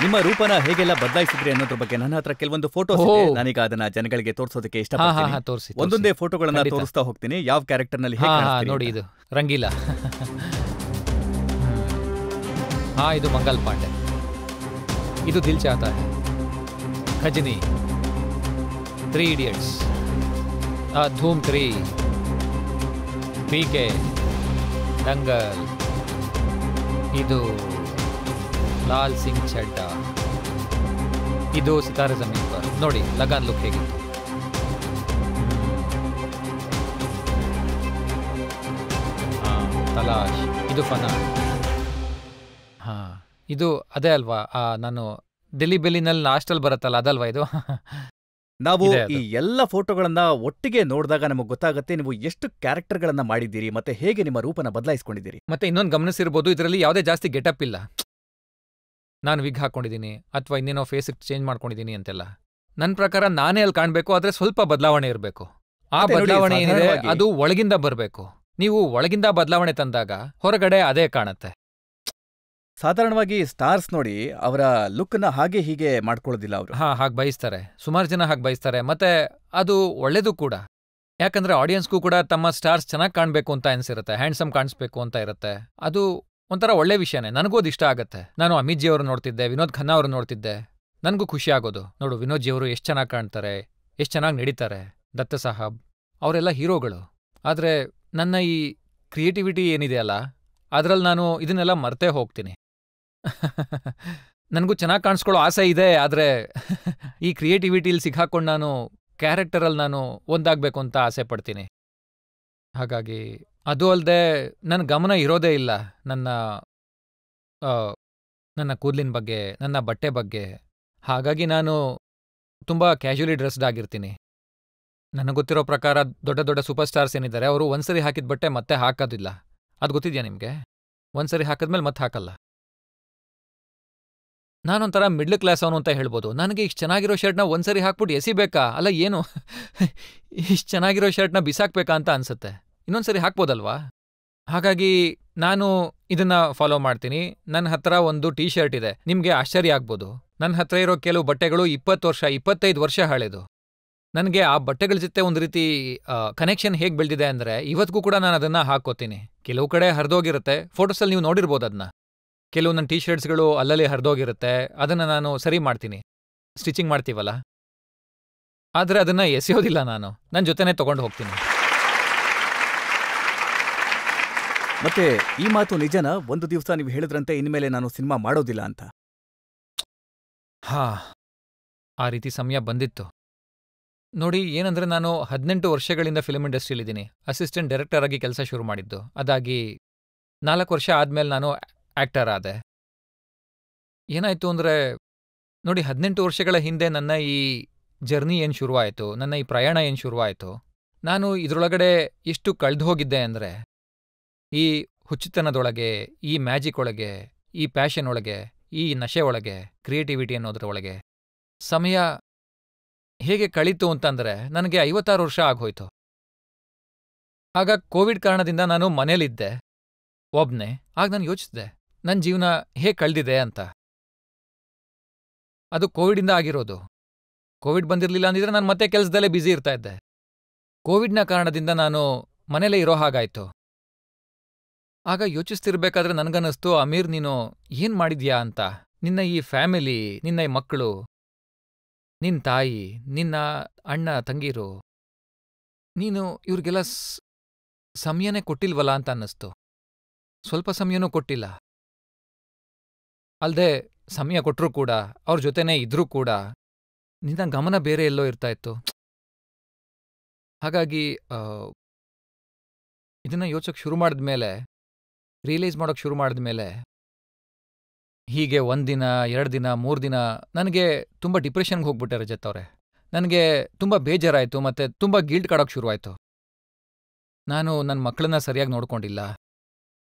ನಿಮ್ಮ ರೂಪನ ಹೇಗೆಲ್ಲ ಬದಲಾಯಿಸಿದ್ರಿ ಅನ್ನೋದ್ರ ಬಗ್ಗೆ ನನ್ನ ಹತ್ರ ಕೆಲವೊಂದು ಫೋಟೋಸ್ ಇದೆ. ನಾನೀಗ ಅದನ್ನ ಜನಗಳಿಗೆ ತೋರಿಸೋದಕ್ಕೆ ಇಷ್ಟಪಡ್ತೀನಿ. ಒಂದೊಂದೇ ಫೋಟೋಗಳನ್ನ ತೋರಿಸ್ತಾ ಹೋಗ್ತೀನಿ, ಯಾವ ಕ್ಯಾರೆಕ್ಟರ್ ನಲ್ಲಿ. ನೋಡಿ, ಇದು ರಂಗೀಲಾ, ಇದು ಮಂಗಲ್ ಪಾಂಡೆ, ಇದು ದಿಲ್ ಚಾಹತಾ ಹೈ, ಖಜನಿ, 3 Idiots, ಧೂಮ್ 3, PK, ದಂಗಲ್, ಇದು ಲಾಲ್ ಸಿಂಗ್ ಚಡ್ಡಾ, ಇದು ಸಿತಾರೆ ಜಮೀನ್ ಪರ್. ನೋಡಿ ಲಗಾನ್ ಲುಕ್ ಹೇಗಿತ್ತು. ತಲಾಶ್, ಇದು ಫನಾ. ಇದು ಅದೇ ಅಲ್ವಾ, ನಾನು ಡೆಲ್ಲಿ ಬೆಲ್ಲಿನಲ್ಲಿ ಲಾಸ್ಟಲ್ಲಿ ಬರುತ್ತಲ್ಲ ಅದಲ್ವಾ ಇದು. ನಾವು ಇದೆ ಅದು. ಈ ಎಲ್ಲ ಫೋಟೋಗಳನ್ನ ಒಟ್ಟಿಗೆ ನೋಡಿದಾಗ ನಮಗೆ ಗೊತ್ತಾಗುತ್ತೆ ನೀವು ಎಷ್ಟು ಕ್ಯಾರೆಕ್ಟರ್ಗಳನ್ನ ಮಾಡಿದ್ದೀರಿ ಮತ್ತೆ ಹೇಗೆ ನಿಮ್ಮ ರೂಪನ ಬದಲಾಯಿಸ್ಕೊಂಡಿದ್ದೀರಿ. ಮತ್ತೆ ಇನ್ನೊಂದು ಗಮನಿಸಿರ್ಬೋದು, ಇದರಲ್ಲಿ ಯಾವುದೇ ಜಾಸ್ತಿ ಗೆಟಪ್ ಇಲ್ಲ. ನಾನು ವಿಗ್ ಹಾಕೊಂಡಿದ್ದೀನಿ ಅಥವಾ ಇನ್ನೇನೋ ಫೇಸ್ ಚೇಂಜ್ ಮಾಡ್ಕೊಂಡಿದ್ದೀನಿ ಅಂತೆಲ್ಲ. ನನ್ನ ಪ್ರಕಾರ ನಾನೇ ಅಲ್ಲಿ ಕಾಣಬೇಕು, ಆದ್ರೆ ಸ್ವಲ್ಪ ಬದಲಾವಣೆ ಇರಬೇಕು. ಆ ಮತ್ತೆ ನೋಡಿ, ಬದಲಾವಣೆ ಏನಿದೆ ಸಾಧಾರಣವಾಗಿ- ಅದು ಒಳಗಿಂದ ಬರಬೇಕು. ನೀವು ಒಳಗಿಂದ ಬದಲಾವಣೆ ತಂದಾಗ ಹೊರಗಡೆ ಅದೇ ಕಾಣುತ್ತೆ. ಸಾಧಾರಣವಾಗಿ ಸ್ಟಾರ್ಸ್ ನೋಡಿ ಅವರ ಲುಕ್ನ ಹಾಗೆ ಹೀಗೆ ಮಾಡ್ಕೊಳ್ಳೋದಿಲ್ಲ ಅವರು. ಹಾಗೆ ಬಯಸ್ತಾರೆ, ಸುಮಾರು ಜನ ಹಾಗೆ ಬಯಸ್ತಾರೆ. ಮತ್ತೆ ಅದು ಒಳ್ಳೇದು ಕೂಡ, ಯಾಕಂದ್ರೆ ಆಡಿಯನ್ಸ್ಗೂ ಕೂಡ ತಮ್ಮ ಸ್ಟಾರ್ಸ್ ಚೆನ್ನಾಗಿ ಕಾಣಬೇಕು ಅಂತ ಅನ್ಸಿರುತ್ತೆ, ಹ್ಯಾಂಡ್ಸಮ್ ಕಾಣಿಸ್ಬೇಕು ಅಂತ ಇರುತ್ತೆ. ಅದು ಒಂಥರ ಒಳ್ಳೆ ವಿಷಯನೇ, ನನಗೂ ಅದು ಇಷ್ಟ ಆಗತ್ತೆ. ನಾನು ಅಮಿತ್ ಜಿ ಅವರು ನೋಡ್ತಿದ್ದೆ, ವಿನೋದ್ ಖನ್ನಾ ಅವರು ನೋಡ್ತಿದ್ದೆ, ನನಗೂ ಖುಷಿ ಆಗೋದು. ನೋಡು ವಿನೋದ್ ಜಿ ಅವರು ಎಷ್ಟು ಚೆನ್ನಾಗಿ ಕಾಣ್ತಾರೆ, ಎಷ್ಟು ಚೆನ್ನಾಗಿ ನಡೀತಾರೆ. ದತ್ತ ಸಾಹಬ್ ಅವರೆಲ್ಲ ಹೀರೋಗಳು. ಆದರೆ ನನ್ನ ಈ ಕ್ರಿಯೇಟಿವಿಟಿ ಏನಿದೆ ಅಲ್ಲ, ಅದರಲ್ಲಿ ನಾನು ಇದನ್ನೆಲ್ಲ ಮರ್ತೇ ಹೋಗ್ತೀನಿ. ನನಗೂ ಚೆನ್ನಾಗಿ ಕಾಣಿಸ್ಕೊಳ್ಳೋ ಆಸೆ ಇದೆ, ಆದರೆ ಈ ಕ್ರಿಯೇಟಿವಿಟಿಲಿ ಸಿಕ್ಕಾಕೊಂಡು ನಾನು ಕ್ಯಾರೆಕ್ಟರಲ್ಲಿ ನಾನು ಒಂದಾಗಬೇಕು ಅಂತ ಆಸೆ ಪಡ್ತೀನಿ. ಹಾಗಾಗಿ ಅದು ಅಲ್ಲದೆ ನನ್ನ ಗಮನ ಇರೋದೇ ಇಲ್ಲ ನನ್ನ ಕೂದಲಿನ ಬಗ್ಗೆ, ನನ್ನ ಬಟ್ಟೆ ಬಗ್ಗೆ. ಹಾಗಾಗಿ ನಾನು ತುಂಬ ಕ್ಯಾಶುಯಲಿ ಡ್ರೆಸ್ಡ್ ಆಗಿರ್ತೀನಿ. ನನಗೆ ಗೊತ್ತಿರೋ ಪ್ರಕಾರ ದೊಡ್ಡ ದೊಡ್ಡ ಸೂಪರ್ ಸ್ಟಾರ್ಸ್ ಏನಿದ್ದಾರೆ ಅವರು ಒಂದ್ಸರಿ ಹಾಕಿದ ಬಟ್ಟೆ ಮತ್ತೆ ಹಾಕೋದಿಲ್ಲ. ಅದು ಗೊತ್ತಿದೆಯಾ ನಿಮಗೆ? ಒಂದ್ಸರಿ ಹಾಕಿದ್ಮೇಲೆ ಮತ್ತೆ ಹಾಕಲ್ಲ. ನಾನೊಂಥರ ಮಿಡ್ಲ್ ಕ್ಲಾಸ್ ಅವನು ಅಂತ ಹೇಳ್ಬೋದು. ನನಗೆ ಇಷ್ಟು ಚೆನ್ನಾಗಿರೋ ಶರ್ಟ್ನ ಒಂದ್ಸರಿ ಹಾಕ್ಬಿಟ್ಟು ಎಸಿಬೇಕಾ? ಅಲ್ಲ ಏನು ಇಷ್ಟು ಚೆನ್ನಾಗಿರೋ ಶರ್ಟ್ನ ಬಿಸಾಕ್ಬೇಕಾ ಅಂತ ಅನ್ಸುತ್ತೆ. ಇನ್ನೊಂದ್ಸರಿ ಹಾಕ್ಬೋದಲ್ವಾ? ಹಾಗಾಗಿ ನಾನು ಇದನ್ನ ಫಾಲೋ ಮಾಡ್ತೀನಿ. ನನ್ನ ಹತ್ರ ಒಂದು ಟೀ ಶರ್ಟ್ ಇದೆ, ನಿಮಗೆ ಆಶ್ಚರ್ಯ ಆಗ್ಬೋದು. ನನ್ನ ಹತ್ರ ಇರೋ ಕೆಲವು ಬಟ್ಟೆಗಳು 20 ವರ್ಷ 25 ವರ್ಷ ಹಳೆದು. ನನಗೆ ಆ ಬಟ್ಟೆಗಳ ಜೊತೆ ಒಂದು ರೀತಿ ಕನೆಕ್ಷನ್ ಹೇಗೆ ಬೆಳೆದಿದೆ ಅಂದರೆ, ಇವತ್ತಿಗೂ ಕೂಡ ನಾನು ಅದನ್ನ ಹಾಕೋತೀನಿ. ಕೆಲವು ಕಡೆ ಹರಿದೋಗಿರುತ್ತೆ, ಫೋಟೋಸಲ್ಲಿ ನೀವು ನೋಡಿರ್ಬೋದು ಅದನ್ನ. ಕೆಲವು ನನ್ನ ಟೀ ಶರ್ಟ್ಸ್ಗಳು ಅಲ್ಲಲ್ಲಿ ಹರಿದೋಗಿರುತ್ತೆ, ಅದನ್ನು ನಾನು ಸರಿ ಮಾಡ್ತೀನಿ, ಸ್ಟಿಚಿಂಗ್ ಮಾಡ್ತೀವಲ್ಲ. ಆದರೆ ಅದನ್ನು ಎಸೆಯೋದಿಲ್ಲ, ನಾನು ನನ್ನ ಜೊತೆನೇ ತೊಗೊಂಡು ಹೋಗ್ತೀನಿ. ಮತ್ತೆ ಈ ಮಾತು ನಿಜನಾ? ಒಂದು ದಿವಸ ನೀವು ಹೇಳಿದ್ರಂತೆ ಇನ್ಮೇಲೆ ನಾನು ಸಿನಿಮಾ ಮಾಡೋದಿಲ್ಲ ಅಂತ. ಆ ರೀತಿ ಸಮಯ ಬಂದಿತ್ತು. ನೋಡಿ, ಏನಂದ್ರೆ ನಾನು 18 ವರ್ಷಗಳಿಂದ ಫಿಲ್ಮ್ ಇಂಡಸ್ಟ್ರಿಯಲ್ಲಿದ್ದೀನಿ. ಅಸಿಸ್ಟೆಂಟ್ ಡೈರೆಕ್ಟರ್ ಆಗಿ ಕೆಲಸ ಶುರು ಮಾಡಿದ್ದು. ಅದಾಗಿ 4 ವರ್ಷ ಆದ್ಮೇಲೆ ನಾನು ಆಕ್ಟರ್ ಆದೆ. ಏನಾಯ್ತು ಅಂದ್ರೆ ನೋಡಿ, 18 ವರ್ಷಗಳ ಹಿಂದೆ ನನ್ನ ಈ ಜರ್ನಿ ಏನು ಶುರುವಾಯಿತು, ನನ್ನ ಈ ಪ್ರಯಾಣ ಏನು ಶುರುವಾಯಿತು, ನಾನು ಇದರೊಳಗಡೆ ಎಷ್ಟು ಕಳೆದು ಹೋಗಿದ್ದೆ ಅಂದರೆ, ಈ ಹುಚ್ಚುತನದೊಳಗೆ, ಈ ಮ್ಯಾಜಿಕ್ ಒಳಗೆ, ಈ ಪ್ಯಾಷನ್ ಒಳಗೆ, ಈ ನಶೆ ಒಳಗೆ, ಕ್ರಿಯೇಟಿವಿಟಿ ಅನ್ನೋದ್ರ ಒಳಗೆ ಸಮಯ ಹೇಗೆ ಕಳೀತು ಅಂತಂದ್ರೆ ನನಗೆ 56 ವರ್ಷ ಆಗೋಯ್ತು. ಆಗ ಕೋವಿಡ್ ಕಾರಣದಿಂದ ನಾನು ಮನೇಲಿದ್ದೆ ಒಬ್ನೇ. ಆಗ ನಾನು ಯೋಚಿಸಿದೆ ನನ್ನ ಜೀವನ ಹೇಗೆ ಕಳೆದಿದೆ ಅಂತ. ಅದು ಕೋವಿಡಿಂದ ಆಗಿರೋದು. ಕೋವಿಡ್ ಬಂದಿರಲಿಲ್ಲ ಅಂದಿದ್ರೆ ನಾನು ಮತ್ತೆ ಕೆಲಸದಲ್ಲೇ ಬ್ಯುಸಿ ಇರ್ತಾ ಇದ್ದೆ. ಕೋವಿಡ್ನ ಕಾರಣದಿಂದ ನಾನು ಮನೇಲೇ ಇರೋ ಹಾಗಾಯ್ತು. ಆಗ ಯೋಚಿಸ್ತಿರ್ಬೇಕಾದ್ರೆ ನನಗನ್ನಿಸ್ತು, ಅಮೀರ್ ನೀನು ಏನ್ ಮಾಡಿದ್ಯಾ ಅಂತ. ನಿನ್ನ ಈ ಫ್ಯಾಮಿಲಿ, ನಿನ್ನ ಈ ಮಕ್ಕಳು, ನಿನ್ನ ತಾಯಿ, ನಿನ್ನ ಅಣ್ಣ ತಂಗೀರು, ನೀನು ಇವ್ರಿಗೆಲ್ಲ ಸಮಯನೇ ಕೊಟ್ಟಿಲ್ವಲ್ಲ ಅಂತ ಅನ್ನಿಸ್ತು. ಸ್ವಲ್ಪ ಸಮಯನೂ ಕೊಟ್ಟಿಲ್ಲ. ಅಲ್ದೆ ಸಮಯ ಕೊಟ್ಟರೂ ಕೂಡ, ಅವ್ರ ಜೊತೆನೇ ಇದ್ರೂ ಕೂಡ ನಿನ್ನ ಗಮನ ಬೇರೆ ಎಲ್ಲೋ ಇರ್ತಾ ಇತ್ತು. ಹಾಗಾಗಿ ಇದನ್ನ ಯೋಚಕ್ಕೆ ಶುರು ಮಾಡಿದ್ಮೇಲೆ, ರಿಯಲೈಸ್ ಮಾಡೋಕ್ಕೆ ಶುರು ಮಾಡಿದ್ಮೇಲೆ, ಹೀಗೆ 1 ದಿನ 2 ದಿನ 3 ದಿನ ನನಗೆ ತುಂಬ ಡಿಪ್ರೆಷನ್ಗೆ ಹೋಗ್ಬಿಟ್ಟೆ ರಜತ್ ಅವರೇ. ನನಗೆ ತುಂಬ ಬೇಜಾರಾಯಿತು, ಮತ್ತೆ ತುಂಬ ಗಿಲ್ಟ್ ಕಾಡೋಕ್ಕೆ ಶುರುವಾಯಿತು. ನಾನು ನನ್ನ ಮಕ್ಕಳನ್ನ ಸರಿಯಾಗಿ ನೋಡ್ಕೊಂಡಿಲ್ಲ,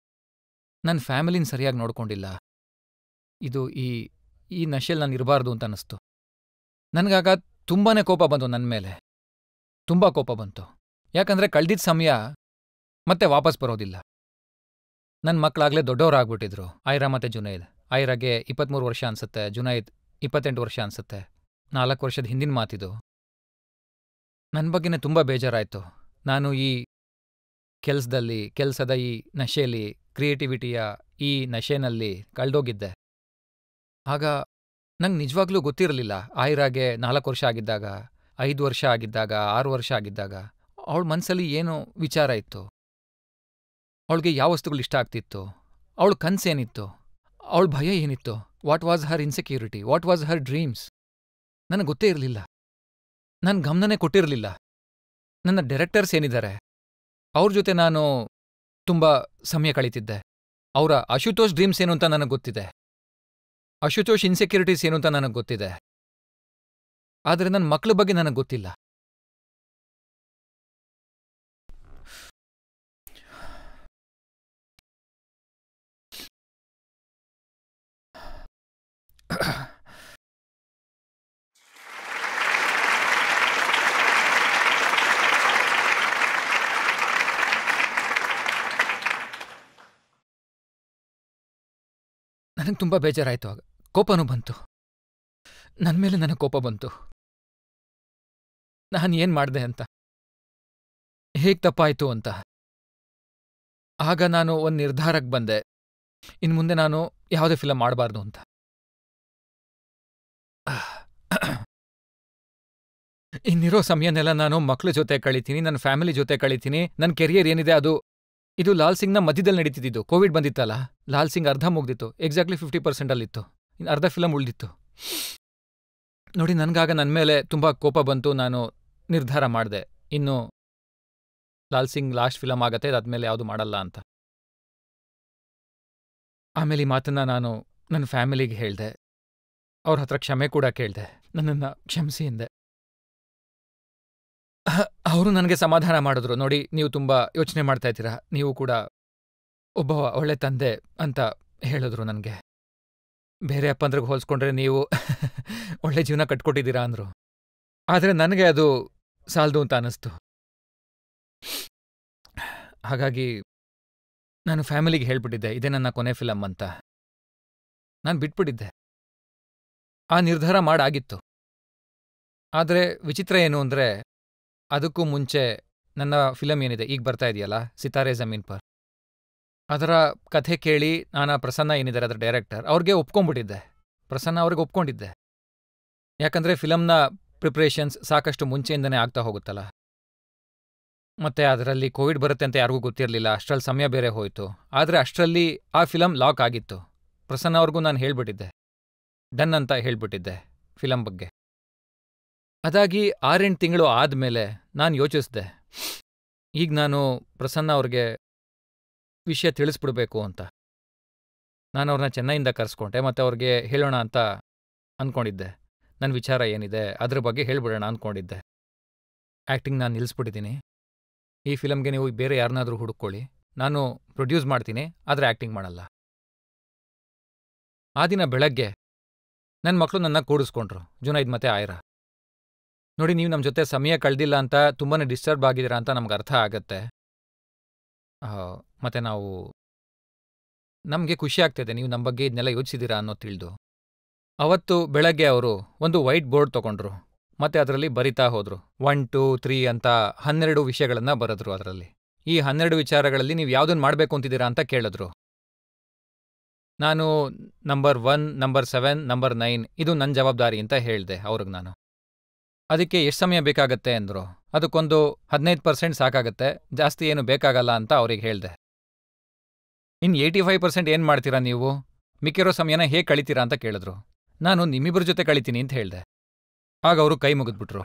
ನನ್ನ ಫ್ಯಾಮಿಲಿನ ಸರಿಯಾಗಿ ನೋಡ್ಕೊಂಡಿಲ್ಲ. ಇದು ಈ ನಶೆಯಲ್ಲಿ ನಾನು ಇರಬಾರ್ದು ಅಂತ ಅನ್ನಿಸ್ತು. ನನಗಾಗ ತುಂಬಾನೇ ಕೋಪ ಬಂತು ನನ್ನ ಮೇಲೆ, ತುಂಬ ಕೋಪ ಬಂತು. ಯಾಕಂದರೆ ಕಳ್ದಿದ್ದ ಸಮಯ ಮತ್ತೆ ವಾಪಸ್ ಬರೋದಿಲ್ಲ. ನನ್ನ ಮಕ್ಕಳಾಗಲೇ ದೊಡ್ಡವರಾಗ್ಬಿಟ್ಟಿದ್ರು, ಐರಾ ಮತ್ತು ಜುನೈದ್. ಐರಾಗೆ 23 ವರ್ಷ ಅನ್ಸುತ್ತೆ, ಜುನೈದ್ 28 ವರ್ಷ ಅನ್ಸುತ್ತೆ. 4 ವರ್ಷದ ಹಿಂದಿನ ಮಾತಿದು. ನನ್ನ ಬಗ್ಗೆನೇ ತುಂಬ ಬೇಜಾರಾಯಿತು. ನಾನು ಈ ಕೆಲಸದ ಈ ನಶೆಯಲ್ಲಿ, ಕ್ರಿಯೇಟಿವಿಟಿಯ ಈ ನಶೆನಲ್ಲಿ ಕಳೆದೋಗಿದ್ದೆ. ಆಗ ನಂಗೆ ನಿಜವಾಗ್ಲೂ ಗೊತ್ತಿರಲಿಲ್ಲ, ಐರಾಗೆ 4 ವರ್ಷ ಆಗಿದ್ದಾಗ, 5 ವರ್ಷ ಆಗಿದ್ದಾಗ, 6 ವರ್ಷ ಆಗಿದ್ದಾಗ ಅವಳ ಮನಸ್ಸಲ್ಲಿ ಏನು ವಿಚಾರ ಇತ್ತು, ಅವಳಿಗೆ ಯಾವ ವಸ್ತುಗಳು ಇಷ್ಟ ಆಗ್ತಿತ್ತು, ಅವಳ ಕನಸೇನಿತ್ತು, ಅವಳ ಭಯ ಏನಿತ್ತು, what was her insecurity, what was her dreams, ನನಗೆ ಗೊತ್ತೇ ಇರಲಿಲ್ಲ. ನನ್ನ ಗಮನನೇ ಕೊಟ್ಟಿರಲಿಲ್ಲ. ನನ್ನ ಡೈರೆಕ್ಟರ್ಸ್ ಏನಿದ್ದಾರೆ ಅವ್ರ ಜೊತೆ ನಾನು ತುಂಬ ಸಮಯ ಕಳೀತಿದ್ದೆ. ಅವರ ಅಶುತೋಷ್ ಡ್ರೀಮ್ಸ್ ಏನು ಅಂತ ನನಗೆ ಗೊತ್ತಿದೆ, ಅಶುತೋಷ್ ಇನ್ಸೆಕ್ಯೂರಿಟೀಸ್ ಏನು ಅಂತ ನನಗೆ ಗೊತ್ತಿದೆ. ಆದರೆ ನನ್ನ ಮಕ್ಳ ಬಗ್ಗೆ ನನಗೆ ಗೊತ್ತಿಲ್ಲ. ನನಗೆ ತುಂಬ ಬೇಜಾರಾಯಿತು. ಆಗ ಕೋಪನೂ ಬಂತು. ನನ್ನ ಮೇಲೆ ನನಗೆ ಕೋಪ ಬಂತು. ನಾನು ಏನು ಮಾಡಿದೆ ಅಂತ, ಹೇಗೆ ತಪ್ಪಾಯಿತು ಅಂತ. ಆಗ ನಾನು ಒಂದು ನಿರ್ಧಾರಕ್ಕೆ ಬಂದೆ, ಇನ್ನು ಮುಂದೆ ನಾನು ಯಾವುದೇ ಫಿಲಮ್ ಮಾಡಬಾರ್ದು ಅಂತ. ಇನ್ನಿರೋ ಸಮಯನೆಲ್ಲ ನಾನು ಮಕ್ಳ ಜೊತೆ ಕಳೀತೀನಿ, ನನ್ನ ಫ್ಯಾಮಿಲಿ ಜೊತೆ ಕಳೀತೀನಿ. ನನ್ನ ಕೆರಿಯರ್ ಏನಿದೆ ಇದು ಲಾಲ್ ಸಿಂಗ್ನ ಮಧ್ಯದಲ್ಲಿ ನಡೀತಿದ್ದು. ಕೋವಿಡ್ ಬಂದಿತ್ತಲ್ಲ, ಲಾಲ್ ಸಿಂಗ್ ಅರ್ಧ ಮುಗ್ದಿತ್ತು, ಎಕ್ಸಾಕ್ಟ್ಲಿ 50%ಅಲ್ಲಿತ್ತು, ಇನ್ನು ಅರ್ಧ ಫಿಲಮ್ ಉಳಿದಿತ್ತು. ನೋಡಿ, ನನಗಾಗ ನನ್ನ ಮೇಲೆ ತುಂಬ ಕೋಪ ಬಂತು. ನಾನು ನಿರ್ಧಾರ ಮಾಡಿದೆ, ಇನ್ನು ಲಾಲ್ ಸಿಂಗ್ ಲಾಸ್ಟ್ ಫಿಲಮ್ ಆಗತ್ತೆ, ಅದಾದ್ಮೇಲೆ ಯಾವುದು ಮಾಡಲ್ಲ ಅಂತ. ಆಮೇಲೆ ಈ ಮಾತನ್ನ ನಾನು ನನ್ನ ಫ್ಯಾಮಿಲಿಗೆ ಹೇಳಿದೆ. ಅವ್ರ ಹತ್ರ ಕ್ಷಮೆ ಕೂಡ ಕೇಳಿದೆ, ನನ್ನನ್ನು ಕ್ಷಮಿಸಿ ಎಂದೆ. ಅವರು ನನಗೆ ಸಮಾಧಾನ ಮಾಡಿದ್ರು. ನೋಡಿ, ನೀವು ತುಂಬ ಯೋಚನೆ ಮಾಡ್ತಾ ಇದ್ದೀರಾ, ನೀವು ಕೂಡ ಒಬ್ಬ ಒಳ್ಳೆ ತಂದೆ ಅಂತ ಹೇಳಿದ್ರು ನನಗೆ. ಬೇರೆ ಅಪ್ಪಂದ್ರಿಗೆ ಹೋಲಿಸ್ಕೊಂಡ್ರೆ ನೀವು ಒಳ್ಳೆ ಜೀವನ ಕಟ್ಕೊಟ್ಟಿದ್ದೀರಾ ಅಂದರು. ಆದರೆ ನನಗೆ ಅದು ಸಾಲದು ಅಂತ ಅನ್ನಿಸ್ತು. ಹಾಗಾಗಿ ನಾನು ಫ್ಯಾಮಿಲಿಗೆ ಹೇಳ್ಬಿಟ್ಟಿದ್ದೆ, ಇದೇ ನನ್ನ ಕೊನೆ ಫಿಲಮ್ ಅಂತ. ನಾನು ಬಿಟ್ಬಿಟ್ಟಿದ್ದೆ. ಆ ನಿರ್ಧಾರ ಮಾಡಾಗಿತ್ತು. ಆದರೆ ವಿಚಿತ್ರ ಏನು ಅಂದರೆ, ಅದಕ್ಕೂ ಮುಂಚೆ ನನ್ನ ಫಿಲಮ್ ಏನಿದೆ ಈಗ ಬರ್ತಾ ಇದೆಯಲ್ಲ, ಸಿತಾರೆ ಜಮೀನ್ ಪರ್, ಅದರ ಕಥೆ ಕೇಳಿ ನಾನು ಪ್ರಸನ್ನ ಏನಿದ್ದಾರೆ ಅದರ ಡೈರೆಕ್ಟರ್, ಅವ್ರಿಗೆ ಒಪ್ಕೊಂಡ್ಬಿಟ್ಟಿದ್ದೆ. ಪ್ರಸನ್ನ ಅವ್ರಿಗೆ ಒಪ್ಕೊಂಡಿದ್ದೆ. ಯಾಕಂದರೆ ಫಿಲಮ್ನ ಪ್ರಿಪ್ರೇಷನ್ಸ್ ಸಾಕಷ್ಟು ಮುಂಚೆಯಿಂದನೇ ಆಗ್ತಾ ಹೋಗುತ್ತಲ್ಲ. ಮತ್ತೆ ಅದರಲ್ಲಿ ಕೋವಿಡ್ ಬರುತ್ತೆ ಅಂತ ಯಾರಿಗೂ ಗೊತ್ತಿರಲಿಲ್ಲ, ಅಷ್ಟರಲ್ಲಿ ಸಮಯ ಬೇರೆ ಹೋಯಿತು. ಆದರೆ ಅಷ್ಟರಲ್ಲಿ ಆ ಫಿಲಮ್ ಲಾಕ್ ಆಗಿತ್ತು. ಪ್ರಸನ್ನ ಅವ್ರಿಗೂ ನಾನು ಹೇಳ್ಬಿಟ್ಟಿದ್ದೆ, ಡನ್ ಅಂತ ಹೇಳ್ಬಿಟ್ಟಿದ್ದೆ ಫಿಲಮ್ ಬಗ್ಗೆ. ಅದಾಗಿ 6-8 ತಿಂಗಳು ಆದಮೇಲೆ ನಾನು ಯೋಚಿಸಿದೆ, ಈಗ ನಾನು ಪ್ರಸನ್ನ ಅವ್ರಿಗೆ ವಿಷಯ ತಿಳಿಸ್ಬಿಡ್ಬೇಕು ಅಂತ. ನಾನು ಅವ್ರನ್ನ ಚೆನ್ನೈಯಿಂದ ಕರೆಸ್ಕೊಂಡೆ, ಮತ್ತು ಅವ್ರಿಗೆ ಹೇಳೋಣ ಅಂತ ಅಂದ್ಕೊಂಡಿದ್ದೆ. ನನ್ನ ವಿಚಾರ ಏನಿದೆ ಅದ್ರ ಬಗ್ಗೆ ಹೇಳ್ಬಿಡೋಣ ಅಂದ್ಕೊಂಡಿದ್ದೆ. ಆ್ಯಕ್ಟಿಂಗ್ ನಾನು ನಿಲ್ಲಿಸ್ಬಿಟ್ಟಿದ್ದೀನಿ, ಈ ಫಿಲಮ್ಗೆ ನೀವು ಬೇರೆ ಯಾರನ್ನಾದರೂ ಹುಡುಕೊಳ್ಳಿ, ನಾನು ಪ್ರೊಡ್ಯೂಸ್ ಮಾಡ್ತೀನಿ, ಆದರೆ ಆ್ಯಕ್ಟಿಂಗ್ ಮಾಡಲ್ಲ. ಆ ದಿನ ಬೆಳಗ್ಗೆ ನನ್ನ ಮಕ್ಕಳು ನನ್ನ ಕೂಡಿಸ್ಕೊಂಡ್ರು, ಜುನೈದ್ ಮತ್ತು ಆಯ್ರಾ. ನೋಡಿ, ನೀವು ನಮ್ಮ ಜೊತೆ ಸಮಯ ಕಳೆದಿಲ್ಲ ಅಂತ, ತುಂಬಾ ಡಿಸ್ಟರ್ಬ್ ಆಗಿದ್ದೀರಾ ಅಂತ ನಮ್ಗೆ ಅರ್ಥ ಆಗತ್ತೆ. ಮತ್ತು ನಮಗೆ ಖುಷಿ ಆಗ್ತಿದೆ ನೀವು ನಮ್ಮ ಬಗ್ಗೆ ಇದನ್ನೆಲ್ಲ ಯೋಚಿಸಿದ್ದೀರಾ ಅನ್ನೋ ತಿಳಿದು. ಅವತ್ತು ಬೆಳಗ್ಗೆ ಅವರು ಒಂದು ವೈಟ್ ಬೋರ್ಡ್ ತೊಗೊಂಡ್ರು, ಮತ್ತು ಅದರಲ್ಲಿ ಬರಿತಾ ಹೋದರು. 1, 2, 3 ಅಂತ 12 ವಿಷಯಗಳನ್ನು ಬರೆದ್ರು. ಅದರಲ್ಲಿ ಈ 12 ವಿಚಾರಗಳಲ್ಲಿ ನೀವು ಯಾವುದನ್ನು ಮಾಡಬೇಕು ಅಂತಿದ್ದೀರಾ ಅಂತ ಕೇಳಿದ್ರು. ನಾನು ನಂಬರ್ 1, ನಂಬರ್ 7, ನಂಬರ್ 9 ಇದು ನನ್ನ ಜವಾಬ್ದಾರಿ ಅಂತ ಹೇಳಿದೆ ಅವ್ರಿಗೆ ನಾನು. ಅದಕ್ಕೆ ಎಷ್ಟು ಸಮಯ ಬೇಕಾಗತ್ತೆ ಅಂದರು. ಅದಕ್ಕೊಂದು 15% ಸಾಕಾಗತ್ತೆ, ಜಾಸ್ತಿ ಏನು ಬೇಕಾಗಲ್ಲ ಅಂತ ಅವ್ರಿಗೆ ಹೇಳಿದೆ. ಇನ್ನು 85% ಏನು ಮಾಡ್ತೀರಾ ನೀವು, ಮಿಕ್ಕಿರೋ ಸಮಯನ ಹೇಗೆ ಕಳಿತೀರಾ ಅಂತ ಕೇಳಿದ್ರು. ನಾನು ನಿಮ್ಮಿಬ್ಬರ ಜೊತೆ ಕಳಿತೀನಿ ಅಂತ ಹೇಳಿದೆ. ಆಗ ಅವರು ಕೈ ಮುಗಿದ್ಬಿಟ್ರು.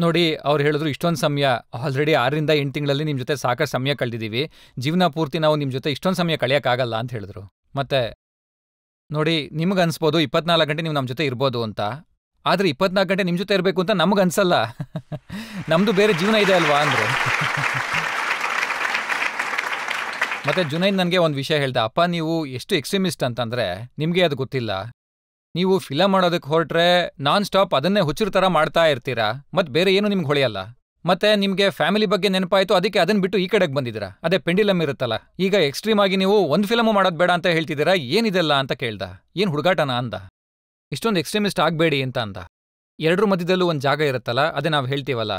ನೋಡಿ, ಅವ್ರು ಹೇಳಿದ್ರು, ಇಷ್ಟೊಂದು ಸಮಯ ಆಲ್ರೆಡಿ 6ರಿಂದ 8 ತಿಂಗಳಲ್ಲಿ ನಿಮ್ಮ ಜೊತೆ ಸಾಕಷ್ಟು ಸಮಯ ಕಳೆದಿದ್ದೀವಿ, ಜೀವನ ಪೂರ್ತಿ ನಾವು ನಿಮ್ಮ ಜೊತೆ ಇಷ್ಟೊಂದು ಸಮಯ ಕಳೆಯೋಕ್ಕಾಗಲ್ಲ ಅಂತ ಹೇಳಿದ್ರು. ಮತ್ತೆ ನೋಡಿ, ನಿಮ್ಗೆ ಅನ್ಸ್ಬೋದು 24 ಗಂಟೆ ನೀವು ನಮ್ಮ ಜೊತೆ ಇರ್ಬೋದು ಅಂತ, ಆದರೆ 24 ಗಂಟೆ ನಿಮ್ಮ ಜೊತೆ ಇರಬೇಕು ಅಂತ ನಮ್ಗೆ ಅನ್ಸಲ್ಲ, ನಮ್ಮದು ಬೇರೆ ಜೀವನ ಇದೆ ಅಲ್ವಾ ಅಂದರು. ಮತ್ತೆ ಜುನೈದ್ ನನಗೆ ಒಂದು ವಿಷಯ ಹೇಳ್ದೆ, ಅಪ್ಪ ನೀವು ಎಷ್ಟು ಎಕ್ಸ್ಟ್ರೀಮಿಸ್ಟ್ ಅಂತಂದರೆ ನಿಮಗೆ ಅದು ಗೊತ್ತಿಲ್ಲ. ನೀವು ಫಿಲಮ್ ಮಾಡೋದಕ್ಕೆ ಹೊರಟ್ರೆ ನಾನ್ ಸ್ಟಾಪ್ ಅದನ್ನೇ ಹುಚ್ಚರ ಥರ ಮಾಡ್ತಾ ಇರ್ತೀರಾ, ಮತ್ತು ಬೇರೆ ಏನು ನಿಮ್ಗೆ ಹೊಳೆಯಲ್ಲ. ಮತ್ತೆ ನಿಮಗೆ ಫ್ಯಾಮಿಲಿ ಬಗ್ಗೆ ನೆನಪಾಯಿತು, ಅದಕ್ಕೆ ಅದನ್ನು ಬಿಟ್ಟು ಈ ಕಡೆಗೆ ಬಂದಿದ್ದೀರಾ. ಅದೇ ಪೆಂಡಿಲಮ್ ಇರುತ್ತಲ್ಲ, ಈಗ ಎಕ್ಸ್ಟ್ರೀಮ್ ಆಗಿ ನೀವು ಒಂದು ಫಿಲಮು ಮಾಡೋದು ಬೇಡ ಅಂತ ಹೇಳ್ತಿದ್ದೀರಾ, ಏನಿದೆಲ್ಲ ಅಂತ ಕೇಳ್ದ. ಏನು ಹುಡುಗಾಟನ ಅಂದ. ಇಷ್ಟೊಂದು ಎಕ್ಸ್ಟ್ರೀಮಿಸ್ಟ್ ಆಗಬೇಡಿ ಅಂತ ಅಂದ. ಎರಡರ ಮಧ್ಯದಲ್ಲೂ ಒಂದು ಜಾಗ ಇರುತ್ತಲ್ಲ, ಅದೇ ನಾವು ಹೇಳ್ತೀವಲ್ಲ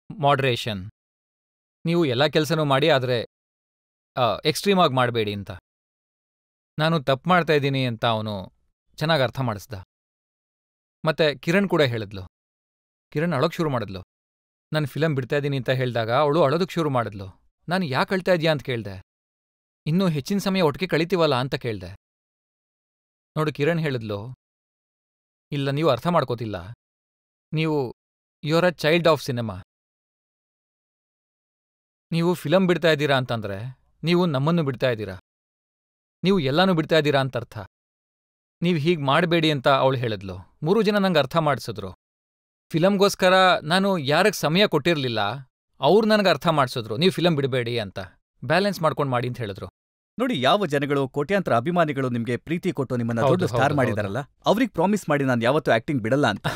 ಮಾಡ್ರೇಷನ್. ನೀವು ಎಲ್ಲ ಕೆಲಸನೂ ಮಾಡಿ, ಆದರೆ ಎಕ್ಸ್ಟ್ರೀಮ್ ಆಗಿ ಮಾಡಬೇಡಿ ಅಂತ. ನಾನು ತಪ್ಪು ಮಾಡ್ತಾ ಇದ್ದೀನಿ ಅಂತ ಅವನು ಚೆನ್ನಾಗಿ ಅರ್ಥ ಮಾಡಿಸ್ದ. ಮತ್ತೆ ಕಿರಣ್ ಕೂಡ ಹೇಳಿದ್ಲು. ಕಿರಣ್ ಅಳೋಕ್ಕೆ ಶುರು ಮಾಡಿದ್ಲು. ನಾನು ಫಿಲಮ್ ಬಿಡ್ತಾ ಇದ್ದೀನಿ ಅಂತ ಹೇಳಿದಾಗ ಅವಳು ಅಳೋದಕ್ಕೆ ಶುರು ಮಾಡಿದ್ಲು. ನಾನು ಯಾಕೆ ಅಳ್ತಾ ಇದೆಯಾ ಅಂತ ಕೇಳಿದೆ. ಇನ್ನೂ ಹೆಚ್ಚಿನ ಸಮಯ ಒಟ್ಟಿಗೆ ಕಳಿತೀವಲ್ಲ ಅಂತ ಕೇಳಿದೆ. ನೋಡು, ಕಿರಣ್ ಹೇಳಿದ್ಲು, ಇಲ್ಲ ನೀವು ಅರ್ಥ ಮಾಡ್ಕೋತಿಲ್ಲ, ನೀವು you are a child of cinema. ನೀವು ಫಿಲಮ್ ಬಿಡ್ತಾ ಇದ್ದೀರಾ ಅಂತಂದ್ರೆ ನೀವು ನಮ್ಮನ್ನು ಬಿಡ್ತಾ ಇದ್ದೀರಾ, ನೀವು ಎಲ್ಲಾನು ಬಿಡ್ತಾ ಇದ್ದೀರಾ ಅಂತ ಅರ್ಥ. ನೀವು ಹೀಗೆ ಮಾಡಬೇಡಿ ಅಂತ ಅವಳು ಹೇಳಿದ್ಲು. 3 ಜನ ನಂಗೆ ಅರ್ಥ ಮಾಡಿಸಿದ್ರು. ಫಿಲಮ್ಗೋಸ್ಕರ ನಾನು ಯಾರಿಗೆ ಸಮಯ ಕೊಟ್ಟಿರಲಿಲ್ಲ, ಅವ್ರು ನನಗೆ ಅರ್ಥ ಮಾಡಿಸಿದ್ರು, ನೀವು ಫಿಲಮ್ ಬಿಡಬೇಡಿ ಅಂತ, ಬ್ಯಾಲೆನ್ಸ್ ಮಾಡ್ಕೊಂಡು ಮಾಡಿ ಅಂತ ಹೇಳಿದ್ರು. ನೋಡಿ, ಯಾವ ಜನಗಳು ಕೋಟ್ಯಾಂತರ ಅಭಿಮಾನಿಗಳು ನಿಮ್ಗೆ ಪ್ರೀತಿ ಕೊಟ್ಟು ನಿಮ್ಮನ್ನ ಹೌದು, ದೊಡ್ಡ ಸ್ಟಾರ್ ಹೌದು, ಮಾಡಿದಾರಲ್ಲ, ಅವ್ರಿಗೆ ಪ್ರಾಮಿಸ್ ಮಾಡಿ ನಾನು ಯಾವತ್ತೂ ಆಕ್ಟಿಂಗ್ ಬಿಡಲ್ಲ ಅಂತ.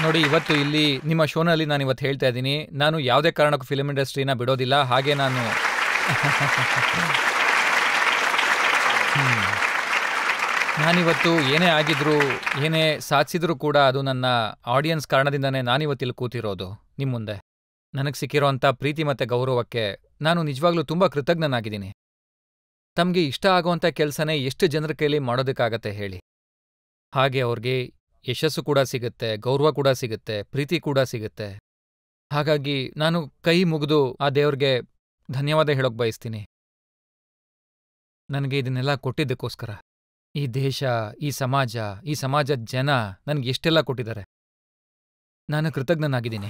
ನೋಡಿ, ಇವತ್ತು ಇಲ್ಲಿ ನಿಮ್ಮ ಶೋನಲ್ಲಿ ನಾನು ಇವತ್ತು ಹೇಳ್ತಾ ಇದ್ದೀನಿ, ನಾನು ಯಾವುದೇ ಕಾರಣಕ್ಕೂ ಫಿಲ್ಮ್ ಇಂಡಸ್ಟ್ರಿನ ಬಿಡೋದಿಲ್ಲ. ಹಾಗೆ ನಾನಿವತ್ತು ಏನೇ ಆಗಿದ್ರು, ಏನೇ ಸಾಧಿಸಿದ್ರೂ ಕೂಡ ಅದು ನನ್ನ ಆಡಿಯನ್ಸ್ ಕಾರಣದಿಂದನೇ ನಾನಿವತ್ತಿಲ್ಲಿ ಕೂತಿರೋದು ನಿಮ್ಮ ಮುಂದೆ. ನನಗೆ ಸಿಕ್ಕಿರೋಂಥ ಪ್ರೀತಿ ಮತ್ತು ಗೌರವಕ್ಕೆ ನಾನು ನಿಜವಾಗ್ಲೂ ತುಂಬ ಕೃತಜ್ಞನಾಗಿದ್ದೀನಿ. ತಮಗೆ ಇಷ್ಟ ಆಗೋವಂಥ ಕೆಲಸನೇ ಎಷ್ಟು ಜನರ ಕೈಲಿ ಮಾಡೋದಕ್ಕಾಗತ್ತೆ ಹೇಳಿ. ಹಾಗೆ ಅವ್ರಿಗೆ ಯಶಸ್ಸು ಕೂಡ ಸಿಗುತ್ತೆ, ಗೌರವ ಕೂಡ ಸಿಗುತ್ತೆ, ಪ್ರೀತಿ ಕೂಡ ಸಿಗುತ್ತೆ. ಹಾಗಾಗಿ ನಾನು ಕೈ ಮುಗಿದು ಆ ದೇವ್ರಿಗೆ ಧನ್ಯವಾದ ಹೇಳೋಕೆ ಬಯಸ್ತೀನಿ, ನನಗೆ ಇದನ್ನೆಲ್ಲ ಕೊಟ್ಟಿದ್ದಕ್ಕೋಸ್ಕರ. ಈ ದೇಶ, ಈ ಸಮಾಜದ ಜನ ನನಗೆ ಎಷ್ಟೆಲ್ಲ ಕೊಟ್ಟಿದ್ದಾರೆ. ನಾನು ಕೃತಜ್ಞನಾಗಿದ್ದೀನಿ.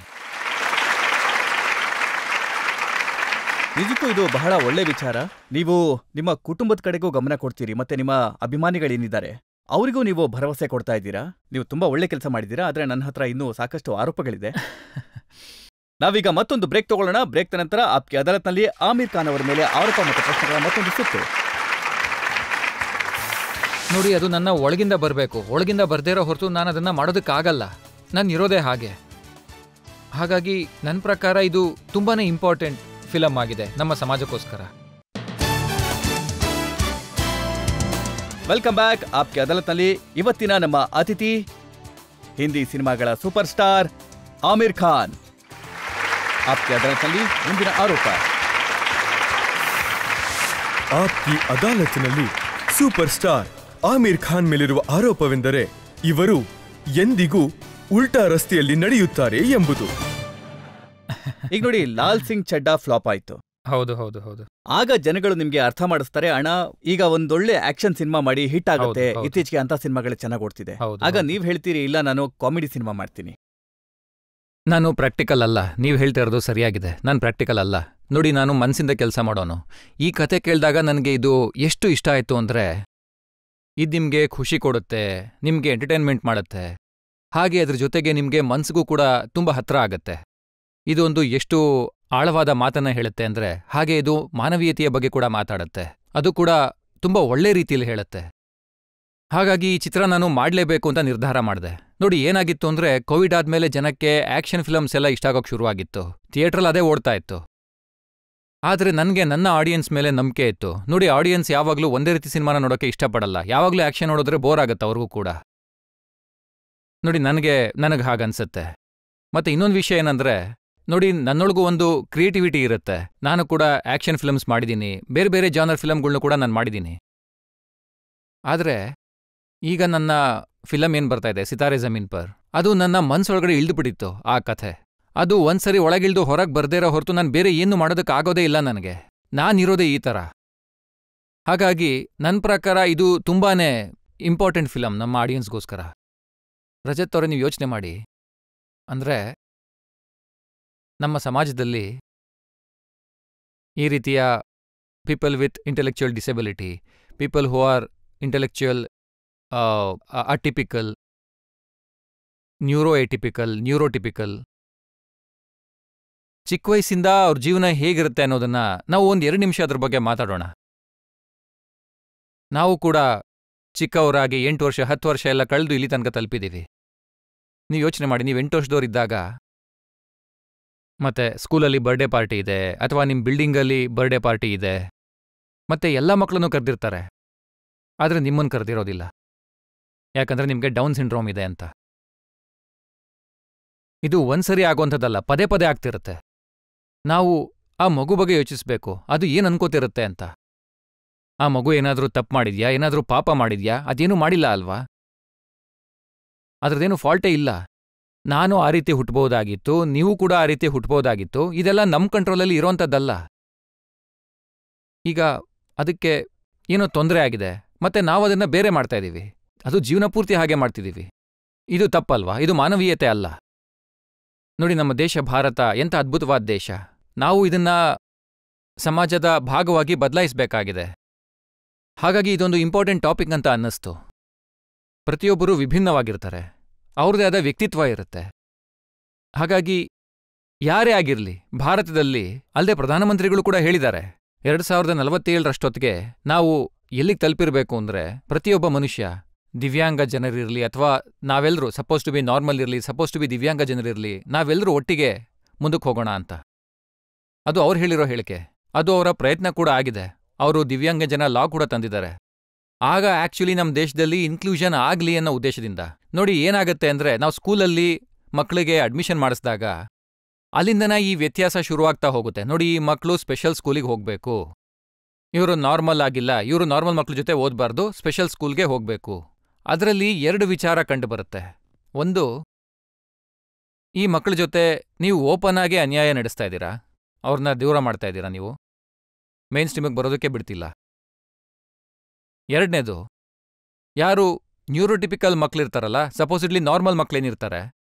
ನಿಜಕ್ಕೂ ಇದು ಬಹಳ ಒಳ್ಳೆ ವಿಚಾರ. ನೀವು ನಿಮ್ಮ ಕುಟುಂಬದ ಕಡೆಗೂ ಗಮನ ಕೊಡ್ತೀರಿ, ಮತ್ತೆ ನಿಮ್ಮ ಅಭಿಮಾನಿಗಳೇನಿದ್ದಾರೆ ಅವರಿಗೂ ನೀವು ಭರವಸೆ ಕೊಡ್ತಾ ಇದ್ದೀರಾ. ನೀವು ತುಂಬಾ ಒಳ್ಳೆ ಕೆಲಸ ಮಾಡಿದ್ದೀರಾ. ಆದ್ರೆ ನನ್ನ ಹತ್ರ ಇನ್ನೂ ಸಾಕಷ್ಟು ಆರೋಪಗಳಿದೆ. ನಾವೀಗ ಮತ್ತೊಂದು ಬ್ರೇಕ್ ತಗೊಳ್ಳೋಣ. ಬ್ರೇಕ್ ನಂತರ ಆಪ್ಗೆ ಅದಾಲತ್ನಲ್ಲಿ ಆಮಿರ್ ಖಾನ್ ಅವರ ಮೇಲೆ ಆರೋಪ ಮತ್ತು ಪ್ರಶ್ನೆಗಳ ಮತ್ತೊಂದು ಸುತ್ತು. ನೋಡಿ, ಅದು ನನ್ನ ಒಳಗಿಂದ ಬರಬೇಕು. ಒಳಗಿಂದ ಬರ್ದೇ ಇರೋ ಹೊರತು ನಾನು ಅದನ್ನ ಮಾಡೋದಕ್ಕಾಗಲ್ಲ. ನಾನು ಇರೋದೇ ಹಾಗೆ. ಹಾಗಾಗಿ ನನ್ನ ಪ್ರಕಾರ ಇದು ತುಂಬಾನೇ ಇಂಪಾರ್ಟೆಂಟ್ ಫಿಲಮ್ ಆಗಿದೆ ನಮ್ಮ ಸಮಾಜಕ್ಕೋಸ್ಕರ. Welcome back. ಆಪ್ಗೆ ಅದಾಲತ್ನಲ್ಲಿ ಇವತ್ತಿನ ನಮ್ಮ ಅತಿಥಿ ಹಿಂದಿ ಸಿನಿಮಾಗಳ ಸೂಪರ್ ಸ್ಟಾರ್ ಆಮಿರ್ ಖಾನ್. ಆಪ್ಗೆ ಅದಾಲತ್ನಲ್ಲಿ ಮುಂದಿನ ಆರೋಪ. ಆಪ್ಕಿ ಅದಾಲತ್ನಲ್ಲಿ ಸೂಪರ್ ಸ್ಟಾರ್ ಆಮಿರ್ ಖಾನ್ ಮೇಲಿರುವ ಆರೋಪವೆಂದರೆ ಇವರು ಎಂದಿಗೂ ಉಲ್ಟಾ ರಸ್ತೆಯಲ್ಲಿ ನಡೆಯುತ್ತಾರೆ ಎಂಬುದು. ಈಗ ನೋಡಿ, ಲಾಲ್ ಸಿಂಗ್ ಚಡ್ಡಾ ಫ್ಲಾಪ್ ಆಯ್ತು. ಹೌದು ಹೌದು ಹೌದು. ಆಗ ಜನಗಳು ನಿಮ್ಗೆ ಅರ್ಥ ಮಾಡಿಸ್ತಾರೆ, ಅಣ್ಣ ಈಗ ಒಂದೊಳ್ಳೆ ಆಕ್ಷನ್ ಸಿನಿಮಾ ಮಾಡಿ ಹಿಟ್ ಆಗುತ್ತೆ, ಹೌದು, ಹೌದು. ಇತ್ತೀಚೆಗೆ ಅಂತ ಸಿನಿಮಾಗಳು ಚೆನ್ನಾಗಿ ಓಡ್ತಿದೆ. ಹೌದು, ಆಗ ಹೌದು. ನೀವ್ ಹೇಳ್ತೀರಿ, ಇಲ್ಲ ನಾನು ಕಾಮಿಡಿ ಸಿನಿಮಾ ಮಾಡ್ತೀನಿ. ನಾನು ಪ್ರಾಕ್ಟಿಕಲ್ ಅಲ್ಲ. ನೀವು ಹೇಳ್ತಾ ಇರೋದು ಸರಿಯಾಗಿದೆ, ನಾನು ಪ್ರಾಕ್ಟಿಕಲ್ ಅಲ್ಲ. ನೋಡಿ, ನಾನು ಮನಸ್ಸಿಂದ ಕೆಲಸ ಮಾಡೋನು. ಈ ಕತೆ ಕೇಳಿದಾಗ ನನಗೆ ಇದು ಎಷ್ಟು ಇಷ್ಟ ಆಯಿತು ಅಂದರೆ, ಇದು ನಿಮಗೆ ಖುಷಿ ಕೊಡುತ್ತೆ, ನಿಮಗೆ ಎಂಟರ್ಟೈನ್ಮೆಂಟ್ ಮಾಡುತ್ತೆ, ಹಾಗೆ ಅದ್ರ ಜೊತೆಗೆ ನಿಮಗೆ ಮನಸ್ಸಿಗೂ ಕೂಡ ತುಂಬ ಹತ್ರ ಆಗತ್ತೆ. ಇದೊಂದು ಎಷ್ಟು ಆಳವಾದ ಮಾತನ್ನ ಹೇಳುತ್ತೆ ಅಂದರೆ, ಹಾಗೆ ಇದು ಮಾನವೀಯತೆಯ ಬಗ್ಗೆ ಕೂಡ ಮಾತಾಡುತ್ತೆ. ಅದು ಕೂಡ ತುಂಬ ಒಳ್ಳೆ ರೀತಿಯಲ್ಲಿ ಹೇಳುತ್ತೆ. ಹಾಗಾಗಿ ಈ ಚಿತ್ರ ನಾನು ಮಾಡಲೇಬೇಕು ಅಂತ ನಿರ್ಧಾರ ಮಾಡಿದೆ. ನೋಡಿ, ಏನಾಗಿತ್ತು ಅಂದರೆ, ಕೋವಿಡ್ ಆದಮೇಲೆ ಜನಕ್ಕೆ ಆ್ಯಕ್ಷನ್ ಫಿಲಮ್ಸ್ ಎಲ್ಲ ಇಷ್ಟ ಆಗೋಕ್ಕೆ ಶುರುವಾಗಿತ್ತು. ಥಿಯೇಟ್ರಲ್ಲಿ ಅದೇ ಓಡ್ತಾ ಇತ್ತು. ಆದರೆ ನನಗೆ ನನ್ನ ಆಡಿಯನ್ಸ್ ಮೇಲೆ ನಂಬಿಕೆ ಇತ್ತು. ನೋಡಿ, ಆಡಿಯನ್ಸ್ ಯಾವಾಗಲೂ ಒಂದೇ ರೀತಿ ಸಿನಿಮಾನ ನೋಡೋಕ್ಕೆ ಇಷ್ಟಪಡಲ್ಲ. ಯಾವಾಗಲೂ ಆ್ಯಕ್ಷನ್ ನೋಡಿದ್ರೆ ಬೋರ್ ಆಗುತ್ತೆ ಅವ್ರಿಗೂ ಕೂಡ. ನೋಡಿ, ನನಗೆ ಹಾಗನ್ಸುತ್ತೆ. ಮತ್ತು ಇನ್ನೊಂದು ವಿಷಯ ಏನಂದರೆ, ನೋಡಿ, ನನ್ನೊಳಗೂ ಒಂದು ಕ್ರಿಯೇಟಿವಿಟಿ ಇರುತ್ತೆ. ನಾನು ಕೂಡ ಆ್ಯಕ್ಷನ್ ಫಿಲಮ್ಸ್ ಮಾಡಿದ್ದೀನಿ, ಬೇರೆ ಬೇರೆ ಜಾನರ್ ಫಿಲಮ್ಗಳ್ನು ಕೂಡ ನಾನು ಮಾಡಿದ್ದೀನಿ. ಆದರೆ ಈಗ ನನ್ನ ಫಿಲಮ್ ಏನು ಬರ್ತಾ ಇದೆ, ಸಿತಾರೆ ಜಮೀನ್ ಪರ್, ಅದು ನನ್ನ ಮನಸ್ಸೊಳಗಡೆ ಇಳಿದುಬಿಟ್ಟಿತ್ತು ಆ ಕಥೆ. ಅದು ಒಂದ್ಸರಿ ಒಳಗಿಳಿದು ಹೊರಗೆ ಬರ್ದೇ ಇರೋ ಹೊರತು ನಾನು ಬೇರೆ ಏನು ಮಾಡೋದಕ್ಕಾಗೋದೇ ಇಲ್ಲ ನನಗೆ. ನಾನಿರೋದೇ ಈ ಥರ. ಹಾಗಾಗಿ ನನ್ನ ಪ್ರಕಾರ ಇದು ತುಂಬಾನೇ ಇಂಪಾರ್ಟೆಂಟ್ ಫಿಲಮ್ ನಮ್ಮ ಆಡಿಯನ್ಸ್ಗೋಸ್ಕರ. ರಜತ್ ಅವರೇ, ನೀವು ಯೋಚನೆ ಮಾಡಿ. ಅಂದರೆ ನಮ್ಮ ಸಮಾಜದಲ್ಲಿ ಈ ರೀತಿಯ people with intellectual disability, people who are intellectual atypical, neurotypical, ಚಿಕ್ಕ ವಯಸ್ಸಿಂದ ಅವ್ರ ಜೀವನ ಹೇಗಿರುತ್ತೆ ಅನ್ನೋದನ್ನ ನಾವು 1-2 ನಿಮಿಷ ಅದ್ರ ಬಗ್ಗೆ ಮಾತಾಡೋಣ. ನಾವು ಕೂಡ ಚಿಕ್ಕವರಾಗಿ 8 ವರ್ಷ 10 ವರ್ಷ ಎಲ್ಲ ಕಳೆದು ಇಲ್ಲಿ ತನಕ ತಲುಪಿದ್ದೀವಿ. ನೀವು ಯೋಚನೆ ಮಾಡಿ, ನೀವು 8 ವರ್ಷದವರಿದ್ದಾಗ ಮತ್ತೆ ಸ್ಕೂಲಲ್ಲಿ ಬರ್ಡೇ ಪಾರ್ಟಿ ಇದೆ, ಅಥವಾ ನಿಮ್ಮ ಬಿಲ್ಡಿಂಗಲ್ಲಿ ಬರ್ಡೇ ಪಾರ್ಟಿ ಇದೆ, ಮತ್ತೆ ಎಲ್ಲ ಮಕ್ಕಳನ್ನೂ ಕರೆದಿರ್ತಾರೆ. ಆದರೆ ನಿಮ್ಮನ್ನು ಕರೆದಿರೋದಿಲ್ಲ, ಯಾಕಂದ್ರೆ ನಿಮಗೆ ಡೌನ್ ಸಿಂಡ್ರೋಮ್ ಇದೆ ಅಂತ. ಇದು ಒಂದ್ಸರಿ ಆಗುವಂಥದ್ದಲ್ಲ, ಪದೇ ಪದೇ ಆಗ್ತಿರುತ್ತೆ. ನಾವು ಆ ಮಗು ಬಗ್ಗೆ ಯೋಚಿಸ್ಬೇಕು, ಅದು ಏನು ಅನ್ಕೋತಿರುತ್ತೆ ಅಂತ. ಆ ಮಗು ಏನಾದರೂ ತಪ್ಪು ಮಾಡಿದ್ಯಾ, ಏನಾದರೂ ಪಾಪ ಮಾಡಿದ್ಯಾ? ಅದೇನೂ ಮಾಡಿಲ್ಲ ಅಲ್ವಾ? ಅದ್ರದ್ದೇನು ಫಾಲ್ಟೇ ಇಲ್ಲ. ನಾನು ಆ ರೀತಿ ಹುಟ್ಟಬಹುದಾಗಿತ್ತು, ನೀವು ಕೂಡ ಆ ರೀತಿ ಹುಟ್ಟಬಹುದಾಗಿತ್ತು. ಇದೆಲ್ಲ ನಮ್ಮ ಕಂಟ್ರೋಲಲ್ಲಿ ಇರೋಂಥದ್ದಲ್ಲ. ಈಗ ಅದಕ್ಕೆ ಏನೋ ತೊಂದರೆ ಆಗಿದೆ, ಮತ್ತೆ ನಾವು ಅದನ್ನ ಬೇರೆ ಮಾಡ್ತಾ ಇದ್ದೀವಿ. ಅದು ಜೀವನ ಪೂರ್ತಿ ಹಾಗೆ ಮಾಡ್ತಿದ್ದೀವಿ. ಇದು ತಪ್ಪಲ್ವಾ? ಇದು ಮಾನವೀಯತೆ ಅಲ್ಲ. ನೋಡಿ, ನಮ್ಮ ದೇಶ ಭಾರತ ಎಂಥ ಅದ್ಭುತವಾದ ದೇಶ. ನಾವು ಇದನ್ನ ಸಮಾಜದ ಭಾಗವಾಗಿ ಬದಲಾಯಿಸಬೇಕಾಗಿದೆ. ಹಾಗಾಗಿ ಇದೊಂದು ಇಂಪಾರ್ಟೆಂಟ್ ಟಾಪಿಕ್ ಅಂತ ಅನ್ನಿಸ್ತು. ಪ್ರತಿಯೊಬ್ಬರೂ ವಿಭಿನ್ನವಾಗಿರ್ತಾರೆ, ಅವ್ರದ್ದೇ ಆದ ವ್ಯಕ್ತಿತ್ವ ಇರುತ್ತೆ. ಹಾಗಾಗಿ ಯಾರೇ ಆಗಿರಲಿ, ಭಾರತದಲ್ಲಿ ಅಲ್ಲದೆ ಪ್ರಧಾನಮಂತ್ರಿಗಳು ಕೂಡ ಹೇಳಿದ್ದಾರೆ 2047ರಷ್ಟೊತ್ತಿಗೆ ನಾವು ಎಲ್ಲಿಗೆ ತಲುಪಿರಬೇಕು ಅಂದರೆ ಪ್ರತಿಯೊಬ್ಬ ಮನುಷ್ಯ, ದಿವ್ಯಾಂಗ ಜನರಿರಲಿ ಅಥವಾ ನಾವೆಲ್ಲರೂ ಸಪೋಸ್ ಟು ಬಿ ನಾರ್ಮಲ್ ಇರಲಿ, ಸಪೋಸ್ ಟು ಬಿ ದಿವ್ಯಾಂಗ ಜನರಿರಲಿ, ನಾವೆಲ್ಲರೂ ಒಟ್ಟಿಗೆ ಮುಂದಕ್ಕೆ ಹೋಗೋಣ ಅಂತ. ಅದು ಅವ್ರು ಹೇಳಿರೋ ಹೇಳಿಕೆ, ಅದು ಅವರ ಪ್ರಯತ್ನ ಕೂಡ ಆಗಿದೆ. ಅವರು ದಿವ್ಯಾಂಗ ಜನ ಲಾ ಕೂಡ ತಂದಿದ್ದಾರೆ. ಆಗ ಆಕ್ಚುಲಿ ನಮ್ಮ ದೇಶದಲ್ಲಿ ಇನ್ಕ್ಲೂಷನ್ ಆಗಲಿ ಅನ್ನೋ ಉದ್ದೇಶದಿಂದ. ನೋಡಿ ಏನಾಗುತ್ತೆ ಅಂದರೆ, ನಾವು ಸ್ಕೂಲಲ್ಲಿ ಮಕ್ಕಳಿಗೆ ಅಡ್ಮಿಷನ್ ಮಾಡಿಸಿದಾಗ ಅಲ್ಲಿಂದನ ಈ ವ್ಯತ್ಯಾಸ ಶುರುವಾಗ್ತಾ ಹೋಗುತ್ತೆ. ನೋಡಿ, ಈ ಮಕ್ಕಳು ಸ್ಪೆಷಲ್ ಸ್ಕೂಲಿಗೆ ಹೋಗಬೇಕು, ಇವರು ನಾರ್ಮಲ್ ಆಗಿಲ್ಲ, ಇವರು ನಾರ್ಮಲ್ ಮಕ್ಕಳ ಜೊತೆ ಓದಬಾರ್ದು, ಸ್ಪೆಷಲ್ ಸ್ಕೂಲ್ಗೆ ಹೋಗಬೇಕು. ಅದರಲ್ಲಿ 2 ವಿಚಾರ ಕಂಡು ಬರುತ್ತೆ. ಒಂದು, ಈ ಮಕ್ಕಳ ಜೊತೆ ನೀವು ಓಪನ್ ಆಗಿ ಅನ್ಯಾಯ ನಡೆಸ್ತಾ ಇದ್ದೀರಾ, ಅವ್ರನ್ನ ದೂರ ಮಾಡ್ತಾ ಇದ್ದೀರಾ, ನೀವು ಮೇನ್ ಸ್ಟ್ರೀಮಿಗೆ ಬರೋದಕ್ಕೆ ಬಿಡ್ತಿಲ್ಲ. 2ನೇದು, ಯಾರು ನ್ಯೂರೋಟಿಪಿಕಲ್ ಮಕ್ಕಳಿರ್ತಾರಲ್ಲ, ಸಪೋಸಿಡ್ಲಿ ನಾರ್ಮಲ್ ಮಕ್ಕಳೇನಿರ್ತಾರೆ,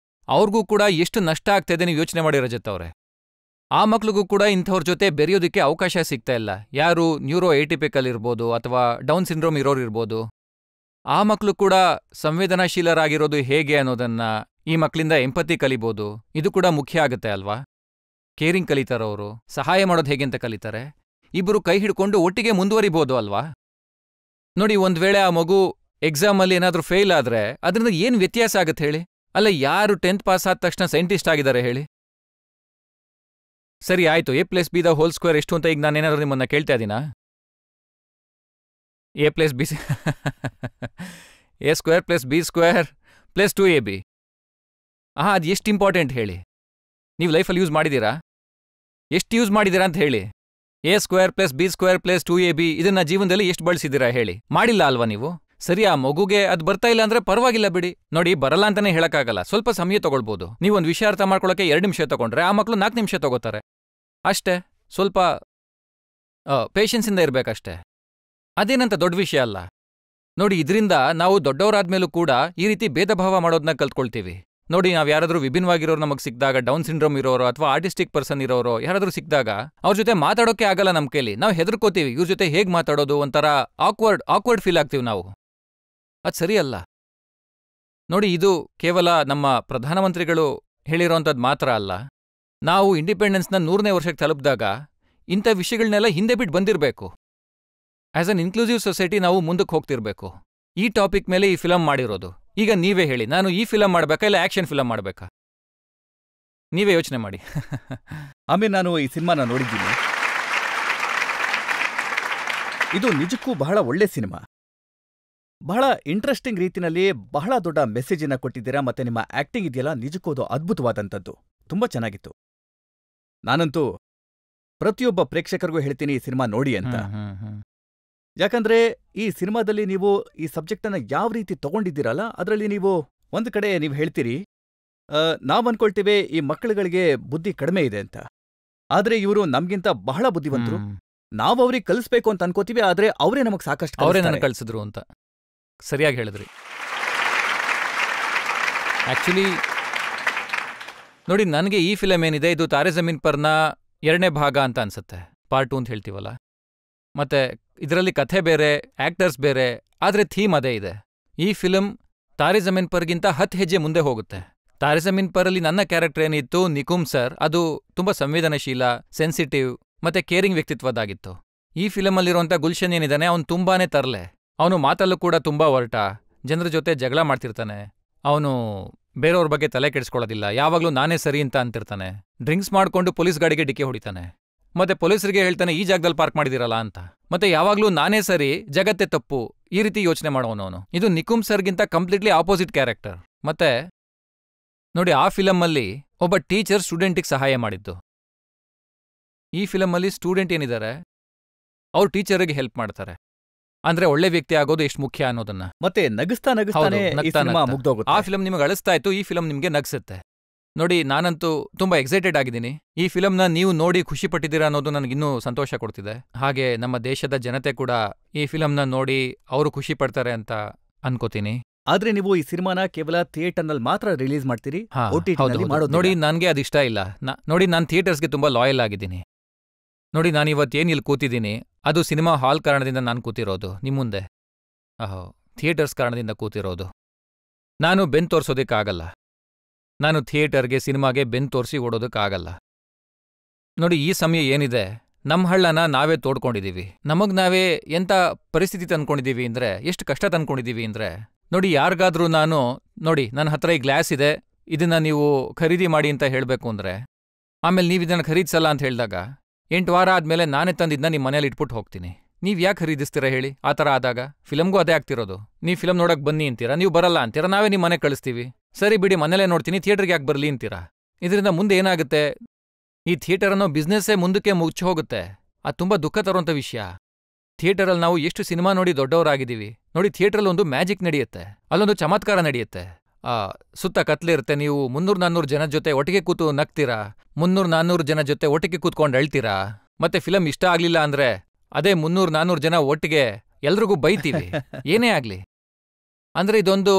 ಅವ್ರಿಗೂ ಕೂಡ ಎಷ್ಟು ನಷ್ಟ ಆಗ್ತಾಯಿದೆ ನೀವು ಯೋಚನೆ ಮಾಡಿ ರಜತ್ ಅವರೇ. ಆ ಮಕ್ಳಿಗೂ ಕೂಡ ಇಂಥವ್ರ ಜೊತೆ ಬೆರೆಯೋದಕ್ಕೆ ಅವಕಾಶ ಸಿಗ್ತಾ ಇಲ್ಲ. ಯಾರು ನ್ಯೂರೋ ಏಟಿಪಿಕಲ್ ಇರ್ಬೋದು ಅಥವಾ ಡೌನ್ ಸಿಂಡ್ರೋಮ್ ಇರೋರು ಇರ್ಬೋದು, ಆ ಮಕ್ಕಳು ಕೂಡ ಸಂವೇದನಾಶೀಲರಾಗಿರೋದು ಹೇಗೆ ಅನ್ನೋದನ್ನ ಈ ಮಕ್ಕಳಿಂದ ಎಂಪತಿ ಕಲಿಬೋದು. ಇದು ಕೂಡ ಮುಖ್ಯ ಆಗುತ್ತೆ ಅಲ್ವಾ? ಕೇರಿಂಗ್ ಕಲಿತಾರವರು, ಸಹಾಯ ಮಾಡೋದು ಹೇಗೆ ಅಂತ ಕಲಿತಾರೆ. ಇಬ್ಬರು ಕೈ ಹಿಡ್ಕೊಂಡು ಒಟ್ಟಿಗೆ ಮುಂದುವರಿಬೋದು ಅಲ್ವಾ? ನೋಡಿ, ಒಂದ್ ವೇಳೆ ಆ ಮಗು ಎಕ್ಸಾಮಲ್ಲಿ ಏನಾದ್ರೂ ಫೇಲ್ ಆದ್ರೆ ಅದರಿಂದ ಏನ್ ವ್ಯತ್ಯಾಸ ಆಗತ್ತೆ ಹೇಳಿ? ಅಲ್ಲ, ಯಾರು 10th ಪಾಸ್ ಆದ ತಕ್ಷಣ ಸೈಂಟಿಸ್ಟ್ ಆಗಿದ್ದಾರೆ ಹೇಳಿ? ಸರಿ ಆಯ್ತು, a+b² ಎಷ್ಟು ಅಂತ ಈಗ ನಾನೇನಾದ್ರೂ ನಿಮ್ಮನ್ನ ಕೇಳ್ತಾ ಇದ್ದೀನಾ? a+b a² + b² + 2ab. ಅದು ಎಷ್ಟು ಇಂಪಾರ್ಟೆಂಟ್ ಹೇಳಿ? ನೀವು ಲೈಫಲ್ಲಿ ಯೂಸ್ ಮಾಡಿದ್ದೀರಾ? ಎಷ್ಟು ಯೂಸ್ ಮಾಡಿದ್ದೀರಾ ಅಂತ ಹೇಳಿ? a² + b² + 2ab ಇದನ್ನ ಜೀವನದಲ್ಲಿ ಎಷ್ಟು ಬಳಸಿದ್ದೀರಾ ಹೇಳಿ? ಮಾಡಿಲ್ಲ ಅಲ್ವಾ ನೀವು? ಸರಿ, ಆ ಮಗುಗೆ ಅದು ಬರ್ತಾ ಇಲ್ಲ ಅಂದ್ರೆ ಪರವಾಗಿಲ್ಲ ಬಿಡಿ. ನೋಡಿ, ಬರಲ್ಲ ಅಂತಾನೆ ಹೇಳಕ್ಕಾಗಲ್ಲ, ಸ್ವಲ್ಪ ಸಮಯ ತಗೊಳ್ಬೋದು. ನೀವೊಂದು ವಿಷಯ ಅರ್ಥ ಮಾಡ್ಕೊಳ್ಳೋಕೆ 2 ನಿಮಿಷ ತಗೊಂಡ್ರೆ ಆ ಮಕ್ಕಳು 4 ನಿಮಿಷ ತಗೋತಾರೆ ಅಷ್ಟೇ. ಸ್ವಲ್ಪ ಪೇಷನ್ಸಿಂದ ಇರಬೇಕಷ್ಟೇ. ಅದೇನಂತ ದೊಡ್ಡ ವಿಷಯ ಅಲ್ಲ. ನೋಡಿ, ಇದರಿಂದ ನಾವು ದೊಡ್ಡವರಾದ್ಮೇಲೂ ಕೂಡ ಈ ರೀತಿ ಭೇದ ಭಾವ ಮಾಡೋದನ್ನ ಕಲ್ತ್ಕೊಳ್ತೀವಿ. ನೋಡಿ, ನಾವು ಯಾರಾದ್ರೂ ವಿಭಿನ್ನವಾಗಿರೋರು ನಮಗೆ ಸಿಕ್ಕಿದಾಗ, ಡೌನ್ ಸಿಂಡ್ರೋಮ್ ಇರೋರು ಅಥವಾ ಆರ್ಟಿಸ್ಟಿಕ್ ಪರ್ಸನ್ ಇರೋರು ಯಾರಾದ್ರೂ ಸಿಕ್ಕಿದಾಗ ಅವ್ರ ಜೊತೆ ಮಾತಾಡೋಕೆ ಆಗಲ್ಲ ನಮ್ಮ ಕೈಲಿ. ನಾವು ಹೆದರ್ಕೋತೀವಿ, ಇವ್ರ ಜೊತೆ ಹೇಗೆ ಮಾತಾಡೋದು, ಒಂಥರ ಆಕ್ವರ್ಡ್ ಫೀಲ್ ಆಗ್ತೀವಿ ನಾವು. ಅದು ಸರಿಯಲ್ಲ. ನೋಡಿ, ಇದು ಕೇವಲ ನಮ್ಮ ಪ್ರಧಾನಮಂತ್ರಿಗಳು ಹೇಳಿರೋಂಥದ್ದು ಮಾತ್ರ ಅಲ್ಲ. ನಾವು ಇಂಡಿಪೆಂಡೆನ್ಸ್ನ 100ನೇ ವರ್ಷಕ್ಕೆ ತಲುಪಿದಾಗ ಇಂಥ ವಿಷಯಗಳನ್ನೆಲ್ಲ ಹಿಂದೆ ಬಿಟ್ಟು ಬಂದಿರಬೇಕು. ಆಸ್ ಅನ್ ಇನ್ಕ್ಲೂಸಿವ್ ಸೊಸೈಟಿ ನಾವು ಮುಂದಕ್ಕೆ ಹೋಗ್ತಿರ್ಬೇಕು. ಈ ಟಾಪಿಕ್ ಮೇಲೆ ಈ ಫಿಲಮ್ ಮಾಡಿರೋದು. ಈಗ ನೀವೇ ಹೇಳಿ, ನಾನು ಈ ಫಿಲಮ್ ಮಾಡಬೇಕಾ ಇಲ್ಲ ಆಕ್ಷನ್ ಫಿಲಮ್ ಮಾಡಬೇಕಾ? ನೀವೇ ಯೋಚನೆ ಮಾಡಿ. ಆಮೇಲೆ ನಾನು ಈ ಸಿನಿಮಾನ ನೋಡಿದ್ದೀನಿ. ಇದು ನಿಜಕ್ಕೂ ಬಹಳ ಒಳ್ಳೆ ಸಿನಿಮಾ. ಬಹಳ ಇಂಟ್ರೆಸ್ಟಿಂಗ್ ರೀತಿನಲ್ಲಿ ಬಹಳ ದೊಡ್ಡ ಮೆಸೇಜನ್ನ ಕೊಟ್ಟಿದ್ದೀರಾ. ಮತ್ತೆ ನಿಮ್ಮ ಆಕ್ಟಿಂಗ್ ಇದೆಯಲ್ಲ, ನಿಜಕ್ಕೂ ಅದು ಅದ್ಭುತವಾದಂಥದ್ದು. ತುಂಬಾ ಚೆನ್ನಾಗಿತ್ತು. ನಾನಂತೂ ಪ್ರತಿಯೊಬ್ಬ ಪ್ರೇಕ್ಷಕರಿಗೂ ಹೇಳ್ತೀನಿ ಈ ಸಿನಿಮಾ ನೋಡಿ ಅಂತ. ಯಾಕಂದ್ರೆ ಈ ಸಿನಿಮಾದಲ್ಲಿ ನೀವು ಈ ಸಬ್ಜೆಕ್ಟನ್ನ ಯಾವ ರೀತಿ ತಗೊಂಡಿದ್ದೀರಲ್ಲ, ಅದರಲ್ಲಿ ನೀವು ಒಂದು ಕಡೆ ನೀವು ಹೇಳ್ತೀರಿ, ನಾವ್ ಅನ್ಕೊಳ್ತೀವಿ ಈ ಮಕ್ಕಳುಗಳಿಗೆ ಬುದ್ಧಿ ಕಡಿಮೆ ಇದೆ ಅಂತ. ಆದ್ರೆ ಇವರು ನಮ್ಗಿಂತ ಬಹಳ ಬುದ್ಧಿವಂತರು. ನಾವು ಅವ್ರಿಗೆ ಕಲಿಸ್ಬೇಕು ಅಂತ ಅನ್ಕೋತೀವಿ, ಆದ್ರೆ ಅವರೇ ನಮಗ್ ಸಾಕಷ್ಟು ಅವರೇ ನನಗೆ ಕಳಿಸಿದ್ರು ಅಂತ. ಸರಿಯಾಗಿ ಹೇಳಿದ್ರಿ. ಆಕ್ಚುಲಿ ನೋಡಿ, ನನಗೆ ಈ ಫಿಲಮ್ ಏನಿದೆ, ಇದು ತಾರೆ ಜಮೀನ್ ಪರ್ನ 2ನೇ ಭಾಗ ಅಂತ ಅನ್ಸುತ್ತೆ. ಪಾರ್ಟ್ 2 ಅಂತ ಹೇಳ್ತೀವಲ್ಲ. ಮತ್ತೆ ಇದರಲ್ಲಿ ಕಥೆ ಬೇರೆ, ಆಕ್ಟರ್ಸ್ ಬೇರೆ, ಆದ್ರೆ ಥೀಮ್ ಅದೇ ಇದೆ. ಈ ಫಿಲಮ್ ತಾರೆ ಜಮೀನ್ ಪರ್ಗಿಂತ 10 ಹೆಜ್ಜೆ ಮುಂದೆ ಹೋಗುತ್ತೆ. ತಾರೆ ಜಮೀನ್ ಪರಲ್ಲಿ ನನ್ನ ಕ್ಯಾರೆಕ್ಟರ್ ಏನಿತ್ತು, ನಿಕುಮ್ ಸರ್, ಅದು ತುಂಬಾ ಸಂವೇದನಶೀಲ, ಸೆನ್ಸಿಟಿವ್ ಮತ್ತೆ ಕೇರಿಂಗ್ ವ್ಯಕ್ತಿತ್ವದಾಗಿತ್ತು. ಈ ಫಿಲಮಲ್ಲಿರುವಂಥ ಗುಲ್ಶನ್ ಏನಿದ್ದಾನೆ, ಅವನು ತುಂಬಾನೇ ತರಲೆ. ಅವನು ಮಾತಲ್ಲೂ ಕೂಡ ತುಂಬಾ ಒರಟ, ಜನರ ಜೊತೆ ಜಗಳ ಮಾಡ್ತಿರ್ತಾನೆ. ಅವನು ಬೇರೆಯವ್ರ ಬಗ್ಗೆ ತಲೆ ಕೆಡಿಸ್ಕೊಳ್ಳೋದಿಲ್ಲ, ಯಾವಾಗ್ಲೂ ನಾನೇ ಸರಿ ಅಂತ ಅಂತಿರ್ತಾನೆ. ಡ್ರಿಂಕ್ಸ್ ಮಾಡ್ಕೊಂಡು ಪೊಲೀಸ್ ಗಾಡಿಗೆ ಡಿಕ್ಕಿ ಹೊಡಿತಾನೆ. ಮತ್ತೆ ಪೊಲೀಸರಿಗೆ ಹೇಳ್ತಾನೆ ಈ ಜಾಗದಲ್ಲಿ ಪಾರ್ಕ್ ಮಾಡಿದಿರಲ್ಲ ಅಂತ. ಮತ್ತೆ ಯಾವಾಗ್ಲೂ ನಾನೇ ಸರಿ, ಜಗತ್ತೇ ತಪ್ಪು, ಈ ರೀತಿ ಯೋಚನೆ ಮಾಡೋನವನು. ಇದು ನಿಕುಮ್ ಸರ್ಗಿಂತ ಕಂಪ್ಲೀಟ್ಲಿ ಆಪೋಸಿಟ್ ಕ್ಯಾರೆಕ್ಟರ್. ಮತ್ತೆ ನೋಡಿ, ಆ ಫಿಲಮ್ಮಲ್ಲಿ ಒಬ್ಬ ಟೀಚರ್ ಸ್ಟೂಡೆಂಟಿಗೆ ಸಹಾಯ ಮಾಡಿದ್ದು. ಈ ಫಿಲಮ್ಮಲ್ಲಿ ಸ್ಟೂಡೆಂಟ್ ಏನಿದ್ದಾರೆ, ಅವ್ರು ಟೀಚರ್ಗೆ ಹೆಲ್ಪ್ ಮಾಡ್ತಾರೆ. ಅಂದ್ರೆ ಒಳ್ಳೆ ವ್ಯಕ್ತಿ ಆಗೋದು ಎಷ್ಟು ಮುಖ್ಯ ಅನ್ನೋದನ್ನ. ಮತ್ತೆ ನಗಿಸ್ತಾನೆ ಮುಗ್ದೋಗುತ್ತೆ. ಆ ಫಿಲಮ್ ನಿಮಗೆ ಅಳಿಸ್ತಾ ಇತ್ತು, ಈ ಫಿಲಮ್ ನಿಮ್ಗೆ ನಗಿಸುತ್ತೆ. ನೋಡಿ, ನಾನಂತೂ ತುಂಬಾ ಎಕ್ಸೈಟೆಡ್ ಆಗಿದ್ದೀನಿ. ಈ ಫಿಲಮ್ನ ನೀವು ನೋಡಿ ಖುಷಿ ಪಟ್ಟಿದ್ದೀರಾ ಅನ್ನೋದು ನನಗಿನ್ನೂ ಸಂತೋಷ ಕೊಡ್ತಿದೆ. ಹಾಗೆ ನಮ್ಮ ದೇಶದ ಜನತೆ ಕೂಡ ಈ ಫಿಲಮ್ನ ನೋಡಿ ಅವರು ಖುಷಿ ಪಡ್ತಾರೆ ಅಂತ ಅನ್ಕೋತೀನಿ. ಆದ್ರೆ ನೀವು ಈ ಸಿನಿಮಾನ ಕೇವಲ ಥಿಯೇಟರ್ನಲ್ಲಿ ಮಾತ್ರ ರಿಲೀಸ್ ಮಾಡ್ತೀರಿ. ನೋಡಿ, ನನ್ಗೆ ಅದಿಷ್ಟ ಇಲ್ಲ. ನೋಡಿ, ನಾನು ಥಿಯೇಟರ್ಸ್ಗೆ ತುಂಬಾ ಲಾಯಲ್ ಆಗಿದ್ದೀನಿ. ನೋಡಿ, ನಾನಿವತ್ತೇನು ಇಲ್ಲಿ ಕೂತಿದ್ದೀನಿ, ಅದು ಸಿನಿಮಾ ಹಾಲ್ ಕಾರಣದಿಂದ ನಾನು ಕೂತಿರೋದು ನಿಮ್ಮ ಮುಂದೆ. ಥಿಯೇಟರ್ಸ್ ಕಾರಣದಿಂದ ಕೂತಿರೋದು. ನಾನು ಬೆನ್ ತೋರಿಸೋದಕ್ಕಾಗಲ್ಲ. ನಾನು ಥಿಯೇಟರ್ಗೆ, ಸಿನಿಮಾಗೆ ಬೆನ್ ತೋರಿಸಿ ಓಡೋದಕ್ಕಾಗಲ್ಲ. ನೋಡಿ, ಈ ಸಮಯ ಏನಿದೆ, ನಮ್ಮ ಹಳ್ಳನ ನಾವೇ ತೋಡ್ಕೊಂಡಿದ್ದೀವಿ. ನಮಗ್ ನಾವೇ ಎಂಥ ಪರಿಸ್ಥಿತಿ ತಂದ್ಕೊಂಡಿದ್ದೀವಿ ಅಂದರೆ, ಎಷ್ಟು ಕಷ್ಟ ತಂದ್ಕೊಂಡಿದ್ದೀವಿ ಅಂದರೆ, ನೋಡಿ, ಯಾರಿಗಾದ್ರೂ ನೋಡಿ ನನ್ನ ಹತ್ರ ಈ ಗ್ಲಾಸ್ ಇದೆ, ಇದನ್ನ ನೀವು ಖರೀದಿ ಮಾಡಿ ಅಂತ ಹೇಳಬೇಕು ಅಂದರೆ, ಆಮೇಲೆ ನೀವು ಇದನ್ನು ಖರೀದಿಸಲ್ಲ ಅಂತ ಹೇಳಿದಾಗ 8 ವಾರ ಆದಮೇಲೆ ನಾನೇ ತಂದಿದ್ದನ್ನ ನಿಮ್ಮ ಮನೇಲಿ ಇಟ್ಬಿಟ್ಟು ಹೋಗ್ತೀನಿ. ನೀವು ಯಾಕೆ ಖರೀದಿಸ್ತೀರಾ ಹೇಳಿ? ಆ ಥರ ಆದಾಗ ಫಿಲಮ್ಗೂ ಅದೇ ಆಗ್ತಿರೋದು. ನೀವು ಫಿಲಮ್ ನೋಡಕ್ಕೆ ಬನ್ನಿ ಅಂತೀರಾ, ನೀವು ಬರಲ್ಲ ಅಂತೀರಾ, ನಾವೇ ನಿಮ್ಮ ಮನೆ ಕಳಿಸ್ತೀವಿ. ಸರಿ ಬಿಡಿ, ಮನೇಲೇ ನೋಡ್ತೀನಿ, ಥಿಯೇಟರ್ಗೆ ಯಾಕೆ ಬರಲಿ ಅಂತೀರಾ. ಇದರಿಂದ ಮುಂದೆ ಏನಾಗುತ್ತೆ, ಈ ಥಿಯೇಟರ್ ಅನ್ನೋ ಬಿಸ್ನೆಸ್ಸೇ ಮುಂದಕ್ಕೆ ಮುಚ್ಚಿ ಹೋಗುತ್ತೆ. ಅದು ತುಂಬ ದುಃಖ ತರುವಂಥ ವಿಷಯ. ಥಿಯೇಟರಲ್ಲಿ ನಾವು ಎಷ್ಟು ಸಿನಿಮಾ ನೋಡಿ ದೊಡ್ಡವರಾಗಿದ್ದೀವಿ. ನೋಡಿ, ಥಿಯೇಟ್ರಲ್ಲಿ ಒಂದು ಮ್ಯಾಜಿಕ್ ನಡೆಯುತ್ತೆ, ಅಲ್ಲೊಂದು ಚಮತ್ಕಾರ ನಡೆಯುತ್ತೆ. ಸುತ್ತ ಕತ್ಲಿರುತ್ತೆ, ನೀವು 300-400 ಜನ ಜೊತೆ ಒಟ್ಟಿಗೆ ಕೂತು ನಗ್ತೀರಾ, 300-400 ಜನ ಜೊತೆ ಒಟ್ಟಿಗೆ ಕೂತ್ಕೊಂಡು ಅಳ್ತೀರಾ. ಮತ್ತೆ ಫಿಲಮ್ ಇಷ್ಟ ಆಗ್ಲಿಲ್ಲ ಅಂದ್ರೆ ಅದೇ 300-400 ಜನ ಒಟ್ಟಿಗೆ ಎಲ್ರಿಗೂ ಬೈತೀವಿ, ಏನೇ ಆಗ್ಲಿ. ಅಂದ್ರೆ ಇದೊಂದು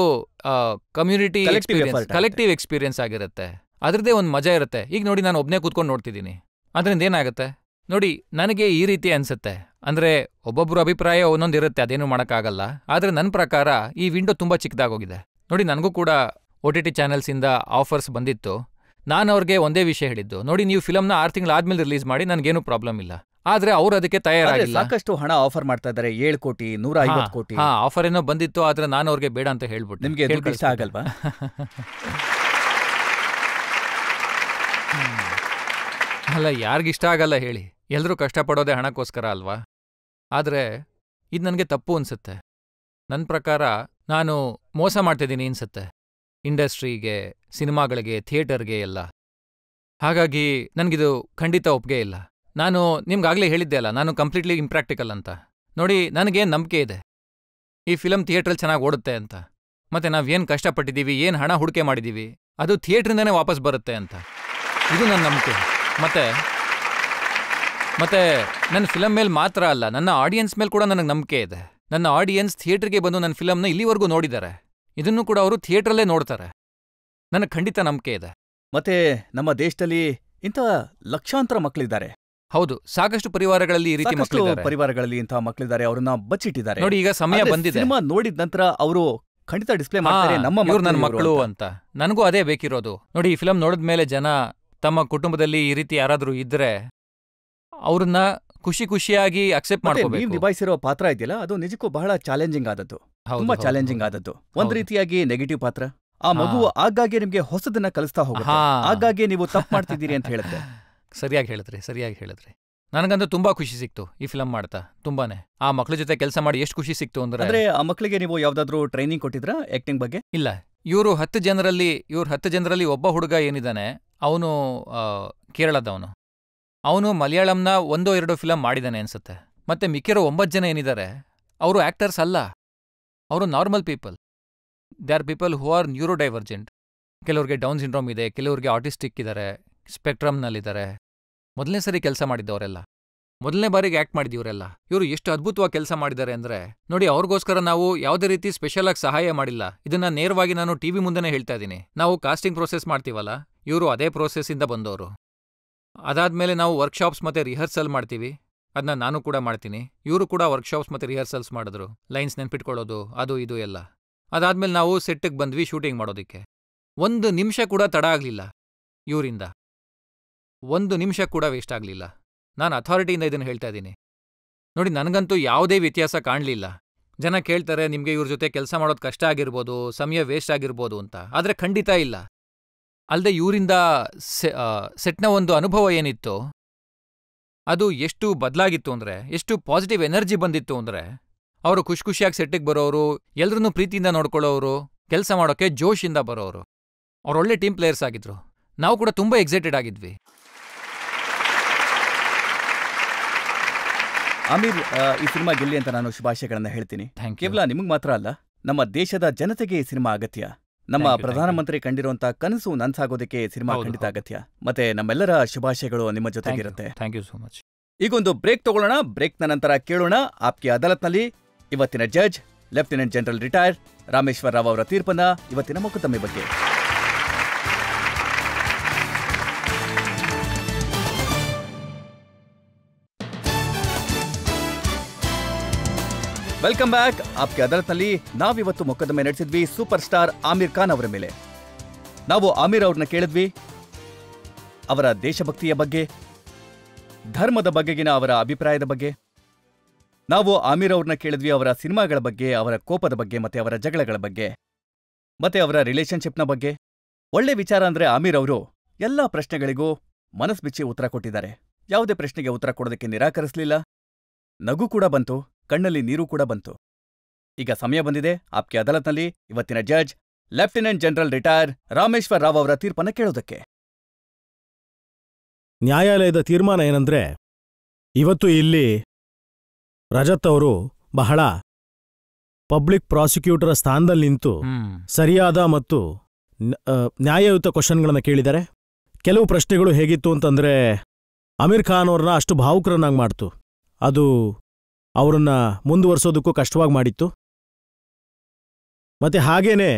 ಕಮ್ಯುನಿಟಿ ಎಕ್ಸ್ಪೀರಿಯನ್ಸ್, ಕಲೆಕ್ಟಿವ್ ಎಕ್ಸ್ಪೀರಿಯನ್ಸ್ ಆಗಿರುತ್ತೆ. ಅದ್ರದ್ದೇ ಒಂದು ಮಜಾ ಇರುತ್ತೆ. ಈಗ ನೋಡಿ, ನಾನು ಒಬ್ಬನೇ ಕೂತ್ಕೊಂಡು ನೋಡ್ತಿದ್ದೀನಿ, ಅದರಿಂದ ಏನಾಗುತ್ತೆ ನೋಡಿ, ನನಗೆ ಈ ರೀತಿ ಅನ್ಸುತ್ತೆ. ಅಂದ್ರೆ ಒಬ್ಬೊಬ್ರು ಅಭಿಪ್ರಾಯ ಒಂದೊಂದಿರುತ್ತೆ, ಅದೇನು ಮಾಡೋಕ್ಕಾಗಲ್ಲ. ಆದ್ರೆ ನನ್ನ ಪ್ರಕಾರ ಈ ವಿಂಡೋ ತುಂಬಾ ಚಿಕ್ಕದಾಗೋಗಿದೆ. ನೋಡಿ, ನನಗೂ ಕೂಡ OTT ಚಾನೆಲ್ಸಿಂದ ಆಫರ್ಸ್ ಬಂದಿತ್ತು. ನಾನು ಅವ್ರಿಗೆ ಒಂದೇ ವಿಷಯ ಹೇಳಿದ್ದು, ನೋಡಿ, ನೀವು ಫಿಲಮ್ನ 6 ತಿಂಗಳಾದ್ಮೇಲೆ ರಿಲೀಸ್ ಮಾಡಿ, ನನಗೇನು ಪ್ರಾಬ್ಲಮ್ ಇಲ್ಲ. ಆದ್ರೆ ಅವ್ರು ಅದಕ್ಕೆ ತಯಾರಾಗಿಲ್ಲ. ಸಾಕಷ್ಟು ಹಣ ಆಫರ್ ಮಾಡ್ತಾ ಇದ್ದಾರೆ, 7 ಕೋಟಿ 150 ಕೋಟಿ. ಆಫರ್ ಏನೋ ಬಂದಿತ್ತು, ಆದ್ರೆ ನಾನು ಅವ್ರಿಗೆ ಬೇಡ ಅಂತ ಹೇಳ್ಬಿಟ್ಟು. ನಿಮ್ಗೆ ಇಷ್ಟ ಆಗಲ್ವಾ? ಅಲ್ಲ, ಯಾರಿಗಿಷ್ಟ ಆಗಲ್ಲ ಹೇಳಿ? ಎಲ್ರೂ ಕಷ್ಟಪಡೋದೇ ಹಣಕ್ಕೋಸ್ಕರ ಅಲ್ವಾ? ಆದ್ರೆ ಇದು ನನಗೆ ತಪ್ಪು ಅನ್ಸುತ್ತೆ. ನನ್ನ ಪ್ರಕಾರ ನಾನು ಮೋಸ ಮಾಡ್ತಿದ್ದೀನಿ ಅನ್ಸುತ್ತೆ ಇಂಡಸ್ಟ್ರಿಗೆ, ಸಿನಿಮಾಗಳಿಗೆ, ಥಿಯೇಟರ್ಗೆ ಎಲ್ಲ. ಹಾಗಾಗಿ ನನಗಿದು ಖಂಡಿತ ಒಪ್ಪಿಗೆ ಇಲ್ಲ. ನಾನು ನಿಮ್ಗಾಗಲೇ ಹೇಳಿದ್ದೆ ಅಲ್ಲ, ನಾನು ಕಂಪ್ಲೀಟ್ಲಿ ಇಂಪ್ರಾಕ್ಟಿಕಲ್ ಅಂತ. ನೋಡಿ, ನನಗೇನು ನಂಬಿಕೆ ಇದೆ ಈ ಫಿಲಮ್ ಥಿಯೇಟ್ರಲ್ಲಿ ಚೆನ್ನಾಗಿ ಓಡುತ್ತೆ ಅಂತ. ಮತ್ತೆ ನಾವೇನು ಕಷ್ಟಪಟ್ಟಿದ್ದೀವಿ, ಏನು ಹಣ ಹೂಡಿಕೆ ಮಾಡಿದ್ದೀವಿ, ಅದು ಥಿಯೇಟ್ರಿಂದನೇ ವಾಪಸ್ ಬರುತ್ತೆ ಅಂತ. ಇದು ನನ್ನ ನಂಬಿಕೆ. ಮತ್ತೆ ನನ್ನ ಫಿಲಮ್ ಮೇಲೆ ಮಾತ್ರ ಅಲ್ಲ, ನನ್ನ ಆಡಿಯನ್ಸ್ ಮೇಲೆ ಕೂಡ ನನಗೆ ನಂಬಿಕೆ ಇದೆ. ನನ್ನ ಆಡಿಯನ್ಸ್ ಥಿಯೇಟರ್ಗೆ ಬಂದು ನನ್ನ ಫಿಲಮ್ನ ಇಲ್ಲಿವರೆಗೂ ನೋಡಿದ್ದಾರೆ, ಇದನ್ನು ಕೂಡ ಅವರು ಥಿಯೇಟ್ರಲ್ಲೇ ನೋಡ್ತಾರೆ. ನನಗೆ ಖಂಡಿತ ನಂಬಿಕೆ ಇದೆ. ಮತ್ತೆ ನಮ್ಮ ದೇಶದಲ್ಲಿ ಇಂಥ ಲಕ್ಷಾಂತರ ಮಕ್ಕಳಿದ್ದಾರೆ. ಹೌದು, ಸಾಕಷ್ಟು ಪರಿವಾರಗಳಲ್ಲಿ ಈ ರೀತಿ ಮಕ್ಕಳಿದ್ದಾರೆ. ಪರಿವಾರಗಳಲ್ಲಿ ಇಂತಹ ಮಕ್ಕಳಿದ್ದಾರೆ, ಅವ್ರನ್ನ ಬಚ್ಚಿಟ್ಟಿದ್ದಾರೆ. ನೋಡಿ, ಈಗ ಸಮಯ ಬಂದಿದೆ. ಸಿನಿಮಾ ನೋಡಿದ ನಂತರ ಅವರು ಖಂಡಿತ ಡಿಸ್ಪ್ಲೇ ಮಾಡ್ತಾರೆ, ನನ್ನ ಮಕ್ಕಳು ಅಂತ. ನನಗೂ ಅದೇ ಬೇಕಿರೋದು. ನೋಡಿ, ಈ ಫಿಲಮ್ ನೋಡಿದ್ಮೇಲೆ ಜನ ತಮ್ಮ ಕುಟುಂಬದಲ್ಲಿ ಈ ರೀತಿ ಯಾರಾದ್ರೂ ಇದ್ರೆ ಅವ್ರನ್ನ ಖುಷಿಯಾಗಿ ಅಕ್ಸೆಪ್ಟ್ ಮಾಡ್ಕೋಬೇಕು. ನೀವು ನಿಭಾಯಿಸಿರೋ ಪಾತ್ರ ಇದೆಯಲ್ಲ, ಅದು ನಿಜಕ್ಕೂ ಬಹಳ ಚಾಲೆಂಜಿಂಗ್ ಆದದ್ದು, ತುಂಬಾ ಚಾಲೆಂಜಿಂಗ್ ಆದದ್ದು. ಒಂದ್ ರೀತಿಯಾಗಿ ನೆಗೆಟಿವ್ ಪಾತ್ರ. ಆ ಮಗು ಆಗಾಗ್ಗೆ ನಿಮ್ಗೆ ಹೊಸದನ್ನ ಕಲಿಸ್ತಾ ಹೋಗುತ್ತೆ, ಆಗಾಗ್ಗೆ ನೀವು ತಪ್ಪು ಮಾಡ್ತಿದ್ದೀರಿ ಅಂತ ಹೇಳುತ್ತೆ. ಸರಿಯಾಗಿ ಹೇಳಿದ್ರಿ. ನನಗಂತೂ ತುಂಬಾ ಖುಷಿ ಸಿಕ್ತು ಈ ಫಿಲಮ್ ಮಾಡ್ತಾ, ತುಂಬಾನೇ. ಆ ಮಕ್ಳ ಜೊತೆ ಕೆಲಸ ಮಾಡಿ ಎಷ್ಟು ಖುಷಿ ಸಿಕ್ತು ಅಂದ್ರೆ. ಆ ಮಕ್ಕಳಿಗೆ ನೀವು ಯಾವ್ದಾದ್ರು ಟ್ರೈನಿಂಗ್ ಕೊಟ್ಟಿದ್ರಾ ಆಕ್ಟಿಂಗ್ ಬಗ್ಗೆ? ಇಲ್ಲ, ಇವ್ರು 10 ಜನರಲ್ಲಿ ಒಬ್ಬ ಹುಡುಗ ಏನಿದ್ದಾನೆ, ಅವನು ಕೇರಳದವನು. ಅವನು ಮಲಯಾಳಂನ 1-2 ಫಿಲಮ್ ಮಾಡಿದಾನೆ ಅನ್ಸುತ್ತೆ. ಮತ್ತೆ ಮಿಕ್ಕಿರೋ 9 ಜನ ಏನಿದ್ದಾರೆ, ಅವರು ಆಕ್ಟರ್ಸ್ ಅಲ್ಲ, ಅವರು normal people. They are people who are neurodivergent. ಕೆಲವ್ರಿಗೆ ಡೌನ್ ಸಿಂಡ್ರೋಮ್ ಇದೆ, ಕೆಲವ್ರಿಗೆ ಆಟಿಸ್ಟಿಕ್ ಇದ್ದಾರೆ, ಸ್ಪೆಕ್ಟ್ರಮ್ನಲ್ಲಿದ್ದಾರೆ. ಮೊದಲನೇ ಸರಿ ಕೆಲಸ ಮಾಡಿದ್ದವರೆಲ್ಲ, ಮೊದಲನೇ ಬಾರಿಗೆ ಆಕ್ಟ್ ಮಾಡಿದವರೆಲ್ಲ. ಇವರು ಎಷ್ಟು ಅದ್ಭುತವಾಗಿ ಕೆಲಸ ಮಾಡಿದ್ದಾರೆ ಅಂದ್ರೆ ನೋಡಿ, ಅವ್ರಿಗೋಸ್ಕರ ನಾವು ಯಾವುದೇ ರೀತಿ ಸ್ಪೆಷಲ್ ಆಗಿ ಸಹಾಯ ಮಾಡಿಲ್ಲ. ಇದನ್ನ ನೇರವಾಗಿ ನಾನು ಟಿವಿ ಮುಂದೆನೇ ಹೇಳ್ತಾ ಇದ್ದೀನಿ. ನಾವು ಕಾಸ್ಟಿಂಗ್ ಪ್ರೋಸೆಸ್ ಮಾಡ್ತೀವಲ್ಲ, ಇವರು ಅದೇ ಪ್ರೋಸೆಸ್ಸಿಂದ ಬಂದವರು. ಅದಾದ್ಮೇಲೆ ನಾವು ವರ್ಕ್ಶಾಪ್ಸ್ ಮತ್ತೆ ರಿಹರ್ಸಲ್ ಮಾಡ್ತೀವಿ, ಅದನ್ನ ನಾನು ಕೂಡ ಮಾಡ್ತೀನಿ. ಇವರು ಕೂಡ ವರ್ಕ್ಶಾಪ್ಸ್ ಮತ್ತೆ ರಿಹರ್ಸಲ್ಸ್ ಮಾಡಿದ್ರು, ಲೈನ್ಸ್ ನೆನ್ಪಿಟ್ಕೊಳ್ಳೋದು, ಅದು ಇದು ಎಲ್ಲ. ಅದಾದ್ಮೇಲೆ ನಾವು ಸೆಟ್ಟಿಗೆ ಬಂದ್ವಿ ಶೂಟಿಂಗ್ ಮಾಡೋದಕ್ಕೆ. 1 ನಿಮಿಷ ಕೂಡ ತಡ ಆಗ್ಲಿಲ್ಲ ಇವರಿಂದ, 1 ನಿಮಿಷ ಕೂಡ ವೇಸ್ಟ್ ಆಗ್ಲಿಲ್ಲ. ನಾನು ಅಥಾರಿಟಿಯಿಂದ ಇದನ್ನು ಹೇಳ್ತಾ ಇದ್ದೀನಿ. ನೋಡಿ, ನನಗಂತೂ ಯಾವುದೇ ವ್ಯತ್ಯಾಸ ಕಾಣಲಿಲ್ಲ. ಜನ ಕೇಳ್ತಾರೆ, ನಿಮಗೆ ಇವ್ರ ಜೊತೆ ಕೆಲಸ ಮಾಡೋದು ಕಷ್ಟ ಆಗಿರ್ಬೋದು, ಸಮಯ ವೇಸ್ಟ್ ಆಗಿರ್ಬೋದು ಅಂತ. ಆದರೆ ಖಂಡಿತ ಇಲ್ಲ. ಅಲ್ಲದೆ ಇವರಿಂದ ಸೆಟ್ನ ಒಂದು ಅನುಭವ ಏನಿತ್ತು, ಅದು ಎಷ್ಟು ಬದಲಾಗಿತ್ತು ಅಂದರೆ, ಎಷ್ಟು ಪಾಸಿಟಿವ್ ಎನರ್ಜಿ ಬಂದಿತ್ತು ಅಂದರೆ, ಅವರು ಖುಷಿಯಾಗಿ ಸೆಟ್ಟಿಗೆ ಬರೋರು, ಎಲ್ರನ್ನೂ ಪ್ರೀತಿಯಿಂದ ನೋಡ್ಕೊಳ್ಳೋರು, ಕೆಲಸ ಮಾಡೋಕ್ಕೆ ಜೋಶಿಂದ ಬರೋರು. ಅವ್ರು ಒಳ್ಳೆ ಟೀಮ್ ಪ್ಲೇಯರ್ಸ್ ಆಗಿದ್ರು. ನಾವು ಕೂಡ ತುಂಬ ಎಕ್ಸೈಟೆಡ್ ಆಗಿದ್ವಿ. ಆಮೀರ್, ಈ ಸಿನಿಮಾ ಗೆಲ್ಲಿ ಅಂತ ನಾನು ಶುಭಾಶಯಗಳನ್ನ ಹೇಳ್ತೀನಿ. ಕೇವಲ ನಿಮಗೆ ಮಾತ್ರ ಅಲ್ಲ, ನಮ್ಮ ದೇಶದ ಜನತೆಗೆ ಈ ಸಿನಿಮಾ ಅಗತ್ಯ. ನಮ್ಮ ಪ್ರಧಾನಮಂತ್ರಿ ಕಂಡಿರುವಂತ ಕನಸು ನನ್ಸಾಗೋದಕ್ಕೆ ಸಿನಿಮಾ ಖಂಡಿತ ಅಗತ್ಯ. ಮತ್ತೆ ನಮ್ಮೆಲ್ಲರ ಶುಭಾಶಯಗಳು ನಿಮ್ಮ ಜೊತೆಗಿರುತ್ತೆ. Thank you so much. ಈಗೊಂದು ಬ್ರೇಕ್ ತಗೊಳ್ಳೋಣ. ಬ್ರೇಕ್ನ ನಂತರ ಕೇಳೋಣ ಆಪ್ಕೆ ಅದಾಲತ್ನಲ್ಲಿ ಇವತ್ತಿನ judge lieutenant general retire Rameshwar Rao ಅವರ ತೀರ್ಪನ್ನ, ಇವತ್ತಿನ ಮೊಕದ್ದಮೆ ಬಗ್ಗೆ. Welcome back. ಆಪ್ಕೆ ಅದಾಲತ್ನಲ್ಲಿ ನಾವಿವತ್ತು ಮೊಕದ್ದಮೆ ನಡೆಸಿದ್ವಿ ಸೂಪರ್ ಸ್ಟಾರ್ ಆಮಿರ್ ಖಾನ್ ಅವರ ಮೇಲೆ. ನಾವು ಆಮಿರ್ ಅವ್ರನ್ನ ಕೇಳಿದ್ವಿ ಅವರ ದೇಶಭಕ್ತಿಯ ಬಗ್ಗೆ, ಧರ್ಮದ ಬಗೆಗಿನ ಅವರ ಅಭಿಪ್ರಾಯದ ಬಗ್ಗೆ. ನಾವು ಆಮಿರ್ ಅವ್ರನ್ನ ಕೇಳಿದ್ವಿ ಅವರ ಸಿನಿಮಾಗಳ ಬಗ್ಗೆ, ಅವರ ಕೋಪದ ಬಗ್ಗೆ, ಮತ್ತೆ ಅವರ ಜಗಳಗಳ ಬಗ್ಗೆ, ಮತ್ತೆ ಅವರ ರಿಲೇಶನ್ಶಿಪ್ನ ಬಗ್ಗೆ. ಒಳ್ಳೆ ವಿಚಾರ ಅಂದ್ರೆ ಆಮಿರ್ ಅವರು ಎಲ್ಲಾ ಪ್ರಶ್ನೆಗಳಿಗೂ ಮನಸ್ ಬಿಚ್ಚಿ ಉತ್ತರ ಕೊಟ್ಟಿದ್ದಾರೆ. ಯಾವುದೇ ಪ್ರಶ್ನೆಗೆ ಉತ್ತರ ಕೊಡೋದಕ್ಕೆ ನಿರಾಕರಿಸಲಿಲ್ಲ. ನಗು ಕೂಡ ಬಂತು, ಕಣ್ಣಲ್ಲಿ ನೀರು ಕೂಡ ಬಂತು. ಈಗ ಸಮಯ ಬಂದಿದೆ ಆಪ್ಕೆ ಅದಾಲತ್ನಲ್ಲಿ ಇವತ್ತಿನ judge lieutenant general retire Rameshwar Rao ಅವರ ತೀರ್ಪನ್ನ ಕೇಳೋದಕ್ಕೆ. ನ್ಯಾಯಾಲಯದ ತೀರ್ಮಾನ ಏನಂದ್ರೆ, ಇವತ್ತು ಇಲ್ಲಿ ರಜತ್ ಅವರು ಬಹಳ ಪಬ್ಲಿಕ್ ಪ್ರಾಸಿಕ್ಯೂಟರ್ ಸ್ಥಾನದಲ್ಲಿ ನಿಂತು ಸರಿಯಾದ ಮತ್ತು ನ್ಯಾಯಯುತ ಕ್ವಶನ್ಗಳನ್ನ ಕೇಳಿದ್ದಾರೆ. ಕೆಲವು ಪ್ರಶ್ನೆಗಳು ಹೇಗಿತ್ತು ಅಂತಂದ್ರೆ, ಆಮಿರ್ ಖಾನ್ ಅವ್ರನ್ನ ಅಷ್ಟು ಭಾವುಕರನ್ನಾಗಿ ಮಾಡ್ತು. ಅದು ಅವರನ್ನ ಮುಂದುವರಿಸೋದಕ್ಕೂ ಕಷ್ಟವಾಗಿ ಮಾಡಿತ್ತು. ಮತ್ತೆ ಹಾಗೇನೆ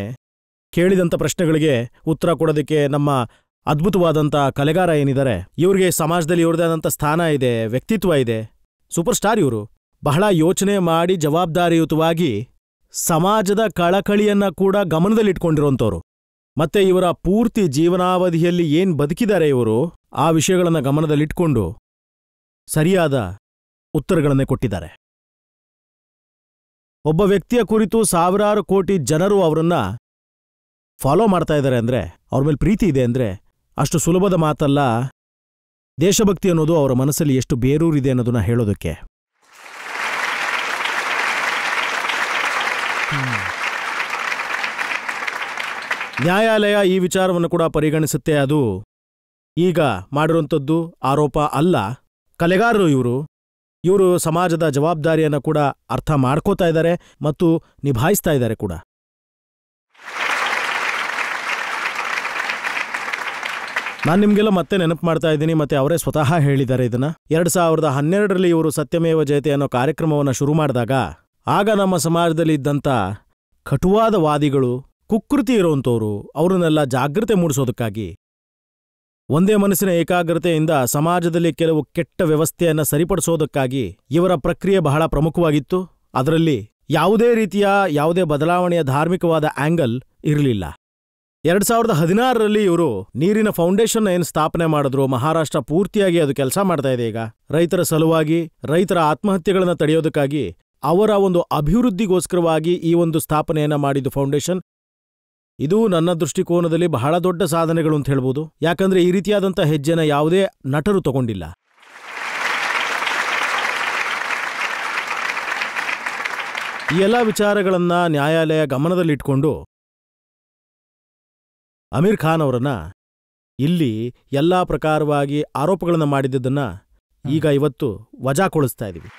ಕೇಳಿದಂಥ ಪ್ರಶ್ನೆಗಳಿಗೆ ಉತ್ತರ ಕೊಡೋದಕ್ಕೆ ನಮ್ಮ ಅದ್ಭುತವಾದಂಥ ಕಲೆಗಾರ ಏನಿದ್ದಾರೆ, ಇವ್ರಿಗೆ ಸಮಾಜದಲ್ಲಿ ಇವ್ರದೇ ಆದಂಥ ಸ್ಥಾನ ಇದೆ, ವ್ಯಕ್ತಿತ್ವ ಇದೆ, ಸೂಪರ್ ಸ್ಟಾರ್ ಇವರು. ಬಹಳ ಯೋಚನೆ ಮಾಡಿ ಜವಾಬ್ದಾರಿಯುತವಾಗಿ ಸಮಾಜದ ಕಳಕಳಿಯನ್ನ ಕೂಡ ಗಮನದಲ್ಲಿಟ್ಕೊಂಡಿರೋಂಥವ್ರು. ಮತ್ತೆ ಇವರ ಪೂರ್ತಿ ಜೀವನಾವಧಿಯಲ್ಲಿ ಏನ್ ಬದುಕಿದ್ದಾರೆ ಇವರು, ಆ ವಿಷಯಗಳನ್ನ ಗಮನದಲ್ಲಿಟ್ಕೊಂಡು ಸರಿಯಾದ ಉತ್ತರಗಳನ್ನೇ ಕೊಟ್ಟಿದ್ದಾರೆ. ಒಬ್ಬ ವ್ಯಕ್ತಿಯ ಕುರಿತು ಸಾವಿರಾರು ಕೋಟಿ ಜನರು ಅವರನ್ನ ಫಾಲೋ ಮಾಡ್ತಾ ಇದ್ದಾರೆ ಅಂದ್ರೆ, ಅವ್ರ ಮೇಲೆ ಪ್ರೀತಿ ಇದೆ ಅಂದ್ರೆ ಅಷ್ಟು ಸುಲಭದ ಮಾತಲ್ಲ ದೇಶಭಕ್ತಿ ಅನ್ನೋದು ಅವರ ಮನಸ್ಸಲ್ಲಿ ಎಷ್ಟು ಬೇರೂರಿದೆ ಅನ್ನೋದನ್ನ ಹೇಳೋದಕ್ಕೆ. ನ್ಯಾಯಾಲಯ ಈ ವಿಚಾರವನ್ನು ಕೂಡ ಪರಿಗಣಿಸುತ್ತೆ. ಅದು ಈಗ ಮಾಡಿರುವಂಥದ್ದು ಆರೋಪ ಅಲ್ಲ. ಕಲೆಗಾರರು ಇವರು ಸಮಾಜದ ಜವಾಬ್ದಾರಿಯನ್ನು ಕೂಡ ಅರ್ಥ ಮಾಡ್ಕೋತಾ ಇದ್ದಾರೆ ಮತ್ತು ನಿಭಾಯಿಸ್ತಾ ಇದ್ದಾರೆ ಕೂಡ. ನಾನು ನಿಮಗೆಲ್ಲ ಮತ್ತೆ ನೆನಪು ಮಾಡ್ತಾ ಇದ್ದೀನಿ, ಮತ್ತೆ ಅವರೇ ಸ್ವತಃ ಹೇಳಿದ್ದಾರೆ ಇದನ್ನ. 2012ರಲ್ಲಿ ಇವರು ಸತ್ಯಮೇವ ಜಯತೆ ಅನ್ನೋ ಕಾರ್ಯಕ್ರಮವನ್ನು ಶುರು ಮಾಡಿದಾಗ, ಆಗ ನಮ್ಮ ಸಮಾಜದಲ್ಲಿ ಇದ್ದಂಥ ಕಟುವಾದ ವಾದಿಗಳು, ಕುಕೃತಿ ಇರೋಂಥವ್ರು, ಅವರನ್ನೆಲ್ಲ ಜಾಗೃತೆ ಮೂಡಿಸೋದಕ್ಕಾಗಿ ಒಂದೇ ಮನಸ್ಸಿನ ಏಕಾಗ್ರತೆಯಿಂದ ಸಮಾಜದಲ್ಲಿ ಕೆಲವು ಕೆಟ್ಟ ವ್ಯವಸ್ಥೆಯನ್ನ ಸರಿಪಡಿಸೋದಕ್ಕಾಗಿ ಇವರ ಪ್ರಕ್ರಿಯೆ ಬಹಳ ಪ್ರಮುಖವಾಗಿತ್ತು. ಅದರಲ್ಲಿ ಯಾವುದೇ ಬದಲಾವಣೆಯ ಧಾರ್ಮಿಕವಾದ ಆಂಗಲ್ ಇರಲಿಲ್ಲ. 2016ರಲ್ಲಿ ಇವರು ನೀರಿನ ಫೌಂಡೇಶನ್ ಏನು ಸ್ಥಾಪನೆ ಮಾಡಿದ್ರು, ಮಹಾರಾಷ್ಟ್ರ ಪೂರ್ತಿಯಾಗಿ ಅದು ಕೆಲಸ ಮಾಡ್ತಾ ಇದೆ ಈಗ. ರೈತರ ಸಲುವಾಗಿ, ರೈತರ ಆತ್ಮಹತ್ಯೆಗಳನ್ನು ತಡೆಯೋದಕ್ಕಾಗಿ, ಅವರ ಒಂದು ಅಭಿವೃದ್ಧಿಗೋಸ್ಕರವಾಗಿ ಈ ಒಂದು ಸ್ಥಾಪನೆಯನ್ನ ಮಾಡಿದ್ದು ಫೌಂಡೇಶನ್. ಇದು ನನ್ನ ದೃಷ್ಟಿಕೋನದಲ್ಲಿ ಬಹಳ ದೊಡ್ಡ ಸಾಧನೆಗಳು ಅಂತ ಹೇಳ್ಬೋದು. ಯಾಕಂದ್ರೆ ಈ ರೀತಿಯಾದಂಥ ಹೆಜ್ಜೆನ ಯಾವುದೇ ನಟರು ತಗೊಂಡಿಲ್ಲ. ಈ ಎಲ್ಲ ವಿಚಾರಗಳನ್ನ ನ್ಯಾಯಾಲಯ ಗಮನದಲ್ಲಿಟ್ಕೊಂಡು ಆಮಿರ್ ಖಾನ್ ಅವರನ್ನ ಇಲ್ಲಿ ಎಲ್ಲಾ ಪ್ರಕಾರವಾಗಿ ಆರೋಪಗಳನ್ನ ಮಾಡಿದ್ದನ್ನ ಈಗ ಇವತ್ತು ವಜಾಗೊಳಿಸ್ತಾ ಇದೀವಿ.